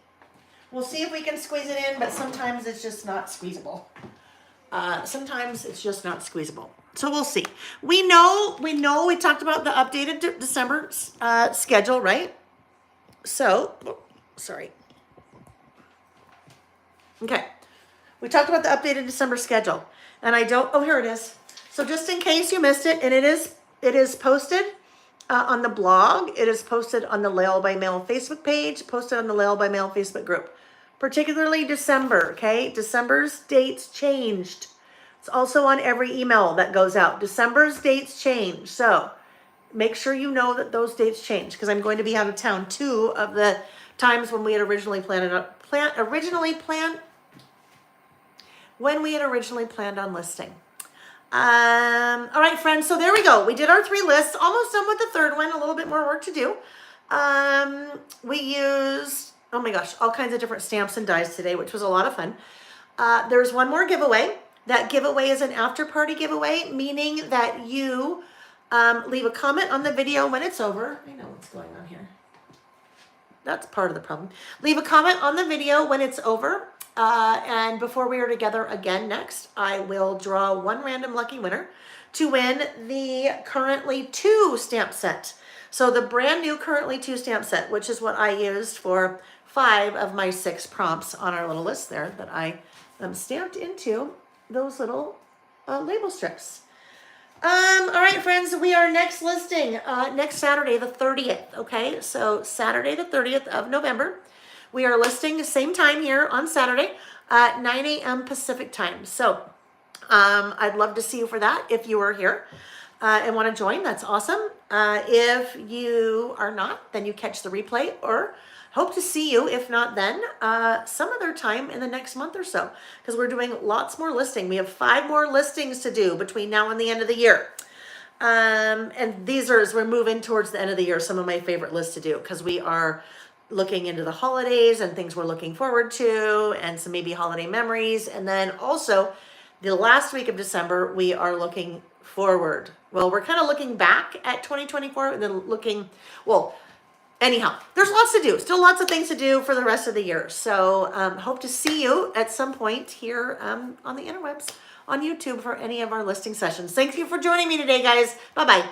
We'll see if we can squeeze it in, but sometimes it's just not squeezable. Sometimes it's just not squeezable. So we'll see. We talked about the updated December schedule, right? So, sorry. Okay. We talked about the updated December schedule. And here it is. So just in case you missed it, and it is posted on the blog. It is posted on the Lael by Mail Facebook page, posted on the Lael by Mail Facebook group. Particularly December, okay? December's dates changed. It's also on every email that goes out. December's dates change. So make sure you know that those dates change because I'm going to be out of town 2 of the times when we had originally planned on listing. All right, friends. So there we go. We did our 3 lists. Almost done with the 3rd one. A little bit more work to do. We used, oh my gosh, all kinds of different stamps and dies today, which was a lot of fun. There's one more giveaway. That giveaway is an after party giveaway, meaning that you leave a comment on the video when it's over. I know what's going on here. That's part of the problem. Leave a comment on the video when it's over. And before we are together again next, I will draw 1 random lucky winner to win the currently 2 stamp set. So the brand new currently 2 stamp set, which is what I used for 5 of my 6 prompts on our little list there that I stamped into those little label strips. All right, friends, we are next listing next Saturday, the 30th. Okay, so Saturday, the 30th of November. We are listing the same time here on Saturday, 9 a.m. Pacific time. So I'd love to see you for that. If you are here and want to join, that's awesome. If you are not, then you catch the replay or hope to see you, if not then, some other time in the next month or so, because we're doing lots more listing. We have 5 more listings to do between now and the end of the year. And these are, as we're moving towards the end of the year, some of my favorite lists to do, because we are looking into the holidays and things we're looking forward to and some maybe holiday memories. And then also the last week of December, we are looking forward. Well, we're kind of looking back at 2024 and then anyhow, there's lots to do. Still lots of things to do for the rest of the year. So hope to see you at some point here on the interwebs, on YouTube for any of our listing sessions. Thank you for joining me today, guys. Bye-bye.